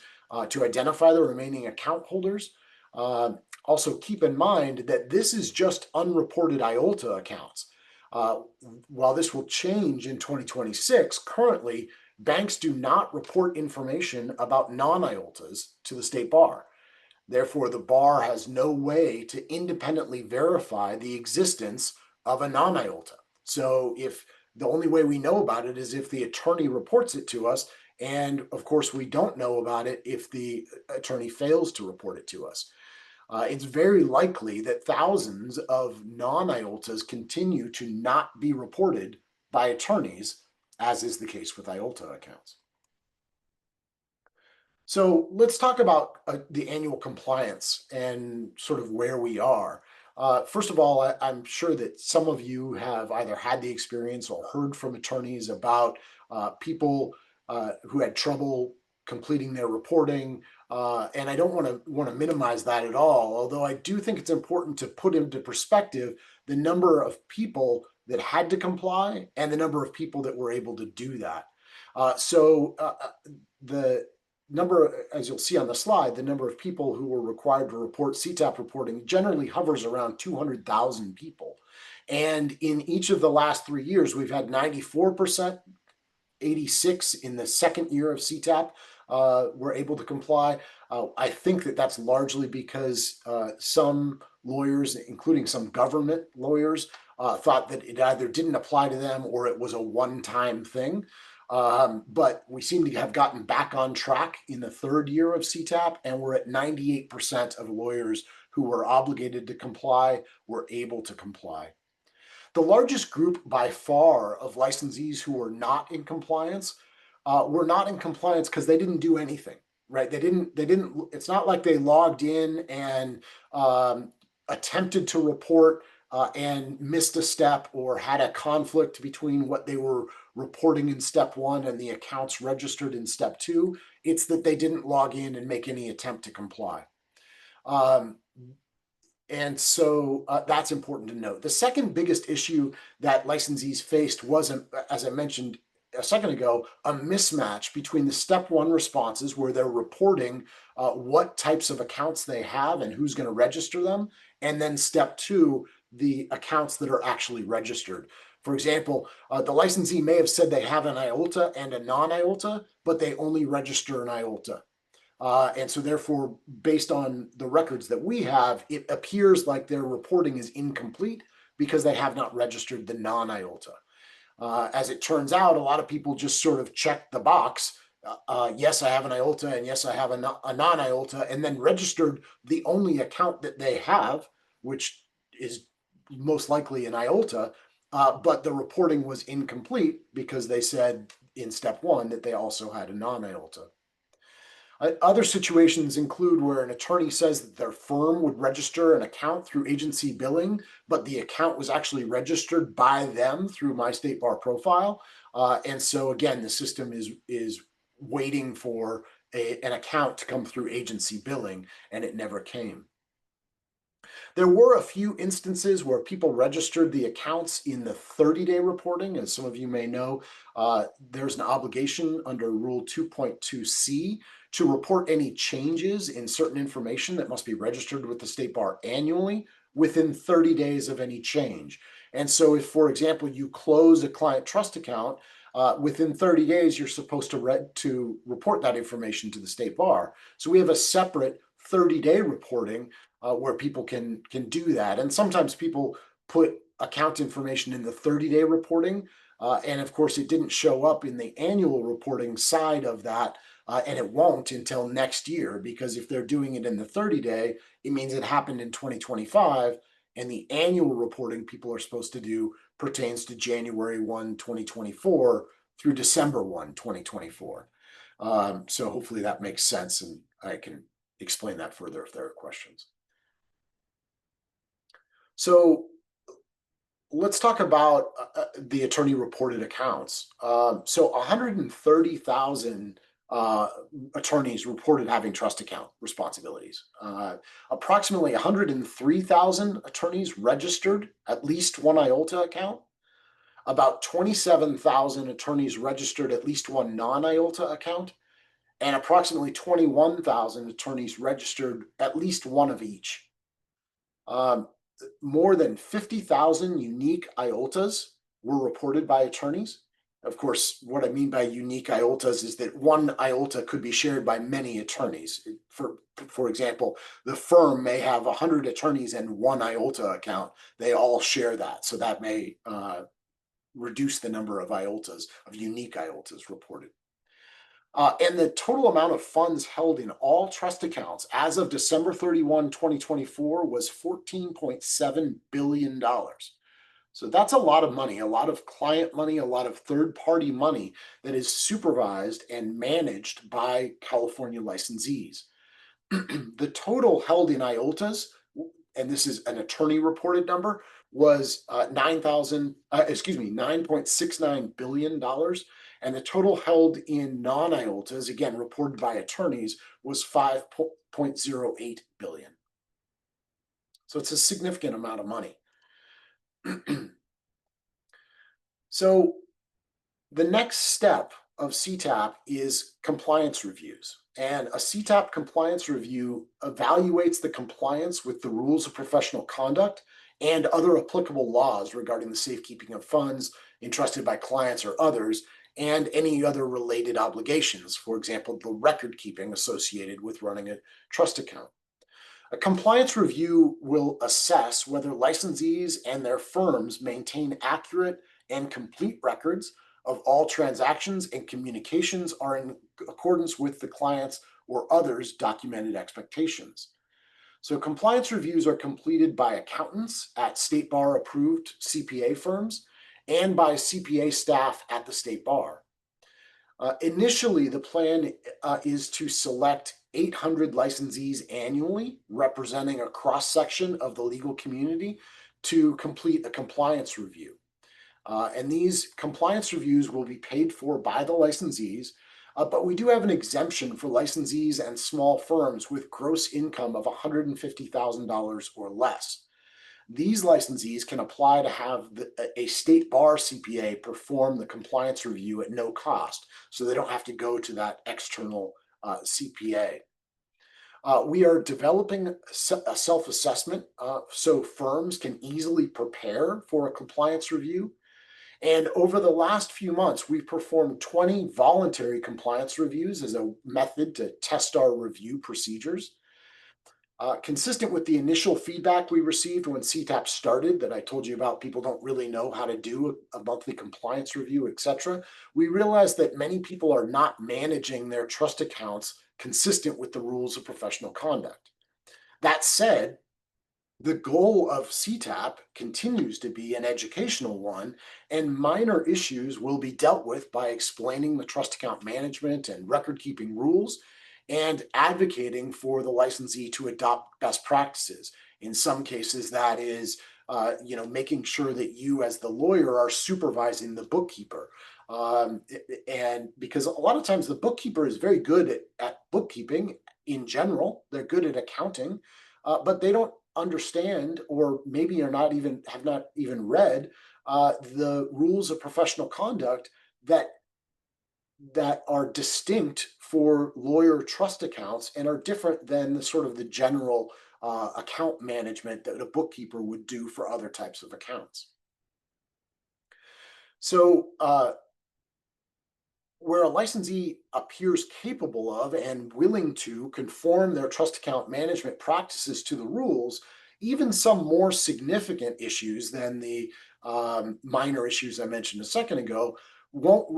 to identify the remaining account holders. Also keep in mind that this is just unreported IOLTA accounts. While this will change in 2026, currently banks do not report information about non-IOLTAs to the state bar. Therefore, the bar has no way to independently verify the existence of a non-IOLTA. So if the only way we know about it is if the attorney reports it to us, and of course we don't know about it if the attorney fails to report it to us. It's very likely that thousands of non-IOLTAs continue to not be reported by attorneys, as is the case with IOLTA accounts. So let's talk about the annual compliance and sort of where we are. First of all, I'm sure that some of you have either had the experience or heard from attorneys about people who had trouble completing their reporting, and I don't want to minimize that at all. Although I do think it's important to put into perspective the number of people that had to comply and the number of people that were able to do that. The number, as you'll see on the slide, the number of people who were required to report CTAPP reporting generally hovers around 200,000 people. And in each of the last 3 years, we've had 94%, 86 in the second year of CTAPP were able to comply. I think that that's largely because some lawyers, including some government lawyers, thought that it either didn't apply to them or it was a one-time thing. But we seem to have gotten back on track in the third year of CTAPP, and we're at 98% of lawyers who were obligated to comply were able to comply. The largest group by far of licensees who were not in compliance were not in compliance because they didn't do anything, right? They didn't, it's not like they logged in and attempted to report and missed a step or had a conflict between what they were reporting in step 1 and the accounts registered in step 2. It's that they didn't log in and make any attempt to comply. And so that's important to note. The second biggest issue that licensees faced was, as I mentioned a second ago, a mismatch between the step 1 responses where they're reporting what types of accounts they have and who's going to register them, and then step 2, the accounts that are actually registered. For example, the licensee may have said they have an IOLTA and a non-IOLTA, but they only register an IOLTA. And so therefore, based on the records that we have, it appears like their reporting is incomplete because they have not registered the non-IOLTA. As it turns out, a lot of people just sort of check the box. Yes, I have an IOLTA, and yes, I have a non-IOLTA, and then registered the only account that they have, which is most likely an IOLTA, but the reporting was incomplete because they said in step 1 that they also had a non-IOLTA. Other situations include where an attorney says that their firm would register an account through agency billing, but the account was actually registered by them through my state bar profile. And so again, the system is waiting for an account to come through agency billing, and it never came. There were a few instances where people registered the accounts in the 30-day reporting. As some of you may know, there's an obligation under Rule 2.2C to report any changes in certain information that must be registered with the state bar annually within 30 days of any change. And so if, for example, you close a client trust account, within 30 days, you're supposed to report that information to the state bar. So we have a separate 30-day reporting where people can do that. And sometimes people put account information in the 30-day reporting. And of course, it didn't show up in the annual reporting side of that. And it won't until next year, because if they're doing it in the 30-day, it means it happened in 2025. And the annual reporting people are supposed to do pertains to January 1, 2024 through December 1, 2024. So hopefully that makes sense, and I can explain that further if there are questions. So let's talk about the attorney reported accounts. So 130,000 attorneys reported having trust account responsibilities. Approximately 103,000 attorneys registered at least one IOLTA account. About 27,000 attorneys registered at least one non-IOLTA account, and approximately 21,000 attorneys registered at least one of each. More than 50,000 unique IOLTAs were reported by attorneys. Of course, what I mean by unique IOLTAs is that one IOLTA could be shared by many attorneys. For example, the firm may have 100 attorneys and one IOLTA account. They all share that. So that may reduce the number of IOLTAs, of unique IOLTAs reported. And the total amount of funds held in all trust accounts as of December 31, 2024 was $14.7 billion. So that's a lot of money, a lot of client money, a lot of third-party money that is supervised and managed by California licensees. The total held in IOLTAs, and this is an attorney-reported number, was $9.69 billion. And the total held in non-IOLTAs, again, reported by attorneys, was $5.08 billion. So it's a significant amount of money. So the next step of CTAPP is compliance reviews. And a CTAPP compliance review evaluates the compliance with the rules of professional conduct and other applicable laws regarding the safekeeping of funds entrusted by clients or others, and any other related obligations, for example, the record keeping associated with running a trust account. A compliance review will assess whether licensees and their firms maintain accurate and complete records of all transactions and communications are in accordance with the client's or others' documented expectations. So compliance reviews are completed by accountants at State Bar approved CPA firms and by CPA staff at the State Bar. Initially, the plan is to select 800 licensees annually, representing a cross-section of the legal community, to complete a compliance review. And these compliance reviews will be paid for by the licensees, but we do have an exemption for licensees and small firms with gross income of $150,000 or less. These licensees can apply to have a State Bar CPA perform the compliance review at no cost, so they don't have to go to that external CPA. We are developing a self-assessment so firms can easily prepare for a compliance review. And over the last few months, we've performed 20 voluntary compliance reviews as a method to test our review procedures. Consistent with the initial feedback we received when CTAPP started, that I told you about, people don't really know how to do a monthly compliance review, etc. We realized that many people are not managing their trust accounts consistent with the rules of professional conduct. That said, the goal of CTAPP continues to be an educational one, and minor issues will be dealt with by explaining the trust account management and record-keeping rules and advocating for the licensee to adopt best practices. In some cases, that is, making sure that you as the lawyer are supervising the bookkeeper. And because a lot of times the bookkeeper is very good at bookkeeping in general, they're good at accounting, but they don't understand, or maybe have not even read the rules of professional conduct that are distinct for lawyer trust accounts and are different than the sort of the general account management that a bookkeeper would do for other types of accounts. So where a licensee appears capable of and willing to conform their trust account management practices to the rules, even some more significant issues than the minor issues I mentioned a second ago won't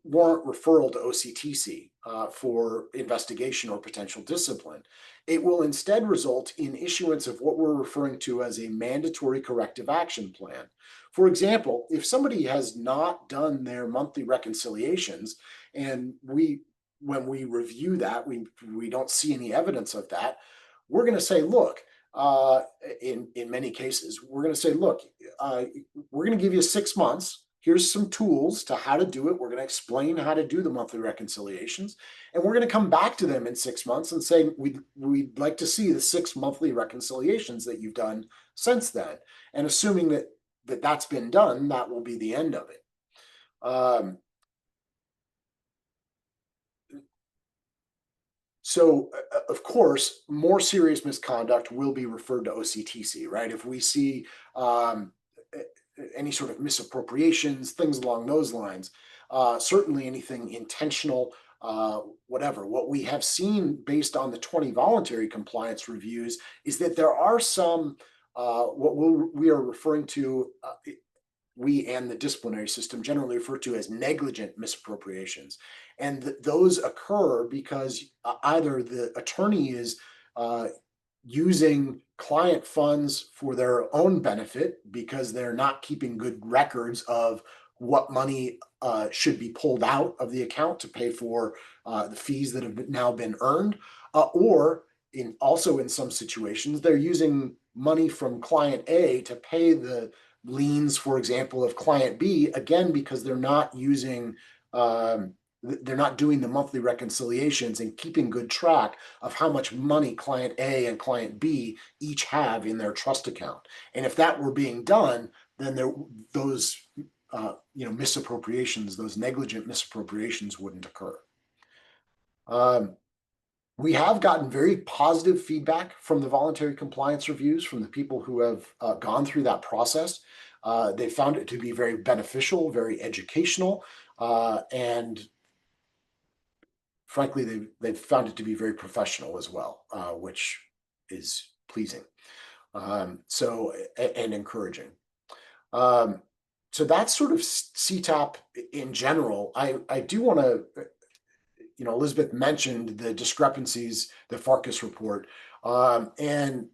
warrant referral to OCTC for investigation or potential discipline. It will instead result in issuance of what we're referring to as a mandatory corrective action plan. For example, if somebody has not done their monthly reconciliations, and when we review that, we don't see any evidence of that, we're going to say, look, in many cases, we're going to say, look, we're going to give you 6 months. Here's some tools to how to do it. We're going to explain how to do the monthly reconciliations. And we're going to come back to them in 6 months and say, we'd like to see the 6 monthly reconciliations that you've done since then. And assuming that that's been done, that will be the end of it. So, of course, more serious misconduct will be referred to OCTC, right? If we see any sort of misappropriations, things along those lines, certainly anything intentional, whatever. What we have seen based on the 20 voluntary compliance reviews is that there are some, what we are referring to, we and the disciplinary system generally refer to as negligent misappropriations. And those occur because either the attorney is using client funds for their own benefit because they're not keeping good records of what money should be pulled out of the account to pay for the fees that have now been earned, or also in some situations, they're using money from client A to pay the liens, for example, of client B, again, because they're not using, they're not doing the monthly reconciliations and keeping good track of how much money client A and client B each have in their trust account. And if that were being done, then those misappropriations, those negligent misappropriations wouldn't occur. We have gotten very positive feedback from the voluntary compliance reviews from the people who have gone through that process. They found it to be very beneficial, very educational, and frankly, they've found it to be very professional as well, which is pleasing. And encouraging. So that's sort of CTAPP in general. I do want to, Elizabeth mentioned the discrepancies, the Farkas report, and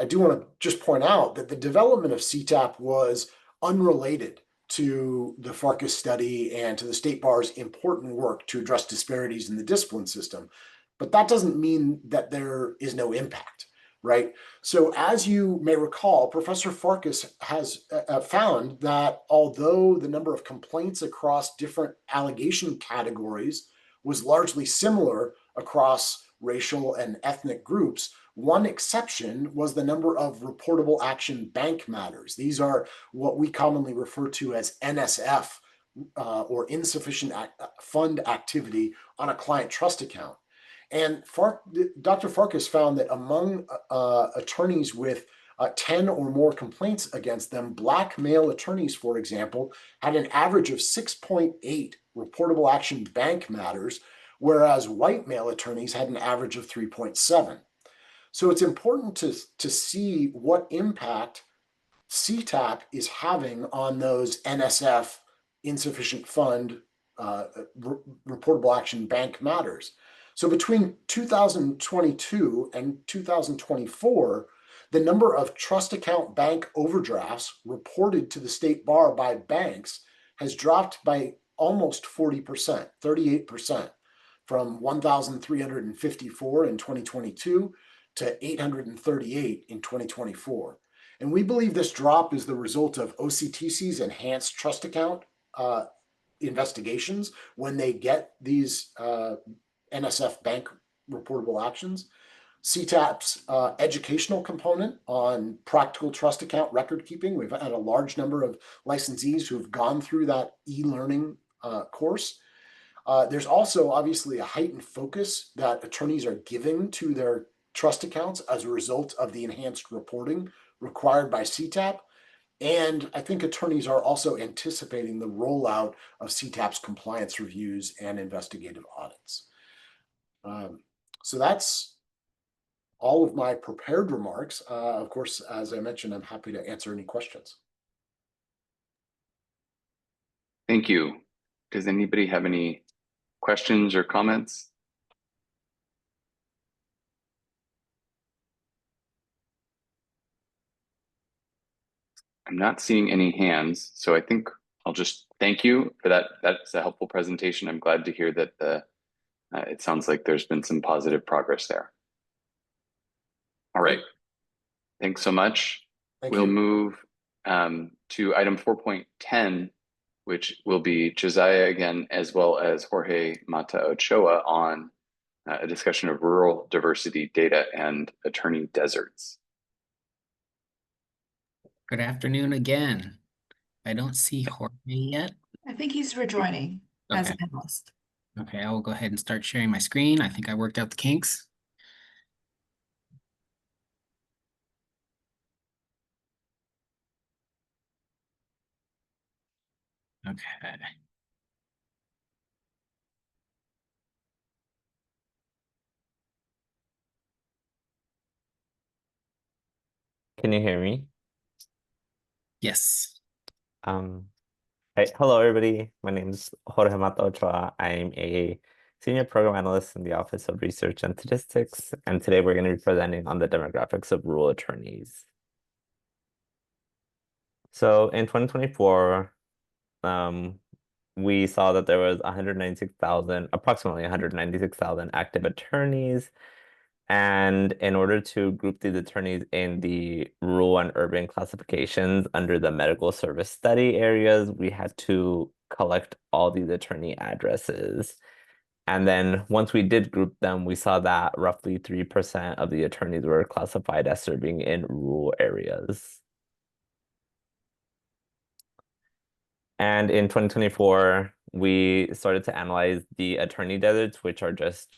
I do want to just point out that the development of CTAPP was unrelated to the Farkas study and to the State Bar's important work to address disparities in the discipline system. But that doesn't mean that there is no impact, right? So as you may recall, Professor Farkas has found that although the number of complaints across different allegation categories was largely similar across racial and ethnic groups, one exception was the number of reportable action bank matters. These are what we commonly refer to as NSF, or insufficient fund activity on a client trust account. And Dr. Farkas found that among attorneys with 10 or more complaints against them, Black male attorneys, for example, had an average of 6.8 reportable action bank matters, whereas white male attorneys had an average of 3.7. So it's important to see what impact CTAPP is having on those NSF, insufficient fund, reportable action bank matters. So between 2022 and 2024, the number of trust account bank overdrafts reported to the State Bar by banks has dropped by almost 40%, 38%, from 1,354 in 2022 to 838 in 2024. And we believe this drop is the result of OCTC's enhanced trust account investigations when they get these NSF bank reportable actions, CTAPP's educational component on practical trust account record keeping. We've had a large number of licensees who have gone through that e-learning course. There's also obviously a heightened focus that attorneys are giving to their trust accounts as a result of the enhanced reporting required by CTAPP. And I think attorneys are also anticipating the rollout of CTAPP's compliance reviews and investigative audits. So that's all of my prepared remarks. Of course, as I mentioned, I'm happy to answer any questions. Thank you. Does anybody have any questions or comments? I'm not seeing any hands, so I think I'll just thank you for that. That's a helpful presentation. I'm glad to hear that it sounds like there's been some positive progress there. All right. Thanks so much. We'll move to item 4.10, which will be Josiah again, as well as Jorge Mata Ochoa on a discussion of rural diversity data and attorney deserts. Good afternoon again. I don't see Jorge yet. I think he's rejoining as a panelist. Okay, I will go ahead and start sharing my screen. I think I worked out the kinks. Okay. Can you hear me? Yes. Hey, hello everybody. My name is Jorge Mata Ochoa. I'm a senior program analyst in the Office of Research and Statistics, and today we're going to be presenting on the demographics of rural attorneys. So in 2024, we saw that there was approximately 196,000 active attorneys. And in order to group these attorneys in the rural and urban classifications under the medical service study areas, we had to collect all these attorney addresses. And then once we did group them, we saw that roughly 3% of the attorneys were classified as serving in rural areas. And in 2024, we started to analyze the attorney deserts, which are just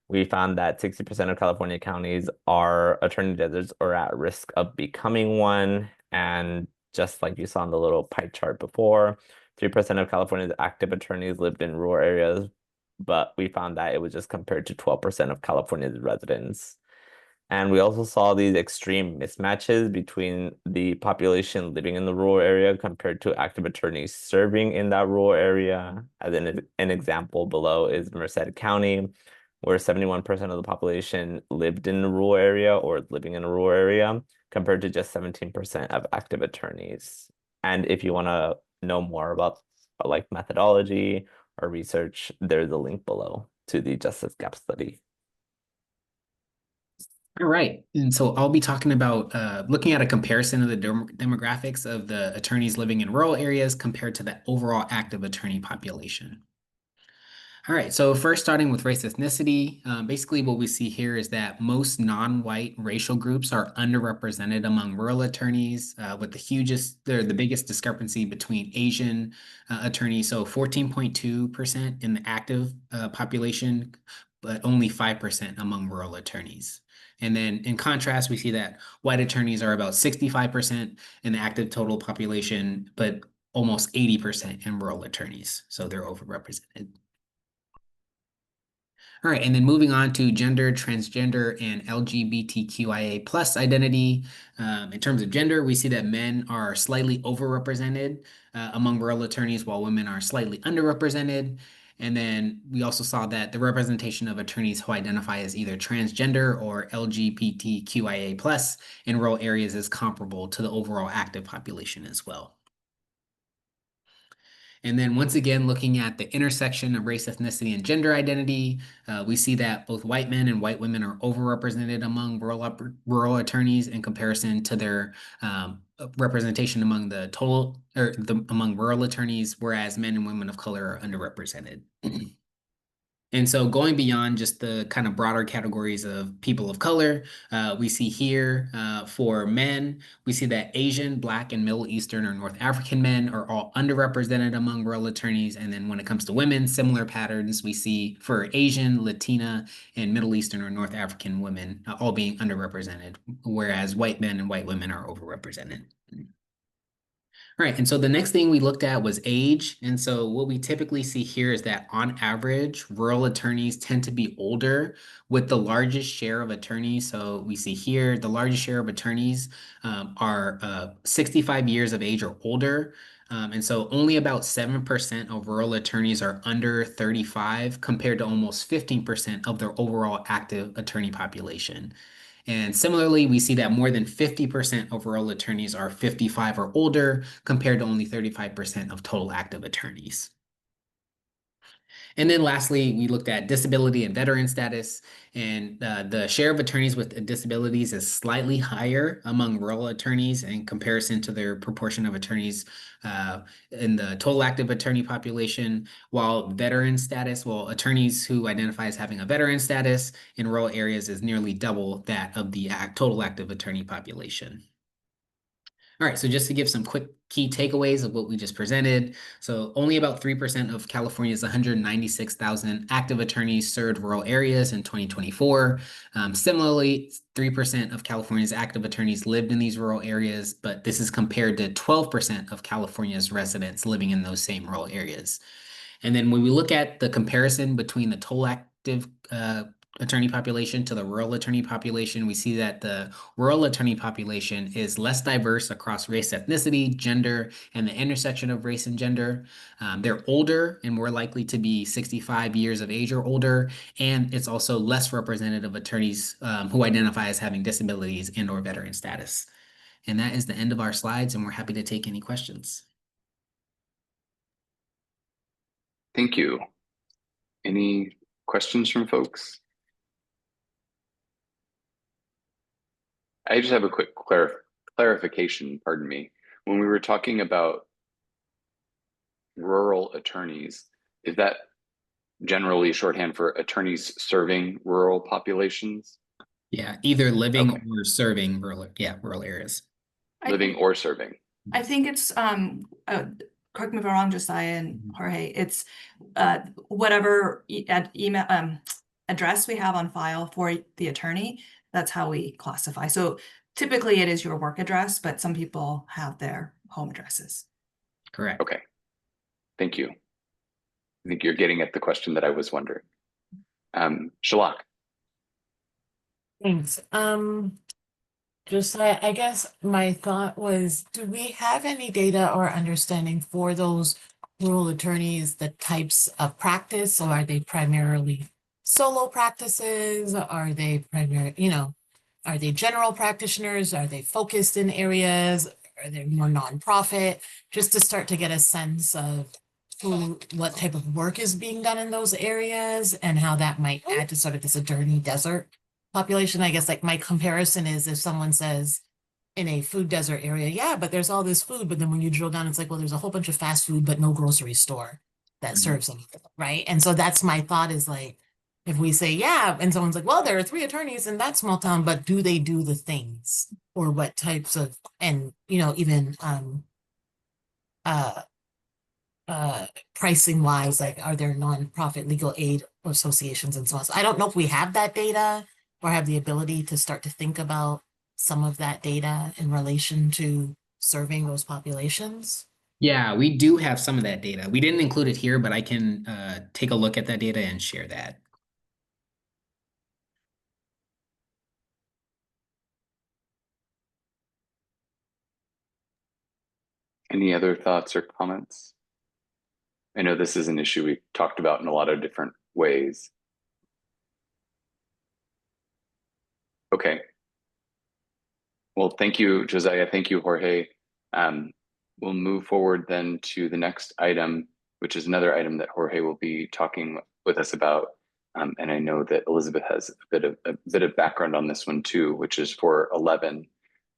we found that 60% of California counties are attorney deserts or at risk of becoming one. And just like you saw on the little pie chart before, 3% of California's active attorneys lived in rural areas, but we found that it was just compared to 12% of California's residents. And we also saw these extreme mismatches between the population living in the rural area compared to active attorneys serving in that rural area. As an example below is Merced County, where 71% of the population lived in a rural area or living in a rural area, compared to just 17% of active attorneys. And if you want to know more about like methodology or research, there's a link below to the Justice Gap study. All right. And so I'll be talking about looking at a comparison of the demographics of the attorneys living in rural areas compared to the overall active attorney population. All right, so first starting with race ethnicity, basically what we see here is that most non-white racial groups are underrepresented among rural attorneys, with the biggest discrepancy between Asian attorneys, so 14.2% in the active population, but only 5% among rural attorneys. And then in contrast, we see that white attorneys are about 65% in the active total population, but almost 80% in rural attorneys, so they're overrepresented. All right, and then moving on to gender, transgender, and LGBTQIA plus identity. In terms of gender, we see that men are slightly overrepresented among rural attorneys, while women are slightly underrepresented. And then we also saw that the representation of attorneys who identify as either transgender or LGBTQIA plus in rural areas is comparable to the overall active population as well. And then once again, looking at the intersection of race, ethnicity, and gender identity, we see that both white men and white women are overrepresented among rural attorneys in comparison to their representation among among rural attorneys, whereas men and women of color are underrepresented. And so going beyond just the kind of broader categories of people of color, we see here for men, we see that Asian, Black, and Middle Eastern or North African men are all underrepresented among rural attorneys. And then when it comes to women, similar patterns we see for Asian, Latina, and Middle Eastern or North African women all being underrepresented, whereas white men and white women are overrepresented. All right, and so the next thing we looked at was age. And so what we typically see here is that on average, rural attorneys tend to be older with the largest share of attorneys. So we see here the largest share of attorneys are 65 years of age or older. And so only about 7% of rural attorneys are under 35 compared to almost 15% of their overall active attorney population. And similarly, we see that more than 50% of rural attorneys are 55 or older compared to only 35% of total active attorneys. And then lastly, we looked at disability and veteran status, and the share of attorneys with disabilities is slightly higher among rural attorneys in comparison to their proportion of attorneys in the total active attorney population, while veteran status, well, attorneys who identify as having a veteran status in rural areas is nearly double that of the total active attorney population. All right, so just to give some quick key takeaways of what we just presented. So only about 3% of California's 196,000 active attorneys served rural areas in 2024. Similarly, 3% of California's active attorneys lived in these rural areas, but this is compared to 12% of California's residents living in those same rural areas. And then when we look at the comparison between the total active attorney population to the rural attorney population, we see that the rural attorney population is less diverse across race, ethnicity, gender, and the intersection of race and gender. They're older and more likely to be 65 years of age or older, and it's also less representative of attorneys who identify as having disabilities and or veteran status. And that is the end of our slides, and we're happy to take any questions. Thank you. Any questions from folks? I just have a quick clarification, pardon me. When we were talking about rural attorneys, is that generally shorthand for attorneys serving rural populations? Yeah, either living or serving rural areas. Living or serving. I think it's correct me if I'm wrong, Josiah and Jorge, it's whatever email address we have on file for the attorney, that's how we classify. So typically it is your work address, but some people have their home addresses. Correct. Okay. Thank you. I think you're getting at the question that I was wondering. Shalak. Thanks. Just I guess my thought was, do we have any data or understanding for those rural attorneys, the types of practice, or are they primarily solo practices? Are they are they general practitioners? Are they focused in areas? Are they more nonprofit? Just to start to get a sense of what type of work is being done in those areas and how that might add to sort of this attorney desert population. I guess like my comparison is if someone says in a food desert area, yeah, but there's all this food, but then when you drill down, it's like, well, there's a whole bunch of fast food, but no grocery store that serves anything, right? And so that's my thought is like, if we say, yeah, and someone's like, well, there are 3 attorneys in that small town, but do they do the things or what types of, and, even pricing wise, like, are there nonprofit legal aid associations and so on? So I don't know if we have that data or have the ability to start to think about some of that data in relation to serving those populations. Yeah, we do have some of that data. We didn't include it here, but I can take a look at that data and share that. Any other thoughts or comments? I know this is an issue we've talked about in a lot of different ways. Okay. Well, thank you, Josiah. Thank you, Jorge. We'll move forward then to the next item, which is another item that Jorge will be talking with us about. And I know that Elizabeth has a bit of background on this one too, which is for 11,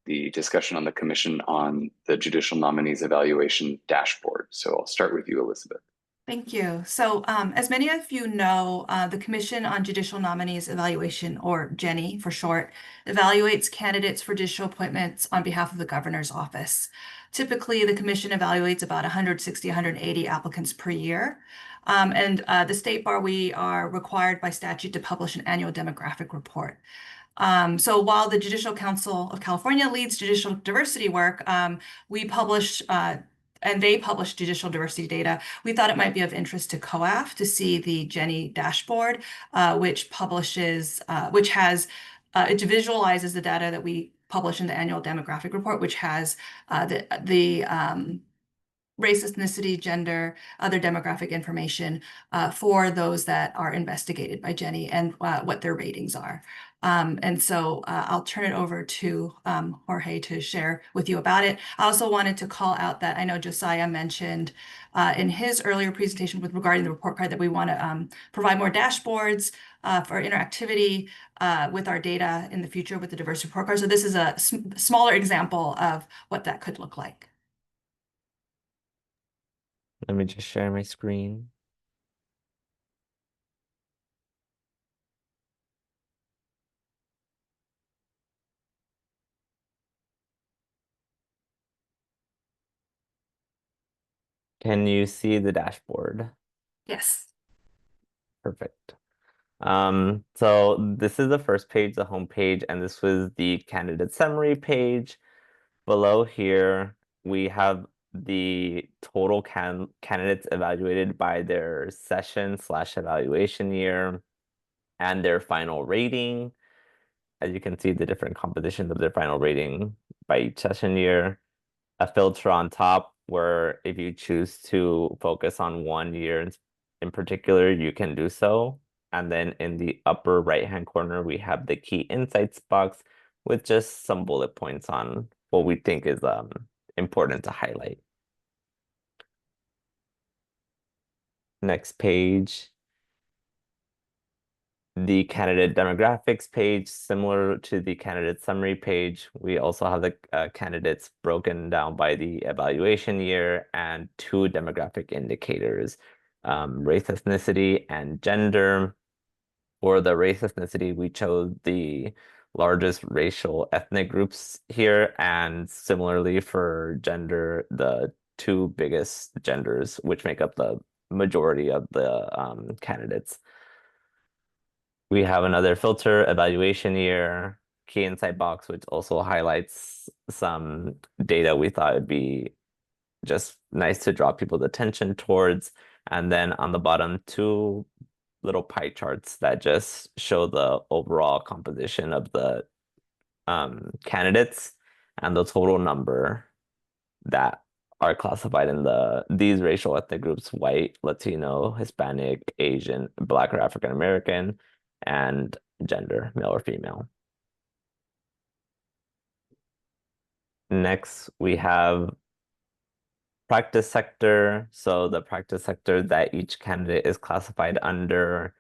the discussion on the Commission on the Judicial Nominees Evaluation Dashboard. So I'll start with you, Elizabeth. Thank you. So as many of you know, the Commission on Judicial Nominees Evaluation, or JENNY for short, evaluates candidates for judicial appointments on behalf of the governor's office. Typically, the commission evaluates about 160, 180 applicants per year. And the State Bar, we are required by statute to publish an annual demographic report. So while the Judicial Council of California leads judicial diversity work, we publish and they publish judicial diversity data. We thought it might be of interest to COAF to see the JENNY dashboard, which has, it visualizes the data that we publish in the annual demographic report, which has the race, ethnicity, gender, other demographic information for those that are investigated by JENNY and what their ratings are. And so I'll turn it over to Jorge to share with you about it. I also wanted to call out that I know Josiah mentioned in his earlier presentation regarding the report card that we want to provide more dashboards for interactivity with our data in the future with the diverse report card. So this is a smaller example of what that could look like. Let me just share my screen. Can you see the dashboard? Yes. Perfect. So this is the first page, the home page, and this was the candidate summary page. Below here, we have the total candidates evaluated by their session/evaluation year. and their final rating. As you can see, the different compositions of their final rating by each session year. A filter on top where if you choose to focus on one year in particular, you can do so. And then in the upper right-hand corner, we have the key insights box with just some bullet points on what we think is important to highlight. Next page. The candidate demographics page, similar to the candidate summary page, we also have the candidates broken down by the evaluation year and 2 demographic indicators, race, ethnicity, and gender. For the race ethnicity, we chose the largest racial ethnic groups here, and similarly for gender, the 2 biggest genders, which make up the majority of the candidates. We have another filter, evaluation year, key insight box, which also highlights some data we thought would be just nice to draw people's attention towards. And then on the bottom, 2 little pie charts that just show the overall composition of the candidates and the total number that are classified in these racial ethnic groups: white, Latino, Hispanic, Asian, Black or African American, and gender, male or female. Next, we have practice sector. So the practice sector that each candidate is classified under.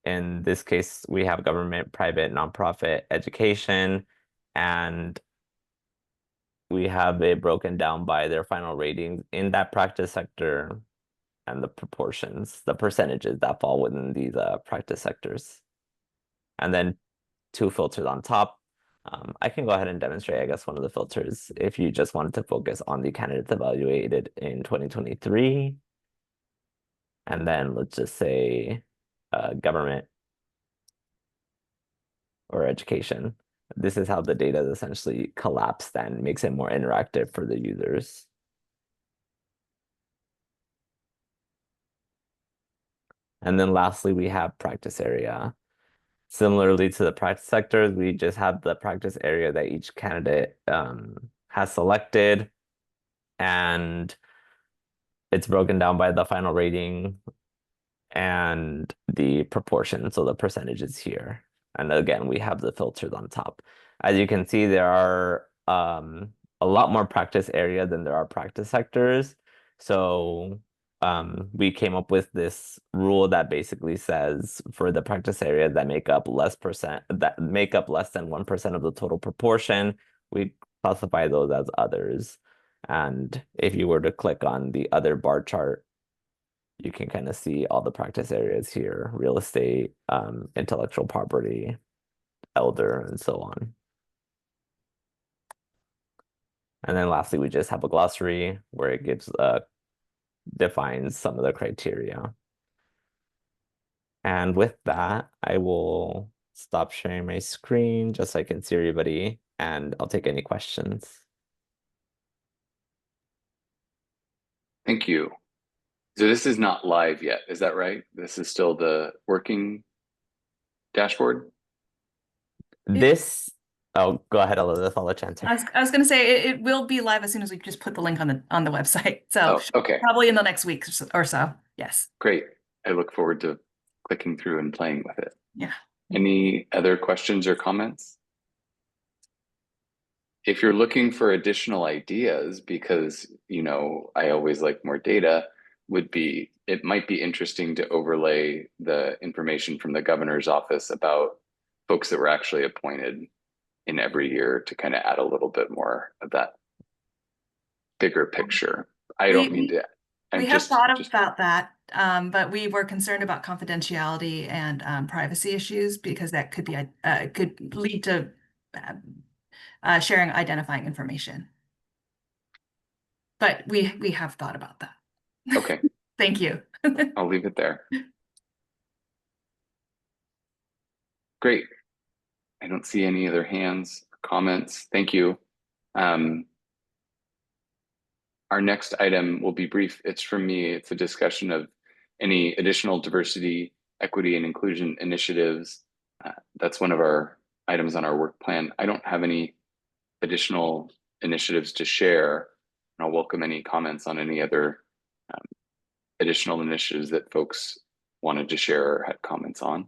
In this case, we have government, private, nonprofit, education, and we have it broken down by their final ratings in that practice sector and the proportions, the percentages that fall within these practice sectors. And then 2 filters on top. I can go ahead and demonstrate, I guess, one of the filters if you just wanted to focus on the candidates evaluated in 2023. And then let's just say government or education. This is how the data is essentially collapsed and makes it more interactive for the users. And then lastly, we have practice area. Similarly to the practice sectors, we just have the practice area that each candidate has selected, and it's broken down by the final rating and the proportion, so the percentages here. And again, we have the filters on top. As you can see, there are a lot more practice area than there are practice sectors. So we came up with this rule that basically says for the practice area that make up less than 1% of the total proportion, we classify those as others. And if you were to click on the other bar chart, you can kind of see all the practice areas here: real estate, intellectual property, elder, and so on. And then lastly, we just have a glossary where it gives defines some of the criteria. And with that, I will stop sharing my screen just so I can see everybody, and I'll take any questions. Thank you. So this is not live yet, is that right? This is still the working dashboard? Oh, go ahead, Elizabeth. I'll let you answer. I was going to say it will be live as soon as we just put the link on the website. So okay. Probably in the next week or so. Yes. Great. I look forward to clicking through and playing with it. Yeah. Any other questions or comments? If you're looking for additional ideas, because, you know, I always like more data, it might be interesting to overlay the information from the governor's office about folks that were actually appointed in every year to kind of add a little bit more of that bigger picture. I don't mean to. We have thought about that, but we were concerned about confidentiality and privacy issues because that could lead to sharing identifying information. But we have thought about that. Okay. Thank you. I'll leave it there. Great. I don't see any other hands or comments. Thank you. Our next item will be brief. It's from me. It's a discussion of any additional diversity, equity, and inclusion initiatives That's one of our items on our work plan. I don't have any additional initiatives to share. And I'll welcome any comments on any other additional initiatives that folks wanted to share or had comments on.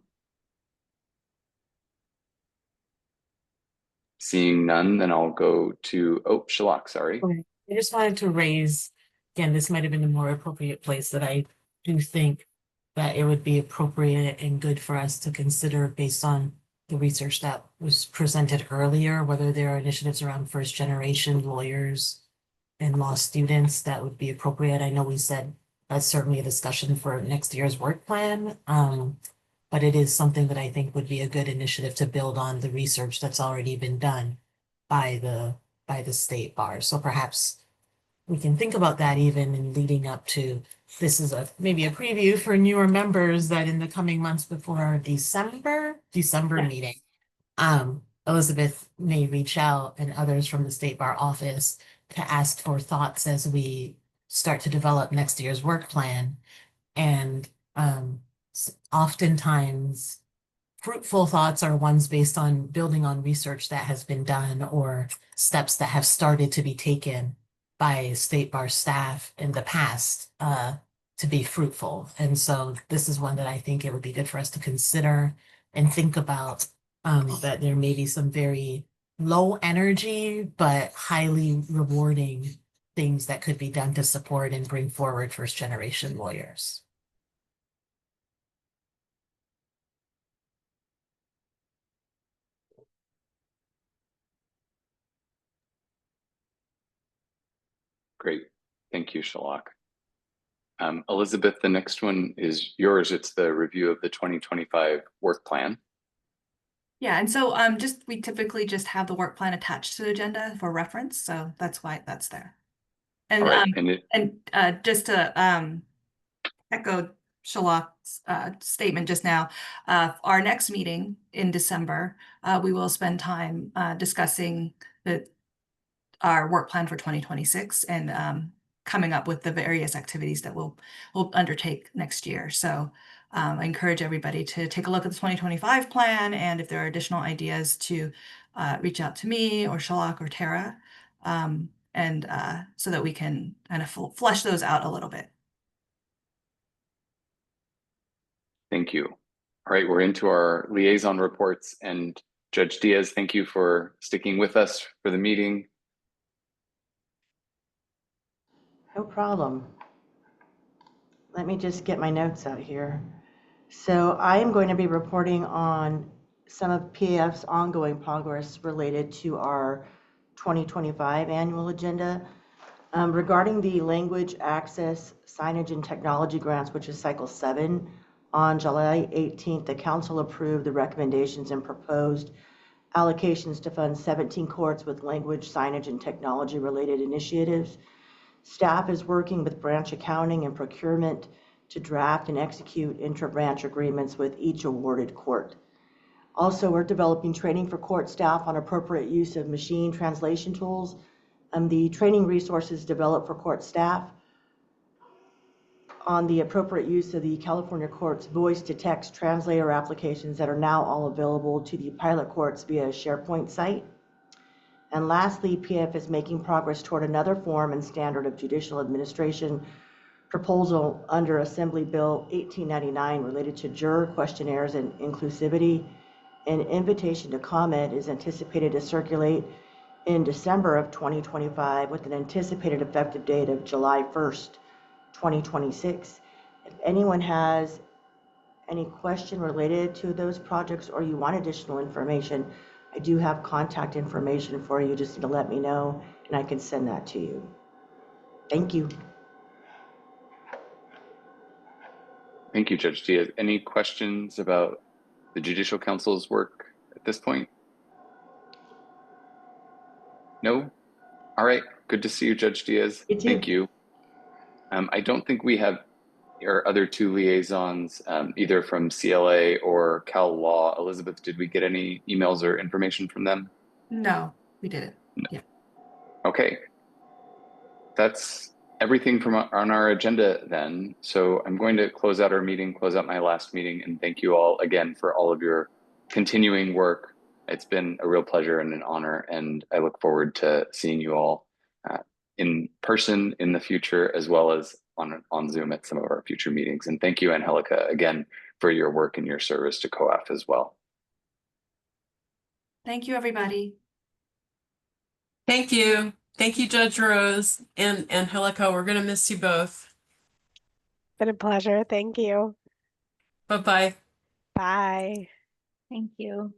Seeing none, then I'll go to, oh, Shalak, sorry. Okay. I just wanted to raise, again, this might have been a more appropriate place, that I do think that it would be appropriate and good for us to consider, based on the research that was presented earlier, whether there are initiatives around first generation lawyers and law students that would be appropriate. I know we said that's certainly a discussion for next year's work plan. But it is something that I think would be a good initiative to build on the research that's already been done by the state bar. So perhaps we can think about that even in leading up to, this is maybe a preview for newer members, that in the coming months before our December meeting, Elizabeth may reach out, and others from the state bar office, to ask for thoughts as we start to develop next year's work plan. And oftentimes fruitful thoughts are ones based on building on research that has been done, or steps that have started to be taken by state bar staff in the past to be fruitful. And so this is one that I think it would be good for us to consider and think about, that there may be some very low energy but highly rewarding things that could be done to support and bring forward first generation lawyers. Great. Thank you, Shalak. Elizabeth, the next one is yours. It's the review of the 2025 work plan. Yeah, and so we typically just have the work plan attached to the agenda for reference, so that's why that's there. And all right, just to echo Shalak's statement just now, our next meeting in December, we will spend time discussing our work plan for 2026 and coming up with the various activities that we'll undertake next year. So I encourage everybody to take a look at the 2025 plan, and if there are additional ideas, to reach out to me or Shalak or Tara, and so that we can kind of flesh those out a little bit. Thank you. All right, we're into our liaison reports, and Judge Diaz, thank you for sticking with us for the meeting. No problem. Let me just get my notes out here. So I am going to be reporting on some of PAF's ongoing progress related to our 2025 annual agenda. Regarding the language access, signage, and technology grants, which is cycle 7, on July 18th, the council approved the recommendations and proposed allocations to fund 17 courts with language, signage, and technology related initiatives. Staff is working with branch accounting and procurement to draft and execute intra-branch agreements with each awarded court. Also, we're developing training for court staff on appropriate use of machine translation tools. The training resources developed for court staff on the appropriate use of the California Courts voice-to-text translator applications that are now all available to the pilot courts via a SharePoint site. And lastly, PF is making progress toward another form and standard of judicial administration proposal under Assembly Bill 1899 related to juror questionnaires and inclusivity. An invitation to comment is anticipated to circulate in December of 2025 with an anticipated effective date of July 1st, 2026. If anyone has any question related to those projects or you want additional information, I do have contact information for you. Just to let me know and I can send that to you. Thank you. Thank you, Judge Diaz. Any questions about the Judicial Council's work at this point? No? All right, good to see you, Judge Diaz. You too. Thank you. I don't think we have our other two liaisons, either from CLA or Cal Law. Elizabeth, did we get any emails or information from them? No, we didn't. No. Yeah. Okay. That's everything from on our agenda then. So I'm going to close out our meeting, close out my last meeting, and thank you all again for all of your continuing work. It's been a real pleasure and an honor, and I look forward to seeing you all in person in the future, as well as on Zoom at some of our future meetings. And thank you, Angelica, again, for your work and your service to COAF as well. Thank you, everybody. Thank you. Thank you, Judge Rose and Angelica. We're going to miss you both. Been a pleasure. Thank you. Bye-bye. Bye. Thank you.